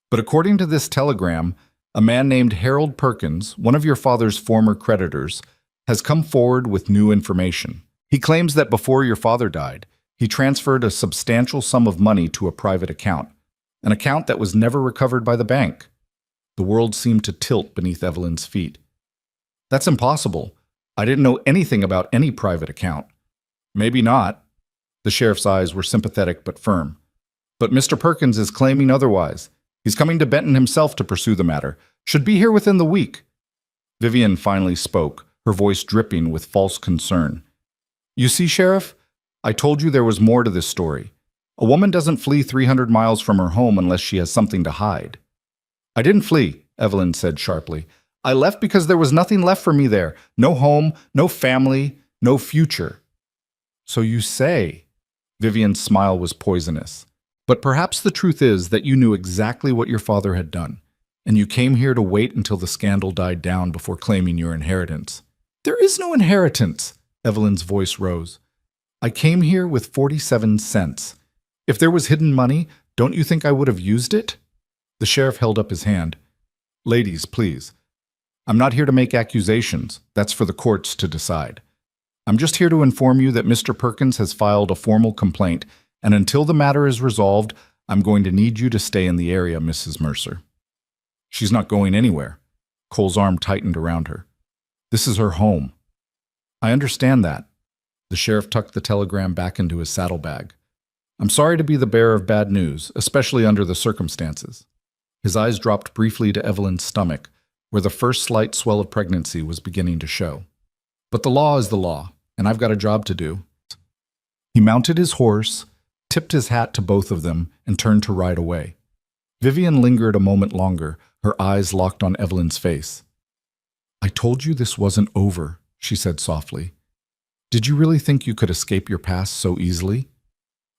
But according to this telegram, a man named Harold Perkins, one of your father's former creditors, has come forward with new information. He claims that before your father died, he transferred a substantial sum of money to a private account, an account that was never recovered by the bank. The world seemed to tilt beneath Evelyn's feet. That's impossible. I didn't know anything about any private account. Maybe not. The sheriff's eyes were sympathetic but firm. But Mr. Perkins is claiming otherwise. He's coming to Benton himself to pursue the matter. Should be here within the week. Vivian finally spoke, her voice dripping with false concern. You see, Sheriff, I told you there was more to this story. A woman doesn't flee 300 miles from her home unless she has something to hide. I didn't flee, Evelyn said sharply. I left because there was nothing left for me there. No home, no family, no future. So you say. Vivian's smile was poisonous. But perhaps the truth is that you knew exactly what your father had done, and you came here to wait until the scandal died down before claiming your inheritance. There is no inheritance, Evelyn's voice rose. I came here with 47 cents. If there was hidden money, don't you think I would have used it? The sheriff held up his hand. Ladies, please. I'm not here to make accusations. That's for the courts to decide. I'm just here to inform you that Mr. Perkins has filed a formal complaint, and until the matter is resolved, I'm going to need you to stay in the area, Mrs. Mercer. She's not going anywhere. Cole's arm tightened around her. This is her home. I understand that. The sheriff tucked the telegram back into his saddlebag. I'm sorry to be the bearer of bad news, especially under the circumstances. His eyes dropped briefly to Evelyn's stomach, where the first slight swell of pregnancy was beginning to show. But the law is the law, and I've got a job to do. He mounted his horse, tipped his hat to both of them, and turned to ride away. Vivian lingered a moment longer, her eyes locked on Evelyn's face. I told you this wasn't over, she said softly. Did you really think you could escape your past so easily?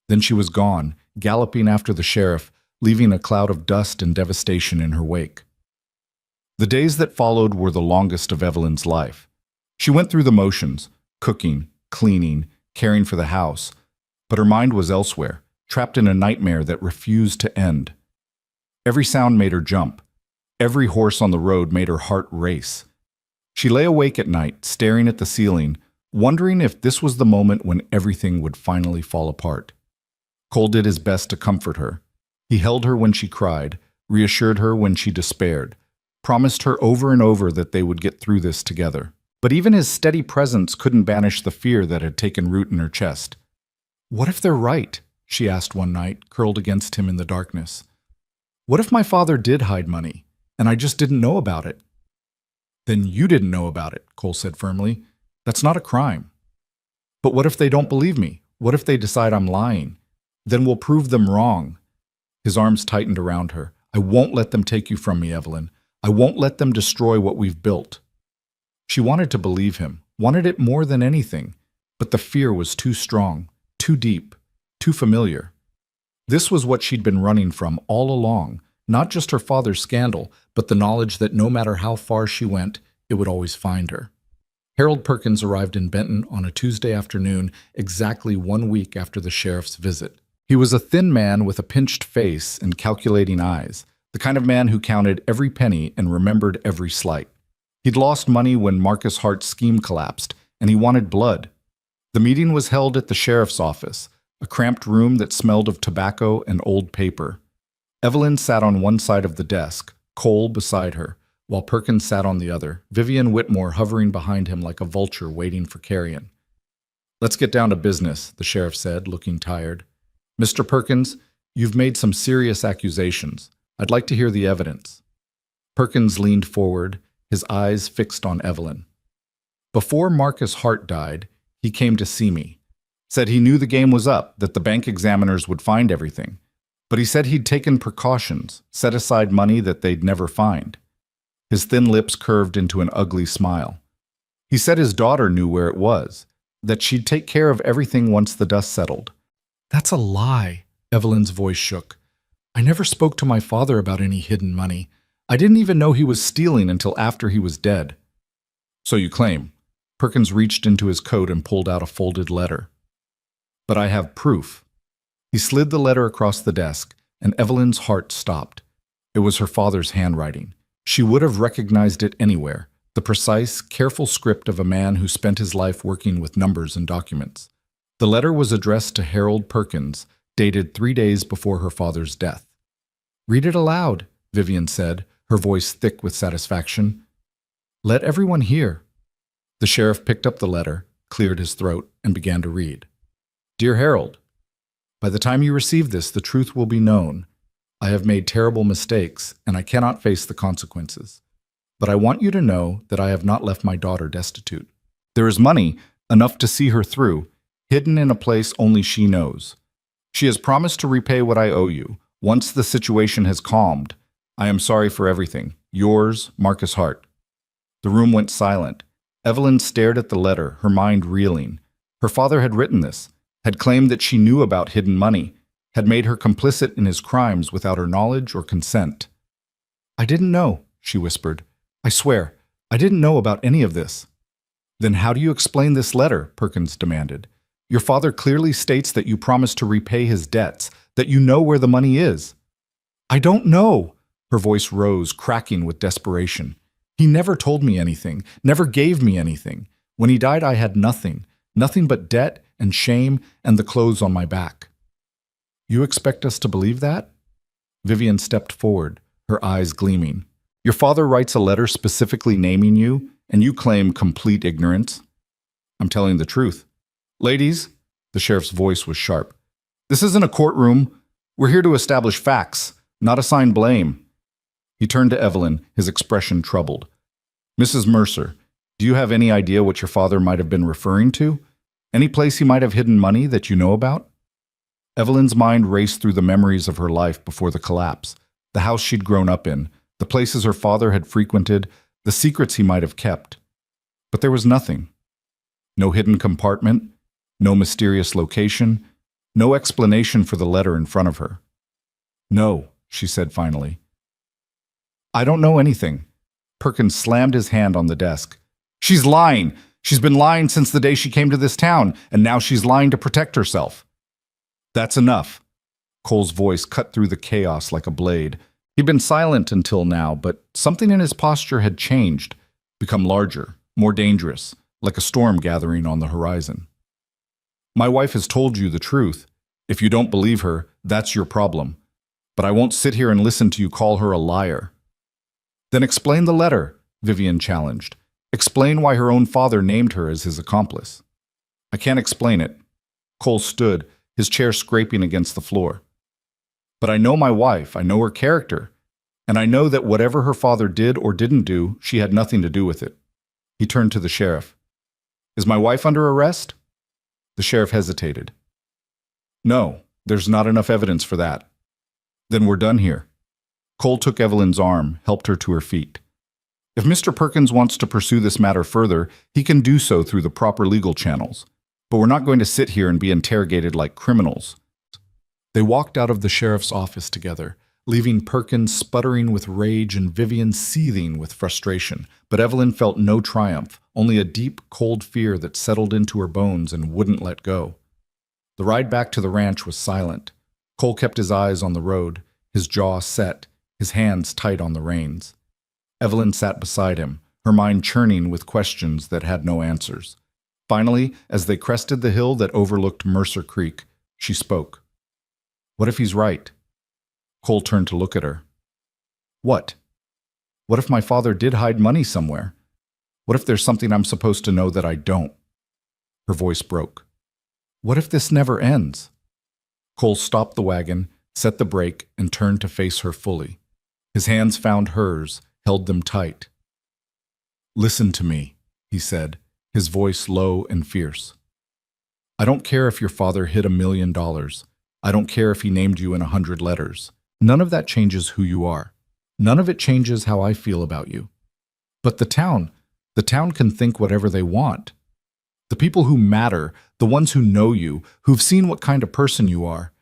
Then she was gone, galloping after the sheriff, leaving a cloud of dust and devastation in her wake. The days that followed were the longest of Evelyn's life. She went through the motions, cooking, cleaning, caring for the house, but her mind was elsewhere, trapped in a nightmare that refused to end. Every sound made her jump. Every horse on the road made her heart race. She lay awake at night, staring at the ceiling, wondering if this was the moment when everything would finally fall apart. Cole did his best to comfort her. He held her when she cried, reassured her when she despaired, promised her over and over that they would get through this together. But even his steady presence couldn't banish the fear that had taken root in her chest. What if they're right? She asked one night, curled against him in the darkness. What if my father did hide money, and I just didn't know about it? Then you didn't know about it, Cole said firmly. That's not a crime. But what if they don't believe me? What if they decide I'm lying? Then we'll prove them wrong. His arms tightened around her. I won't let them take you from me, Evelyn. I won't let them destroy what we've built. She wanted to believe him, wanted it more than anything, but the fear was too strong, too deep, too familiar. This was what she'd been running from all along, not just her father's scandal, but the knowledge that no matter how far she went, it would always find her. Harold Perkins arrived in Benton on a Tuesday afternoon, exactly 1 week after the sheriff's visit. He was a thin man with a pinched face and calculating eyes, the kind of man who counted every penny and remembered every slight. He'd lost money when Marcus Hart's scheme collapsed, and he wanted blood. The meeting was held at the sheriff's office, a cramped room that smelled of tobacco and old paper. Evelyn sat on one side of the desk, Cole beside her, while Perkins sat on the other, Vivian Whitmore hovering behind him like a vulture waiting for carrion. "Let's get down to business," the sheriff said, looking tired. "Mr. Perkins, you've made some serious accusations. I'd like to hear the evidence." Perkins leaned forward, his eyes fixed on Evelyn. "Before Marcus Hart died, he came to see me. Said he knew the game was up, that the bank examiners would find everything. But he said he'd taken precautions, set aside money that they'd never find." His thin lips curved into an ugly smile. "He said his daughter knew where it was, that she'd take care of everything once the dust settled." "That's a lie," Evelyn's voice shook. "I never spoke to my father about any hidden money. I didn't even know he was stealing until after he was dead." "So you claim." Perkins reached into his coat and pulled out a folded letter. "But I have proof." He slid the letter across the desk, and Evelyn's heart stopped. It was her father's handwriting. She would have recognized it anywhere, the precise, careful script of a man who spent his life working with numbers and documents. The letter was addressed to Harold Perkins, dated 3 days before her father's death. "Read it aloud," Vivian said, her voice thick with satisfaction. "Let everyone hear." The sheriff picked up the letter, cleared his throat, and began to read. "Dear Harold, by the time you receive this, the truth will be known. I have made terrible mistakes, and I cannot face the consequences. But I want you to know that I have not left my daughter destitute. There is money, enough to see her through, hidden in a place only she knows. She has promised to repay what I owe you, once the situation has calmed. I am sorry for everything. Yours, Marcus Hart." The room went silent. Evelyn stared at the letter, her mind reeling. Her father had written this, had claimed that she knew about hidden money, had made her complicit in his crimes without her knowledge or consent. "I didn't know," she whispered. "I swear, I didn't know about any of this." "Then how do you explain this letter?" Perkins demanded. "Your father clearly states that you promised to repay his debts, that you know where the money is." "I don't know." Her voice rose, cracking with desperation. "He never told me anything, never gave me anything. When he died, I had nothing, nothing but debt and shame and the clothes on my back." "You expect us to believe that?" Vivian stepped forward, her eyes gleaming. "Your father writes a letter specifically naming you, and you claim complete ignorance." "I'm telling the truth." "Ladies," the sheriff's voice was sharp, "this isn't a courtroom. We're here to establish facts, not assign blame." He turned to Evelyn, his expression troubled. "Mrs. Mercer, do you have any idea what your father might have been referring to? Any place he might have hidden money that you know about?" Evelyn's mind raced through the memories of her life before the collapse, the house she'd grown up in, the places her father had frequented, the secrets he might have kept. But there was nothing. No hidden compartment, no mysterious location, no explanation for the letter in front of her. "No," she said finally. "I don't know anything." Perkins slammed his hand on the desk. "She's lying. She's been lying since the day she came to this town, and now she's lying to protect herself." "That's enough." Cole's voice cut through the chaos like a blade. He'd been silent until now, but something in his posture had changed, become larger, more dangerous, like a storm gathering on the horizon. "My wife has told you the truth. If you don't believe her, that's your problem. But I won't sit here and listen to you call her a liar." "Then explain the letter," Vivian challenged. "Explain why her own father named her as his accomplice." "I can't explain it." Cole stood, his chair scraping against the floor. "But I know my wife, I know her character, and I know that whatever her father did or didn't do, she had nothing to do with it." He turned to the sheriff. "Is my wife under arrest?" The sheriff hesitated. "No, there's not enough evidence for that." "Then we're done here." Cole took Evelyn's arm, helped her to her feet. "If Mr. Perkins wants to pursue this matter further, he can do so through the proper legal channels. But we're not going to sit here and be interrogated like criminals." They walked out of the sheriff's office together, leaving Perkins sputtering with rage and Vivian seething with frustration. But Evelyn felt no triumph, only a deep, cold fear that settled into her bones and wouldn't let go. The ride back to the ranch was silent. Cole kept his eyes on the road, his jaw set, his hands tight on the reins. Evelyn sat beside him, her mind churning with questions that had no answers. Finally, as they crested the hill that overlooked Mercer Creek, she spoke. "What if he's right?" Cole turned to look at her. "What? What if my father did hide money somewhere? What if there's something I'm supposed to know that I don't?" Her voice broke. "What if this never ends?" Cole stopped the wagon, set the brake, and turned to face her fully. His hands found hers, held them tight. "Listen to me," he said, his voice low and fierce. "I don't care if your father hid $1 million. I don't care if he named you in 100 letters. None of that changes who you are. None of it changes how I feel about you. But the town can think whatever they want. The people who matter, the ones who know you, who've seen what kind of person you are,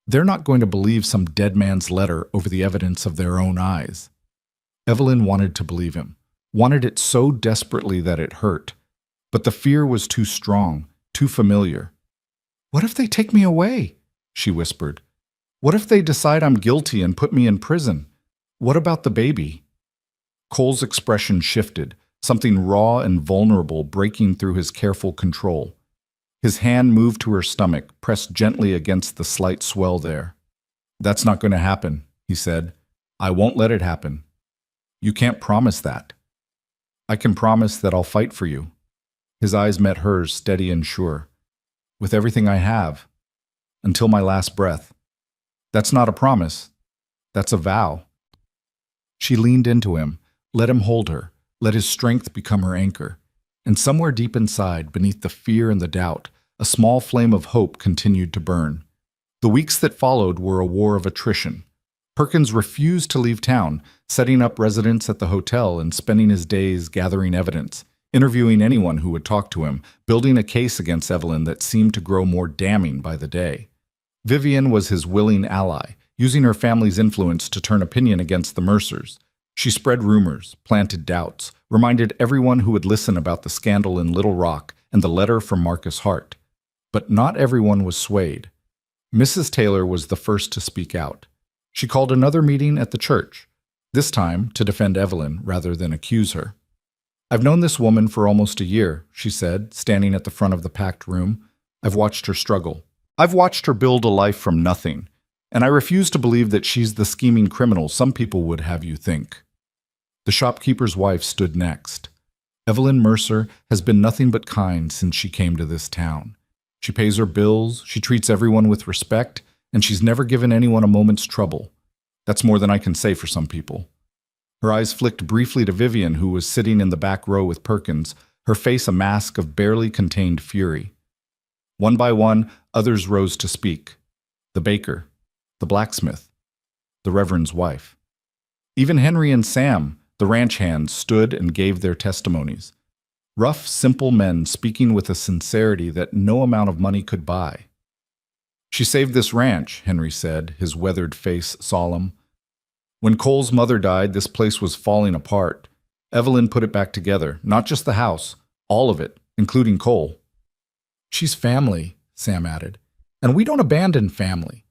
they're not going to believe some dead man's letter over the evidence of their own eyes." Evelyn wanted to believe him, wanted it so desperately that it hurt. But the fear was too strong, too familiar. "What if they take me away?" she whispered. "What if they decide I'm guilty and put me in prison? What about the baby?" Cole's expression shifted, something raw and vulnerable breaking through his careful control. His hand moved to her stomach, pressed gently against the slight swell there. "That's not going to happen," he said. "I won't let it happen." "You can't promise that." "I can promise that I'll fight for you." His eyes met hers, steady and sure. "With everything I have. Until my last breath." "That's not a promise. That's a vow." She leaned into him, let him hold her, let his strength become her anchor. And somewhere deep inside, beneath the fear and the doubt, a small flame of hope continued to burn. The weeks that followed were a war of attrition. Perkins refused to leave town, setting up residence at the hotel and spending his days gathering evidence, interviewing anyone who would talk to him, building a case against Evelyn that seemed to grow more damning by the day. Vivian was his willing ally, using her family's influence to turn opinion against the Mercers. She spread rumors, planted doubts, reminded everyone who would listen about the scandal in Little Rock and the letter from Marcus Hart. But not everyone was swayed. Mrs. Taylor was the first to speak out. She called another meeting at the church, this time to defend Evelyn rather than accuse her. "I've known this woman for almost a year," she said, standing at the front of the packed room. "I've watched her struggle. I've watched her build a life from nothing, and I refuse to believe that she's the scheming criminal some people would have you think." The shopkeeper's wife stood next. "Evelyn Mercer has been nothing but kind since she came to this town. She pays her bills, she treats everyone with respect, and she's never given anyone a moment's trouble. That's more than I can say for some people." Her eyes flicked briefly to Vivian, who was sitting in the back row with Perkins, her face a mask of barely contained fury. One by one, others rose to speak. The baker, the blacksmith, the Reverend's wife. Even Henry and Sam, the ranch hands, stood and gave their testimonies. Rough, simple men speaking with a sincerity that no amount of money could buy. "She saved this ranch," Henry said, his weathered face solemn. "When Cole's mother died, this place was falling apart. Evelyn put it back together, not just the house, all of it, including Cole." "She's family," Sam added, "and we don't abandon family."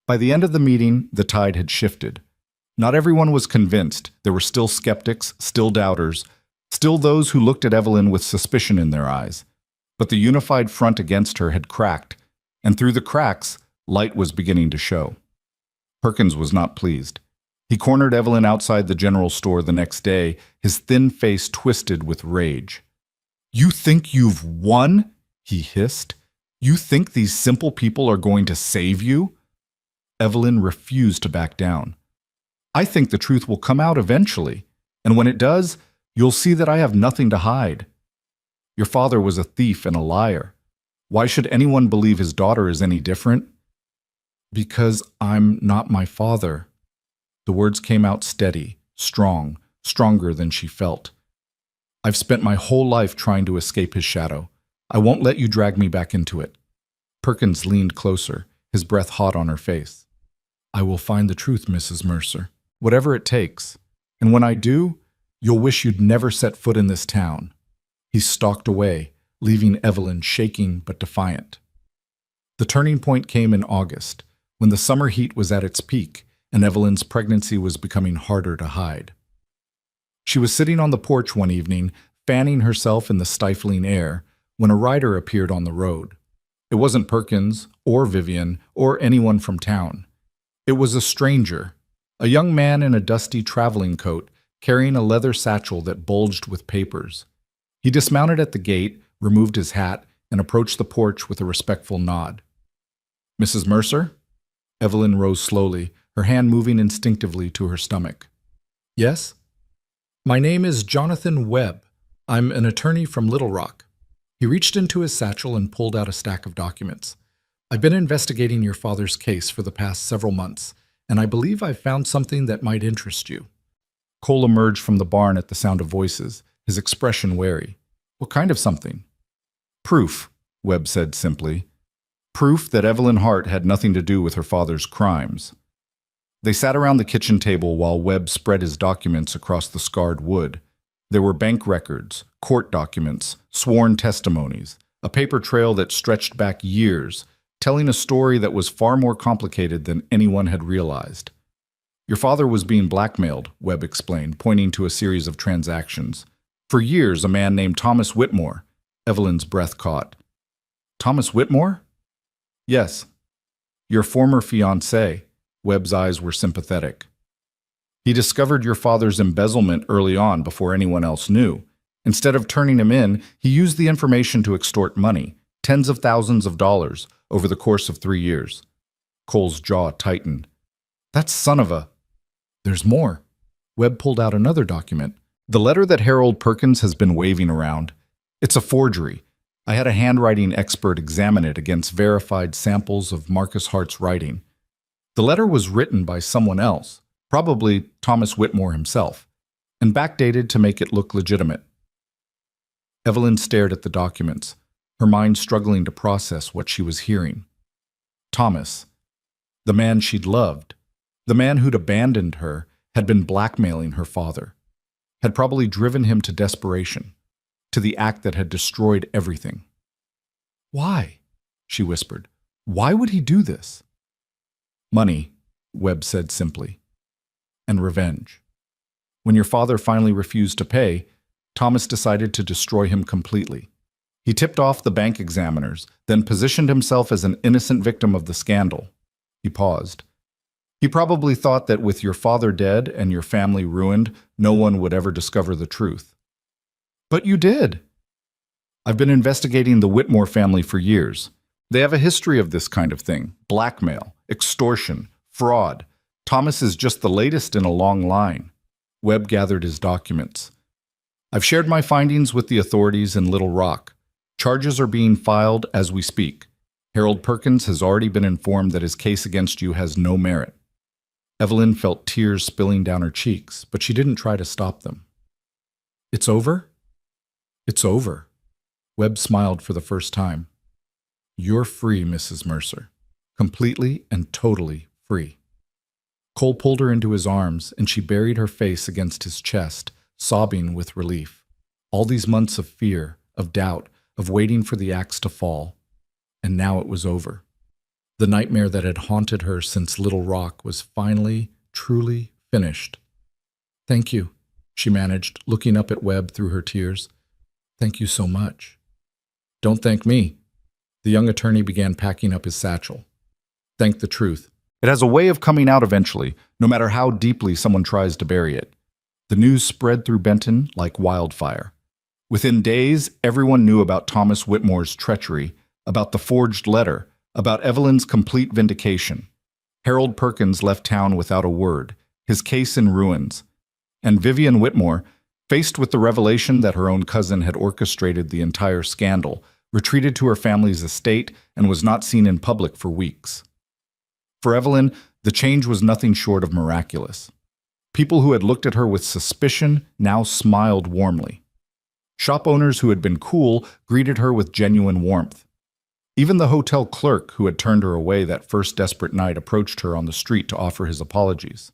By the end of the meeting, the tide had shifted. Not everyone was convinced. There were still skeptics, still doubters, still those who looked at Evelyn with suspicion in their eyes. But the unified front against her had cracked, and through the cracks, light was beginning to show. Perkins was not pleased. He cornered Evelyn outside the general store the next day, his thin face twisted with rage. "You think you've won?" he hissed. "You think these simple people are going to save you?" Evelyn refused to back down. "I think the truth will come out eventually, and when it does, you'll see that I have nothing to hide. Your father was a thief and a liar. Why should anyone believe his daughter is any different?" "Because I'm not my father." The words came out steady, strong, stronger than she felt. "I've spent my whole life trying to escape his shadow. I won't let you drag me back into it." Perkins leaned closer, his breath hot on her face. "I will find the truth, Mrs. Mercer, whatever it takes. And when I do, you'll wish you'd never set foot in this town." He stalked away, leaving Evelyn shaking but defiant. The turning point came in August, when the summer heat was at its peak and Evelyn's pregnancy was becoming harder to hide. She was sitting on the porch one evening, fanning herself in the stifling air, when a rider appeared on the road. It wasn't Perkins, or Vivian, or anyone from town. It was a stranger, a young man in a dusty traveling coat, carrying a leather satchel that bulged with papers. He dismounted at the gate, removed his hat, and approached the porch with a respectful nod. "Mrs. Mercer?" Evelyn rose slowly, her hand moving instinctively to her stomach. "Yes?" "My name is Jonathan Webb. I'm an attorney from Little Rock." He reached into his satchel and pulled out a stack of documents. "I've been investigating your father's case for the past several months, and I believe I've found something that might interest you." Cole emerged from the barn at the sound of voices, his expression wary. "What kind of something?" "Proof," Webb said simply. "Proof that Evelyn Hart had nothing to do with her father's crimes." They sat around the kitchen table while Webb spread his documents across the scarred wood. There were bank records, court documents, sworn testimonies, a paper trail that stretched back years, telling a story that was far more complicated than anyone had realized. "Your father was being blackmailed," Webb explained, pointing to a series of transactions. "For years, a man named Thomas Whitmore." Evelyn's breath caught. "Thomas Whitmore?" "Yes. Your former fiancé." Webb's eyes were sympathetic. "He discovered your father's embezzlement early on before anyone else knew. Instead of turning him in, he used the information to extort money, tens of thousands of dollars, over the course of 3 years. Cole's jaw tightened. "That son of a—" "There's more." Webb pulled out another document. "The letter that Harold Perkins has been waving around. It's a forgery. I had a handwriting expert examine it against verified samples of Marcus Hart's writing. The letter was written by someone else, probably Thomas Whitmore himself, and backdated to make it look legitimate." Evelyn stared at the documents, her mind struggling to process what she was hearing. Thomas, the man she'd loved, the man who'd abandoned her, had been blackmailing her father, had probably driven him to desperation, to the act that had destroyed everything. "Why?" she whispered. "Why would he do this?" "Money," Webb said simply. "And revenge. When your father finally refused to pay, Thomas decided to destroy him completely. He tipped off the bank examiners, then positioned himself as an innocent victim of the scandal." He paused. "He probably thought that with your father dead and your family ruined, no one would ever discover the truth." "But you did." "I've been investigating the Whitmore family for years. They have a history of this kind of thing: blackmail, extortion, fraud. Thomas is just the latest in a long line." Webb gathered his documents. "I've shared my findings with the authorities in Little Rock. Charges are being filed as we speak. Harold Perkins has already been informed that his case against you has no merit." Evelyn felt tears spilling down her cheeks, but she didn't try to stop them. "It's over?" "It's over." Webb smiled for the first time. "You're free, Mrs. Mercer. Completely and totally free." Cole pulled her into his arms, and she buried her face against his chest, sobbing with relief. All these months of fear, of doubt, of waiting for the axe to fall. And now it was over. The nightmare that had haunted her since Little Rock was finally, truly finished. "Thank you," she managed, looking up at Webb through her tears. "Thank you so much." "Don't thank me." The young attorney began packing up his satchel. "Thank the truth. It has a way of coming out eventually, no matter how deeply someone tries to bury it." The news spread through Benton like wildfire. Within days, everyone knew about Thomas Whitmore's treachery, about the forged letter, about Evelyn's complete vindication. Harold Perkins left town without a word, his case in ruins. And Vivian Whitmore, faced with the revelation that her own cousin had orchestrated the entire scandal, retreated to her family's estate and was not seen in public for weeks. For Evelyn, the change was nothing short of miraculous. People who had looked at her with suspicion now smiled warmly. Shop owners who had been cool greeted her with genuine warmth. Even the hotel clerk who had turned her away that first desperate night approached her on the street to offer his apologies.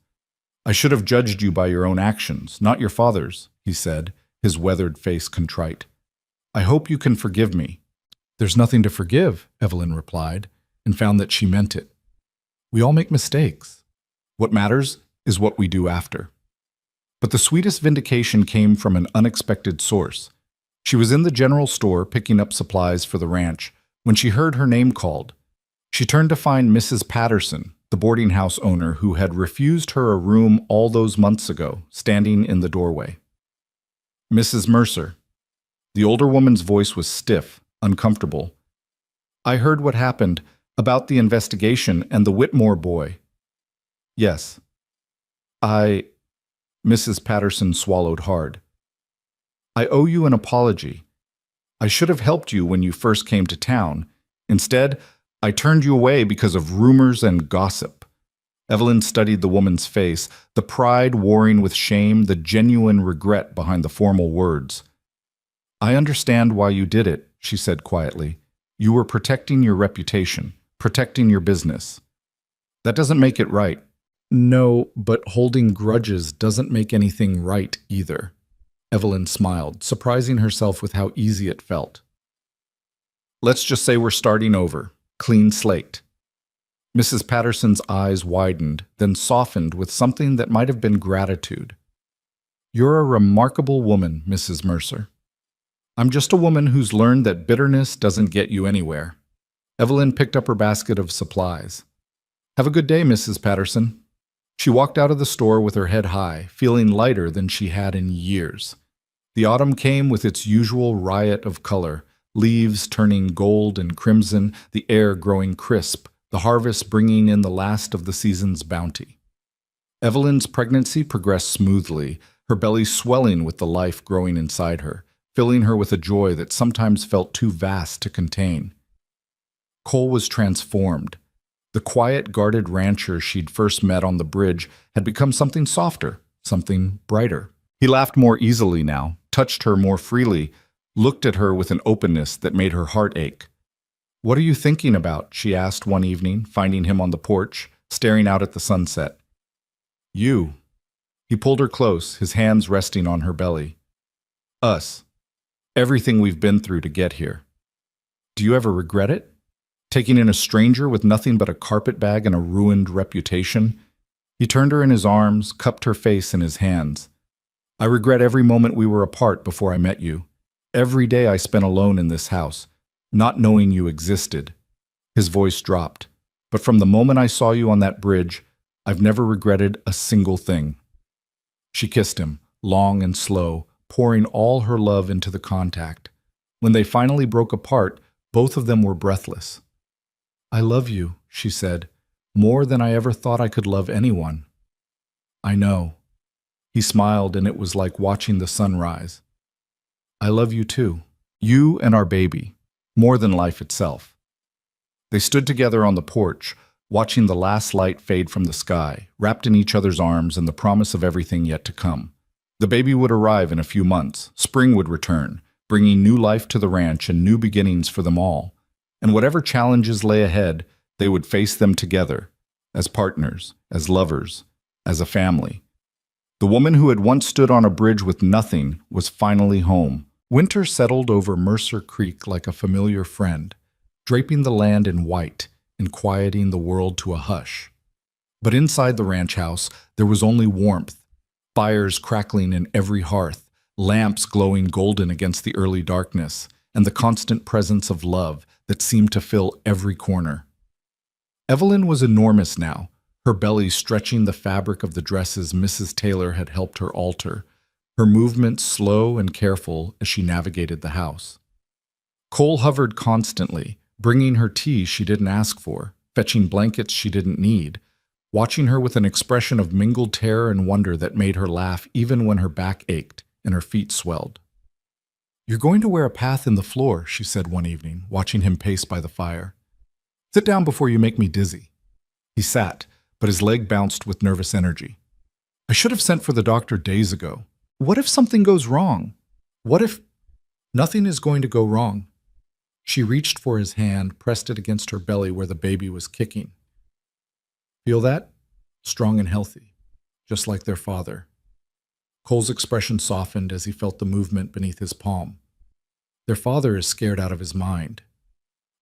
"I should have judged you by your own actions, not your father's," he said, his weathered face contrite. "I hope you can forgive me." "There's nothing to forgive," Evelyn replied. and found that she meant it. We all make mistakes. What matters is what we do after. But the sweetest vindication came from an unexpected source. She was in the general store picking up supplies for the ranch when she heard her name called. She turned to find Mrs. Patterson, the boarding house owner who had refused her a room all those months ago, standing in the doorway. Mrs. Mercer. The older woman's voice was stiff, uncomfortable. I heard what happened, about the investigation and the Whitmore boy. Yes. Mrs. Patterson swallowed hard. I owe you an apology. I should have helped you when you first came to town. Instead, I turned you away because of rumors and gossip. Evelyn studied the woman's face, the pride warring with shame, the genuine regret behind the formal words. I understand why you did it, she said quietly. You were protecting your reputation, protecting your business. That doesn't make it right. No, but holding grudges doesn't make anything right either. Evelyn smiled, surprising herself with how easy it felt. Let's just say we're starting over. Clean slate. Mrs. Patterson's eyes widened, then softened with something that might have been gratitude. You're a remarkable woman, Mrs. Mercer. I'm just a woman who's learned that bitterness doesn't get you anywhere. Evelyn picked up her basket of supplies. Have a good day, Mrs. Patterson. She walked out of the store with her head high, feeling lighter than she had in years. The autumn came with its usual riot of color, leaves turning gold and crimson, the air growing crisp, the harvest bringing in the last of the season's bounty. Evelyn's pregnancy progressed smoothly, her belly swelling with the life growing inside her, filling her with a joy that sometimes felt too vast to contain. Cole was transformed. The quiet, guarded rancher she'd first met on the bridge had become something softer, something brighter. He laughed more easily now, touched her more freely, looked at her with an openness that made her heart ache. What are you thinking about? She asked one evening, finding him on the porch, staring out at the sunset. You. He pulled her close, his hands resting on her belly. Us. Everything we've been through to get here. Do you ever regret it? Taking in a stranger with nothing but a carpet bag and a ruined reputation? He turned her in his arms, cupped her face in his hands. I regret every moment we were apart before I met you. Every day I spent alone in this house, not knowing you existed. His voice dropped. But from the moment I saw you on that bridge, I've never regretted a single thing. She kissed him, long and slow, pouring all her love into the contact. When they finally broke apart, both of them were breathless. I love you, she said, more than I ever thought I could love anyone. I know. He smiled, and it was like watching the sun rise. I love you too. You and our baby, more than life itself. They stood together on the porch, watching the last light fade from the sky, wrapped in each other's arms and the promise of everything yet to come. The baby would arrive in a few months. Spring would return, bringing new life to the ranch and new beginnings for them all. And whatever challenges lay ahead, they would face them together, as partners, as lovers, as a family. The woman who had once stood on a bridge with nothing was finally home. Winter settled over Mercer Creek like a familiar friend, draping the land in white and quieting the world to a hush. But inside the ranch house, there was only warmth, fires crackling in every hearth, lamps glowing golden against the early darkness, and the constant presence of love that seemed to fill every corner. Evelyn was enormous now, her belly stretching the fabric of the dresses Mrs. Taylor had helped her alter, her movements slow and careful as she navigated the house. Cole hovered constantly, bringing her tea she didn't ask for, fetching blankets she didn't need, watching her with an expression of mingled terror and wonder that made her laugh even when her back ached and her feet swelled. You're going to wear a path in the floor, she said one evening, watching him pace by the fire. Sit down before you make me dizzy. He sat, but his leg bounced with nervous energy. I should have sent for the doctor days ago. What if something goes wrong? What if nothing is going to go wrong? She reached for his hand, pressed it against her belly where the baby was kicking. Feel that? Strong and healthy, just like their father. Cole's expression softened as he felt the movement beneath his palm. Their father is scared out of his mind.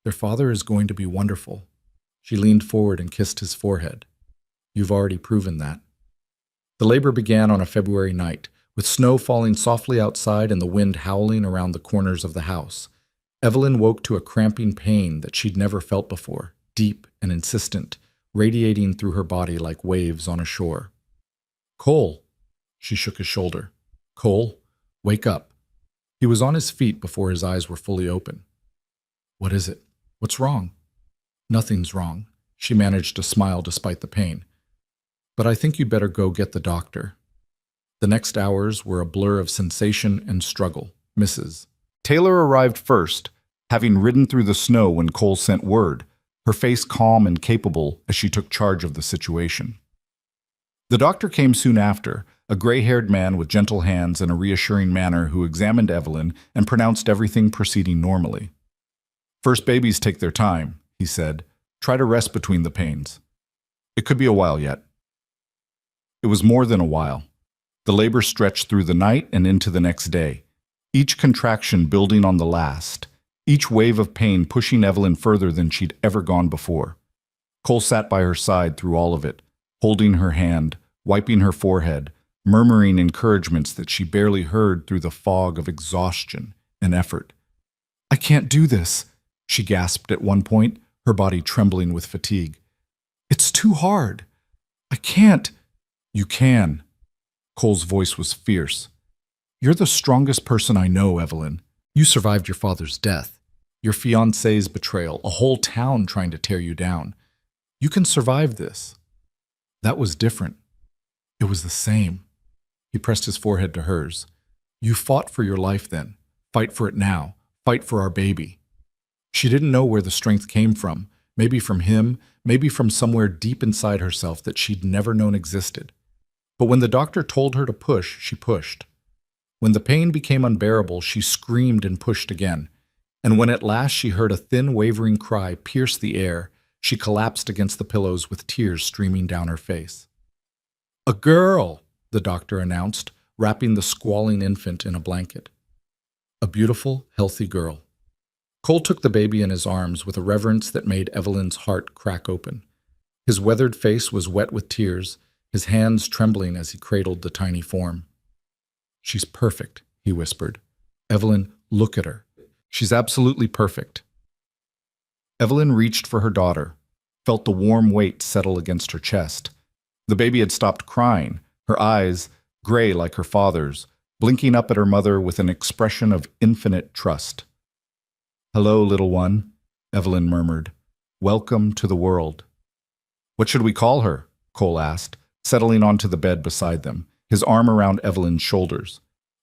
Their father is going to be wonderful. She leaned forward and kissed his forehead. You've already proven that. The labor began on a February night, with snow falling softly outside and the wind howling around the corners of the house. Evelyn woke to a cramping pain that she'd never felt before, deep and insistent, radiating through her body like waves on a shore. Cole! She shook his shoulder. Cole, wake up. He was on his feet before his eyes were fully open. What is it? What's wrong? Nothing's wrong. She managed to smile despite the pain. But I think you'd better go get the doctor. The next hours were a blur of sensation and struggle. Mrs. Taylor arrived first, having ridden through the snow when Cole sent word, her face calm and capable as she took charge of the situation. The doctor came soon after, a gray-haired man with gentle hands and a reassuring manner who examined Evelyn and pronounced everything proceeding normally. First babies take their time, he said. Try to rest between the pains. It could be a while yet. It was more than a while. The labor stretched through the night and into the next day, each contraction building on the last, each wave of pain pushing Evelyn further than she'd ever gone before. Cole sat by her side through all of it, holding her hand, wiping her forehead, murmuring encouragements that she barely heard through the fog of exhaustion and effort. I can't do this, she gasped at one point, her body trembling with fatigue. It's too hard. I can't. You can. Cole's voice was fierce. You're the strongest person I know, Evelyn. You survived your father's death, your fiancé's betrayal, a whole town trying to tear you down. You can survive this. That was different. It was the same. He pressed his forehead to hers. You fought for your life then. Fight for it now. Fight for our baby. She didn't know where the strength came from, maybe from him, maybe from somewhere deep inside herself that she'd never known existed. But when the doctor told her to push, she pushed. When the pain became unbearable, she screamed and pushed again. And when at last she heard a thin, wavering cry pierce the air, she collapsed against the pillows with tears streaming down her face. A girl, the doctor announced, wrapping the squalling infant in a blanket. A beautiful, healthy girl. Cole took the baby in his arms with a reverence that made Evelyn's heart crack open. His weathered face was wet with tears, his hands trembling as he cradled the tiny form. She's perfect, he whispered. Evelyn, look at her. She's absolutely perfect. Evelyn reached for her daughter, felt the warm weight settle against her chest. The baby had stopped crying, her eyes, gray like her father's, blinking up at her mother with an expression of infinite trust. Hello, little one, Evelyn murmured. Welcome to the world. What should we call her? Cole asked, settling onto the bed beside them, his arm around Evelyn's shoulders.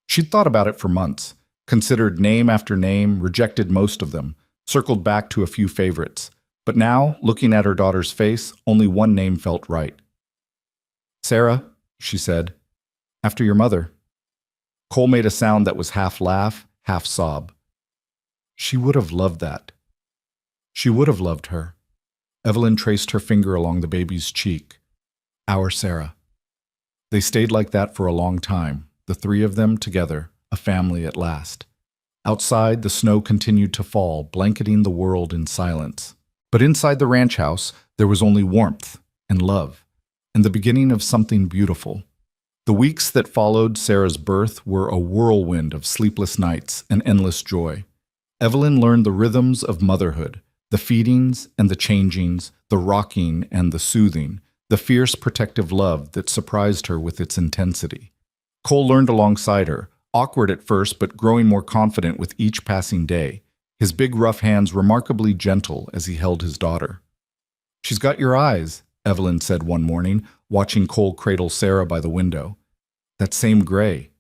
She'd thought about it for months, considered name after name, rejected most of them, circled back to a few favorites. But now, looking at her daughter's face, only one name felt right. Sarah, she said, after your mother. Cole made a sound that was half laugh, half sob. She would have loved that. She would have loved her. Evelyn traced her finger along the baby's cheek. Our Sarah. They stayed like that for a long time, the three of them together, a family at last. Outside, the snow continued to fall, blanketing the world in silence. But inside the ranch house, there was only warmth and love, and the beginning of something beautiful. The weeks that followed Sarah's birth were a whirlwind of sleepless nights and endless joy. Evelyn learned the rhythms of motherhood, the feedings and the changings, the rocking and the soothing, the fierce protective love that surprised her with its intensity. Cole learned alongside her, awkward at first but growing more confident with each passing day, his big rough hands remarkably gentle as he held his daughter. She's got your eyes, Evelyn said one morning, watching Cole cradle Sarah by the window. That same gray,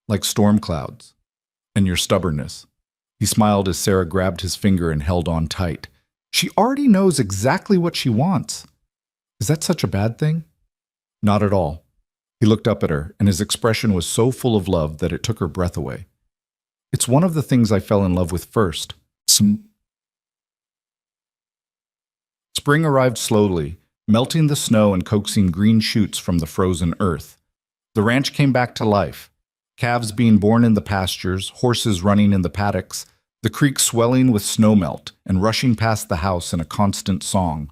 like storm clouds. And your stubbornness. He smiled as Sarah grabbed his finger and held on tight. She already knows exactly what she wants. Is that such a bad thing? Not at all. He looked up at her, and his expression was so full of love that it took her breath away. It's one of the things I fell in love with first. Spring arrived slowly, melting the snow and coaxing green shoots from the frozen earth. The ranch came back to life. Calves being born in the pastures, horses running in the paddocks, the creek swelling with snowmelt and rushing past the house in a constant song.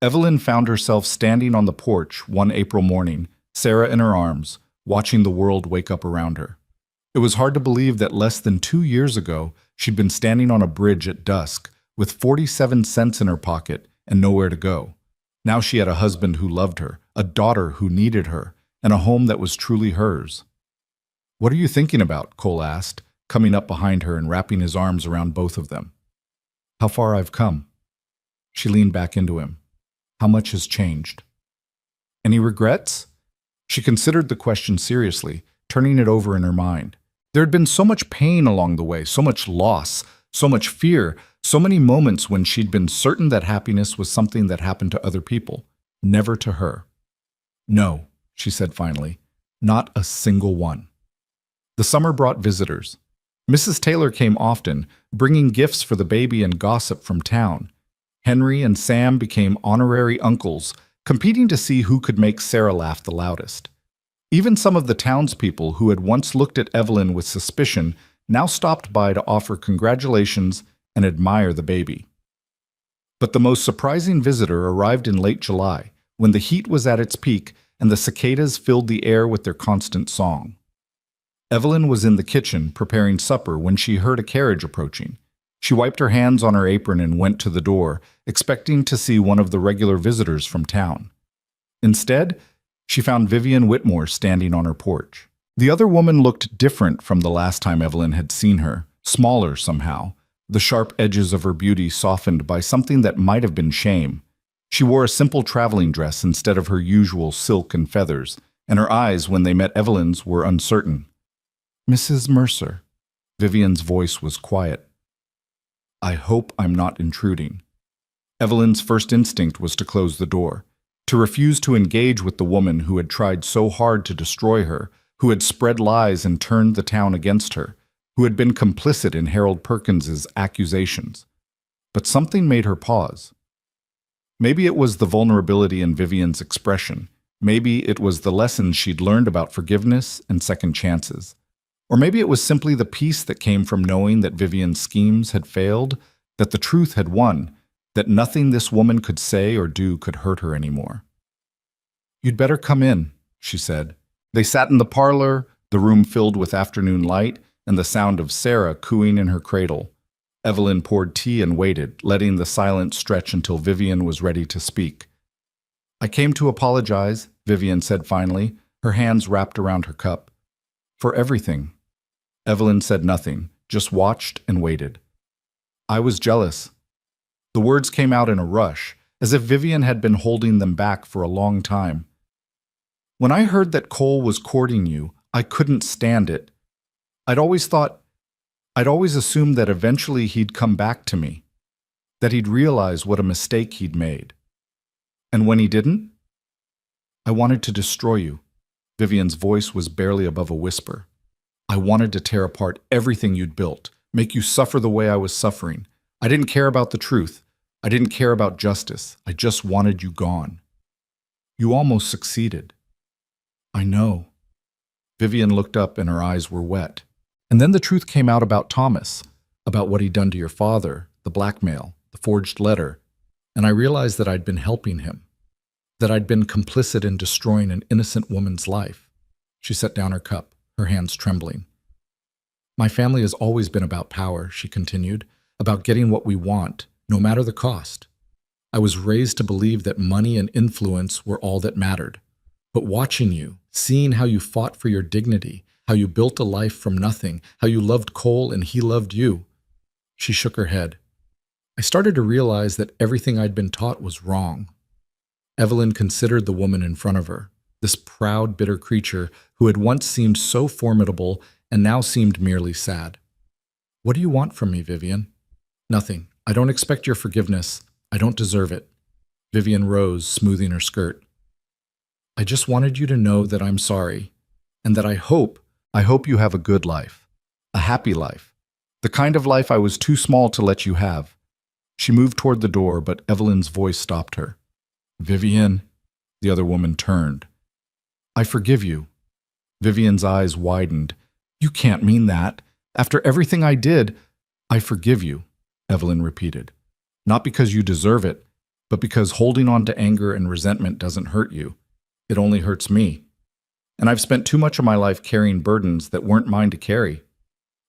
Evelyn found herself standing on the porch one April morning, Sarah in her arms, watching the world wake up around her. It was hard to believe that less than 2 years ago, she'd been standing on a bridge at dusk, with 47 cents in her pocket and nowhere to go. Now she had a husband who loved her, a daughter who needed her, and a home that was truly hers. "What are you thinking about?" Cole asked, coming up behind her and wrapping his arms around both of them. "How far I've come." She leaned back into him. "How much has changed?" "Any regrets?" She considered the question seriously, turning it over in her mind. There had been so much pain along the way, so much loss, so much fear, so many moments when she'd been certain that happiness was something that happened to other people, never to her. "No," she said finally, "not a single one." The summer brought visitors. Mrs. Taylor came often, bringing gifts for the baby and gossip from town. Henry and Sam became honorary uncles, competing to see who could make Sarah laugh the loudest. Even some of the townspeople who had once looked at Evelyn with suspicion now stopped by to offer congratulations and admire the baby. But the most surprising visitor arrived in late July, when the heat was at its peak and the cicadas filled the air with their constant song. Evelyn was in the kitchen preparing supper when she heard a carriage approaching. She wiped her hands on her apron and went to the door, expecting to see one of the regular visitors from town. Instead, she found Vivian Whitmore standing on her porch. The other woman looked different from the last time Evelyn had seen her, smaller somehow, the sharp edges of her beauty softened by something that might have been shame. She wore a simple traveling dress instead of her usual silk and feathers, and her eyes, when they met Evelyn's, were uncertain. "Mrs. Mercer." Vivian's voice was quiet. "I hope I'm not intruding." Evelyn's first instinct was to close the door, to refuse to engage with the woman who had tried so hard to destroy her, who had spread lies and turned the town against her, who had been complicit in Harold Perkins's accusations. But something made her pause. Maybe it was the vulnerability in Vivian's expression. Maybe it was the lessons she'd learned about forgiveness and second chances. Or maybe it was simply the peace that came from knowing that Vivian's schemes had failed, that the truth had won, that nothing this woman could say or do could hurt her anymore. "You'd better come in," she said. They sat in the parlor, the room filled with afternoon light, and the sound of Sarah cooing in her cradle. Evelyn poured tea and waited, letting the silence stretch until Vivian was ready to speak. "I came to apologize," Vivian said finally, her hands wrapped around her cup. "For everything." Evelyn said nothing, just watched and waited. "I was jealous." The words came out in a rush, as if Vivian had been holding them back for a long time. "When I heard that Cole was courting you, I couldn't stand it. I'd always assumed that eventually he'd come back to me, that he'd realize what a mistake he'd made. And when he didn't, I wanted to destroy you." Vivian's voice was barely above a whisper. "I wanted to tear apart everything you'd built, make you suffer the way I was suffering. I didn't care about the truth. I didn't care about justice. I just wanted you gone. You almost succeeded." "I know." Vivian looked up and her eyes were wet. "And then the truth came out about Thomas, about what he'd done to your father, the blackmail, the forged letter, and I realized that I'd been helping him, that I'd been complicit in destroying an innocent woman's life." She set down her cup, her hands trembling. "My family has always been about power," she continued, "about getting what we want, no matter the cost. I was raised to believe that money and influence were all that mattered. But watching you, seeing how you fought for your dignity, how you built a life from nothing, how you loved Cole and he loved you." She shook her head. "I started to realize that everything I'd been taught was wrong." Evelyn considered the woman in front of her, this proud, bitter creature who had once seemed so formidable and now seemed merely sad. "What do you want from me, Vivian?" "Nothing. I don't expect your forgiveness. I don't deserve it." Vivian rose, smoothing her skirt. "I just wanted you to know that I'm sorry, and that I hope you have a good life, a happy life, the kind of life I was too small to let you have." She moved toward the door, but Evelyn's voice stopped her. "Vivian," the other woman turned. "I forgive you." Vivian's eyes widened. "You can't mean that. After everything I did." "I forgive you," Evelyn repeated. "Not because you deserve it, but because holding on to anger and resentment doesn't hurt you. It only hurts me. And I've spent too much of my life carrying burdens that weren't mine to carry.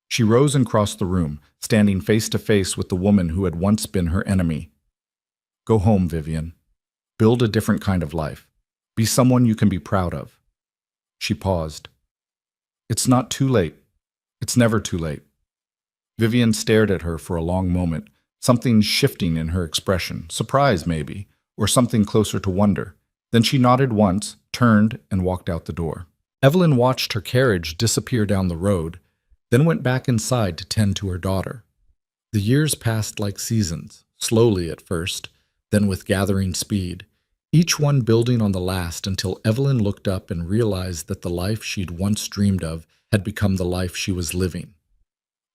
She rose and crossed the room, standing face to face with the woman who had once been her enemy. Go home, Vivian. Build a different kind of life. Be someone you can be proud of. She paused. It's not too late. It's never too late. Vivian stared at her for a long moment, something shifting in her expression, surprise maybe, or something closer to wonder. Then she nodded once, turned, and walked out the door. Evelyn watched her carriage disappear down the road, then went back inside to tend to her daughter. The years passed like seasons, slowly at first, then with gathering speed, each one building on the last until Evelyn looked up and realized that the life she'd once dreamed of had become the life she was living.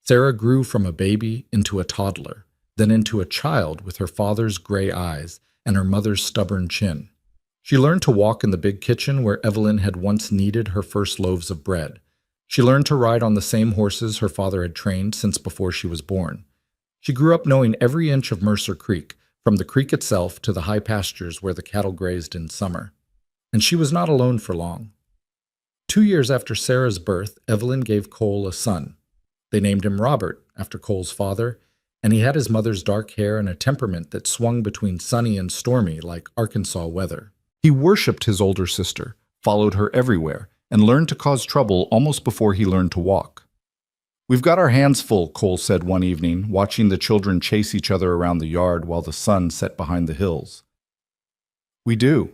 Sarah grew from a baby into a toddler, then into a child with her father's gray eyes and her mother's stubborn chin. She learned to walk in the big kitchen where Evelyn had once kneaded her first loaves of bread. She learned to ride on the same horses her father had trained since before she was born. She grew up knowing every inch of Mercer Creek, from the creek itself to the high pastures where the cattle grazed in summer. And she was not alone for long. 2 years after Sarah's birth, Evelyn gave Cole a son. They named him Robert, after Cole's father, and he had his mother's dark hair and a temperament that swung between sunny and stormy like Arkansas weather. He worshipped his older sister, followed her everywhere, and learned to cause trouble almost before he learned to walk. We've got our hands full, Cole said one evening, watching the children chase each other around the yard while the sun set behind the hills. We do.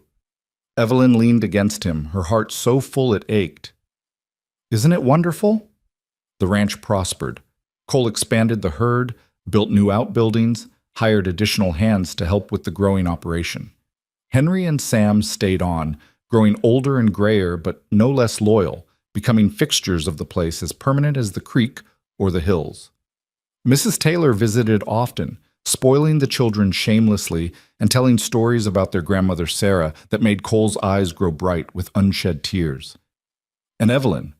Evelyn leaned against him, her heart so full it ached. Isn't it wonderful? The ranch prospered. Cole expanded the herd, built new outbuildings, hired additional hands to help with the growing operation. Henry and Sam stayed on, growing older and grayer but no less loyal, becoming fixtures of the place as permanent as the creek or the hills. Mrs. Taylor visited often, spoiling the children shamelessly and telling stories about their grandmother Sarah that made Cole's eyes grow bright with unshed tears. And Evelyn,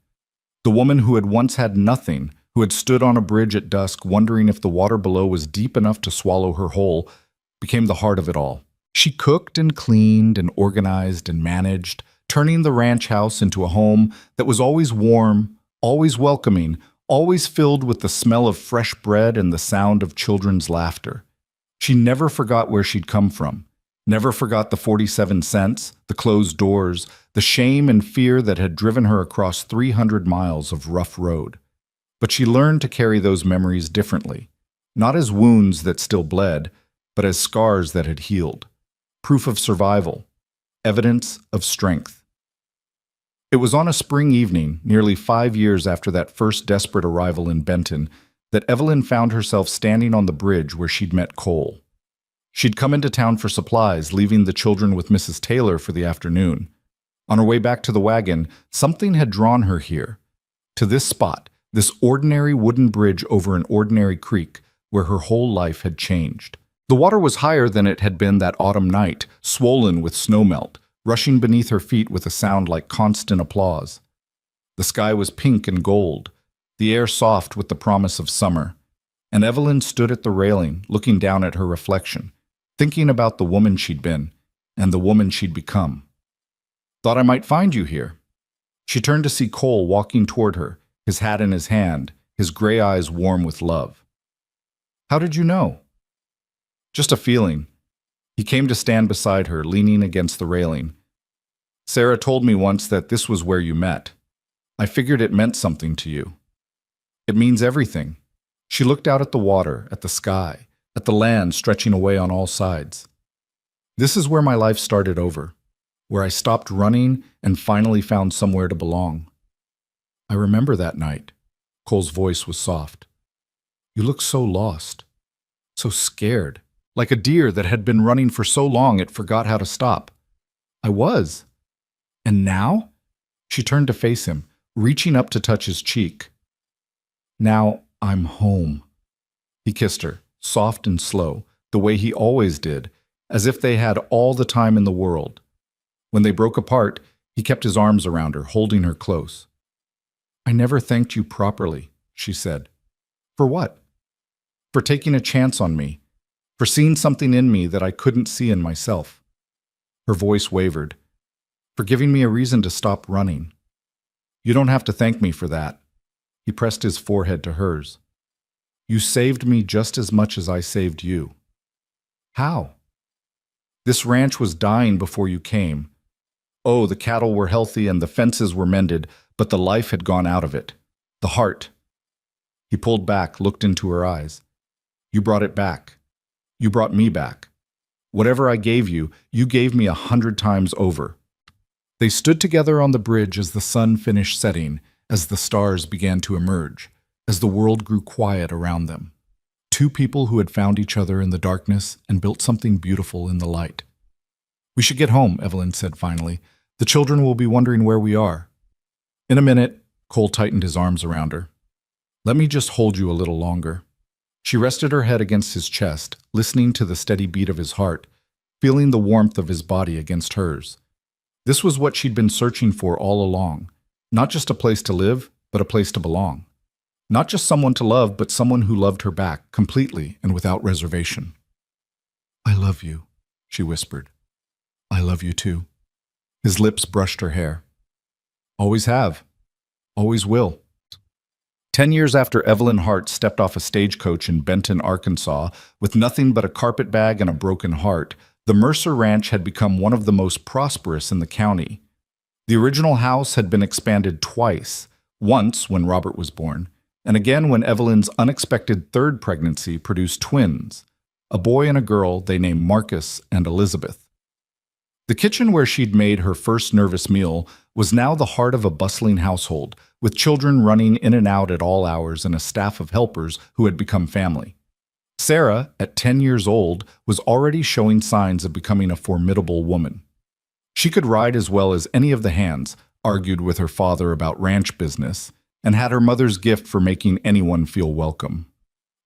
the woman who had once had nothing, who had stood on a bridge at dusk wondering if the water below was deep enough to swallow her whole, became the heart of it all. She cooked and cleaned and organized and managed, turning the ranch house into a home that was always warm, always welcoming, always filled with the smell of fresh bread and the sound of children's laughter. She never forgot where she'd come from, never forgot the 47 cents, the closed doors, the shame and fear that had driven her across 300 miles of rough road. But she learned to carry those memories differently, not as wounds that still bled, but as scars that had healed. Proof of survival, evidence of strength. It was on a spring evening, nearly 5 years after that first desperate arrival in Benton, that Evelyn found herself standing on the bridge where she'd met Cole. She'd come into town for supplies, leaving the children with Mrs. Taylor for the afternoon. On her way back to the wagon, something had drawn her here, to this spot, this ordinary wooden bridge over an ordinary creek where her whole life had changed. The water was higher than it had been that autumn night, swollen with snowmelt, rushing beneath her feet with a sound like constant applause. The sky was pink and gold, the air soft with the promise of summer, and Evelyn stood at the railing, looking down at her reflection, thinking about the woman she'd been and the woman she'd become. Thought I might find you here. She turned to see Cole walking toward her, his hat in his hand, his gray eyes warm with love. How did you know? Just a feeling. He came to stand beside her, leaning against the railing. Sarah told me once that this was where you met. I figured it meant something to you. It means everything. She looked out at the water, at the sky, at the land stretching away on all sides. This is where my life started over, where I stopped running and finally found somewhere to belong. I remember that night. Cole's voice was soft. You looked so lost, so scared, like a deer that had been running for so long it forgot how to stop. I was. And now? She turned to face him, reaching up to touch his cheek. Now I'm home. He kissed her, soft and slow, the way he always did, as if they had all the time in the world. When they broke apart, he kept his arms around her, holding her close. I never thanked you properly, she said. For what? For taking a chance on me. for seeing something in me that I couldn't see in myself. Her voice wavered. For giving me a reason to stop running. You don't have to thank me for that. He pressed his forehead to hers. You saved me just as much as I saved you. How? This ranch was dying before you came. Oh, the cattle were healthy and the fences were mended, but the life had gone out of it. The heart. He pulled back, looked into her eyes. You brought it back. You brought me back. Whatever I gave you, you gave me 100 times over. They stood together on the bridge as the sun finished setting, as the stars began to emerge, as the world grew quiet around them. Two people who had found each other in the darkness and built something beautiful in the light. We should get home, Evelyn said finally. The children will be wondering where we are. In a minute, Cole tightened his arms around her. Let me just hold you a little longer. She rested her head against his chest, listening to the steady beat of his heart, feeling the warmth of his body against hers. This was what she'd been searching for all along. Not just a place to live, but a place to belong. Not just someone to love, but someone who loved her back, completely and without reservation. I love you, she whispered. I love you too. His lips brushed her hair. Always have. Always will. 10 years after Evelyn Hart stepped off a stagecoach in Benton, Arkansas, with nothing but a carpet bag and a broken heart, the Mercer Ranch had become one of the most prosperous in the county. The original house had been expanded twice, once when Robert was born, and again when Evelyn's unexpected third pregnancy produced twins, a boy and a girl they named Marcus and Elizabeth. The kitchen where she'd made her first nervous meal was now the heart of a bustling household, with children running in and out at all hours and a staff of helpers who had become family. Sarah, at 10 years old, was already showing signs of becoming a formidable woman. She could ride as well as any of the hands, argued with her father about ranch business, and had her mother's gift for making anyone feel welcome.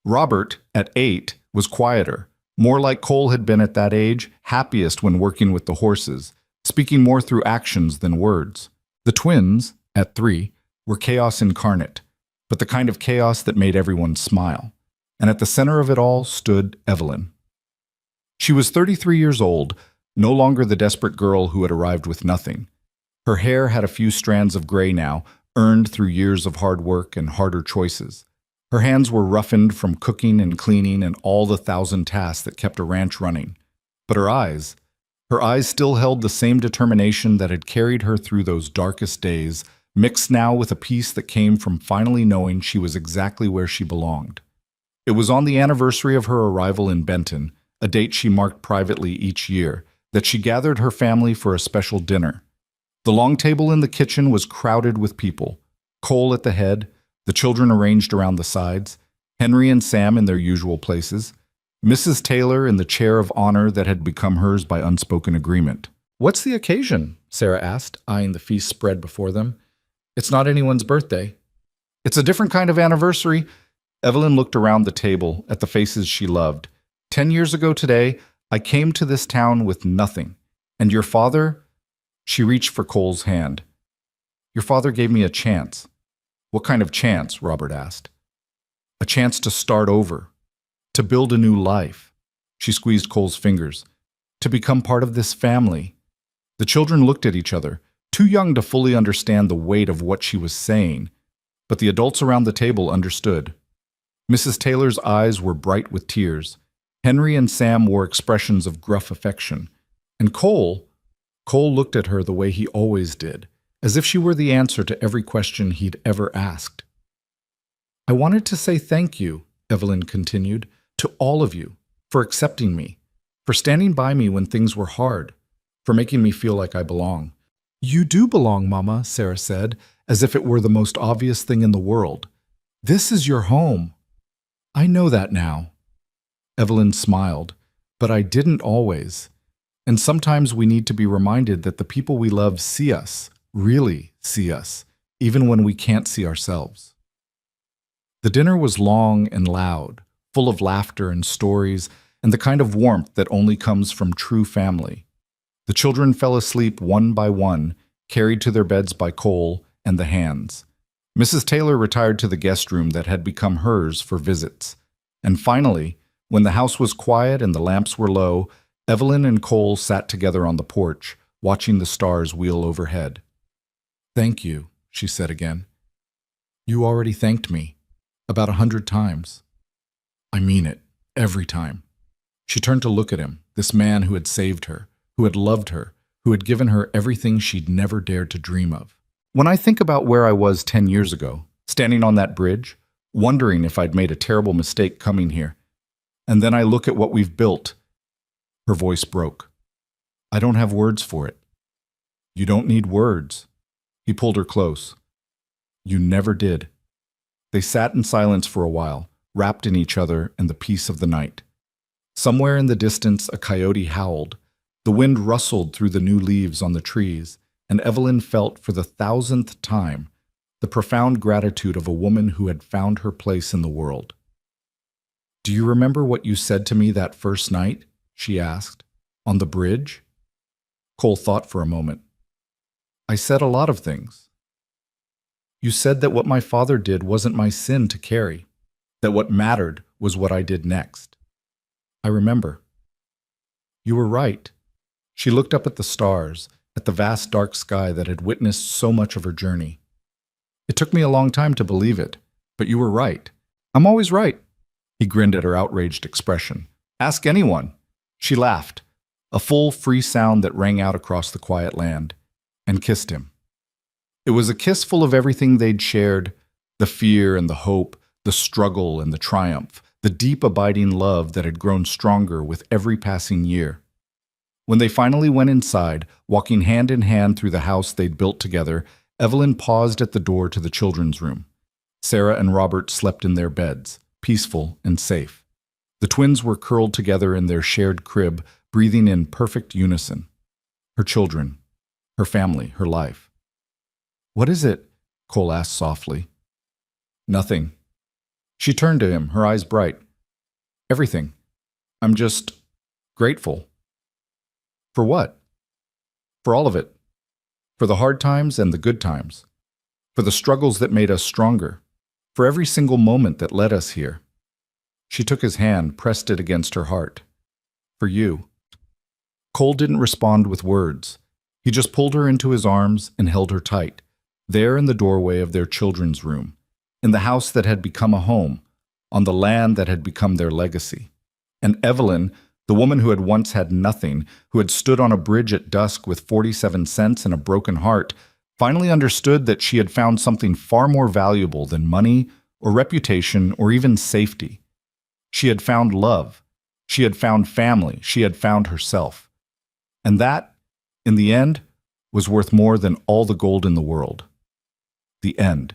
Robert, at 8, was quieter, more like Cole had been at that age, happiest when working with the horses, speaking more through actions than words. The twins, at 3, were chaos incarnate, but the kind of chaos that made everyone smile. And at the center of it all stood Evelyn. She was 33 years old, no longer the desperate girl who had arrived with nothing. Her hair had a few strands of gray now, earned through years of hard work and harder choices. Her hands were roughened from cooking and cleaning and all the 1,000 tasks that kept a ranch running. But her eyes still held the same determination that had carried her through those darkest days, mixed now with a peace that came from finally knowing she was exactly where she belonged. It was on the anniversary of her arrival in Benton, a date she marked privately each year, that she gathered her family for a special dinner. The long table in the kitchen was crowded with people, Cole at the head, the children arranged around the sides, Henry and Sam in their usual places, Mrs. Taylor in the chair of honor that had become hers by unspoken agreement. What's the occasion? Sarah asked, eyeing the feast spread before them. It's not anyone's birthday. It's a different kind of anniversary. Evelyn looked around the table at the faces she loved. 10 years ago today, I came to this town with nothing. And your father? She reached for Cole's hand. Your father gave me a chance. What kind of chance? Robert asked. A chance to start over. To build a new life. She squeezed Cole's fingers. To become part of this family. The children looked at each other, too young to fully understand the weight of what she was saying. But the adults around the table understood. Mrs. Taylor's eyes were bright with tears. Henry and Sam wore expressions of gruff affection. And Cole looked at her the way he always did, as if she were the answer to every question he'd ever asked. I wanted to say thank you, Evelyn continued, to all of you, for accepting me, for standing by me when things were hard, for making me feel like I belong. You do belong, Mama, Sarah said, as if it were the most obvious thing in the world. This is your home. I know that now. Evelyn smiled, but I didn't always. And sometimes we need to be reminded that the people we love see us, really see us, even when we can't see ourselves. The dinner was long and loud, full of laughter and stories, and the kind of warmth that only comes from true family. The children fell asleep one by one, carried to their beds by Cole and the hands. Mrs. Taylor retired to the guest room that had become hers for visits. And finally, When the house was quiet and the lamps were low, Evelyn and Cole sat together on the porch, watching the stars wheel overhead. "Thank you," she said again. "You already thanked me. About 100 times. I mean it, every time." She turned to look at him, this man who had saved her, who had loved her, who had given her everything she'd never dared to dream of. When I think about where I was 10 years ago, standing on that bridge, wondering if I'd made a terrible mistake coming here, and then I look at what we've built, her voice broke. I don't have words for it. You don't need words. He pulled her close. You never did. They sat in silence for a while, wrapped in each other and the peace of the night. Somewhere in the distance, a coyote howled. The wind rustled through the new leaves on the trees, and Evelyn felt for the 1,000th time the profound gratitude of a woman who had found her place in the world. "Do you remember what you said to me that first night?" she asked. "On the bridge?" Cole thought for a moment. "I said a lot of things. You said that what my father did wasn't my sin to carry, that what mattered was what I did next. I remember. You were right." She looked up at the stars, at the vast dark sky that had witnessed so much of her journey. "It took me a long time to believe it, but you were right. I'm always right." He grinned at her outraged expression. "Ask anyone." She laughed, a full, free sound that rang out across the quiet land, and kissed him. It was a kiss full of everything they'd shared, the fear and the hope, the struggle and the triumph, the deep abiding love that had grown stronger with every passing year. When they finally went inside, walking hand in hand through the house they'd built together, Evelyn paused at the door to the children's room. Sarah and Robert slept in their beds, peaceful and safe. The twins were curled together in their shared crib, breathing in perfect unison. Her children, her family, her life. "What is it?" Cole asked softly. "Nothing." She turned to him, her eyes bright. "Everything. I'm just grateful." "For what?" "For all of it. For the hard times and the good times. For the struggles that made us stronger. For every single moment that led us here." She took his hand, pressed it against her heart. "For you." Cole didn't respond with words. He just pulled her into his arms and held her tight, there in the doorway of their children's room, in the house that had become a home, on the land that had become their legacy. And Evelyn, the woman who had once had nothing, who had stood on a bridge at dusk with 47 cents and a broken heart, finally understood that she had found something far more valuable than money or reputation or even safety. She had found love. She had found family. She had found herself. And that, in the end, was worth more than all the gold in the world. The end.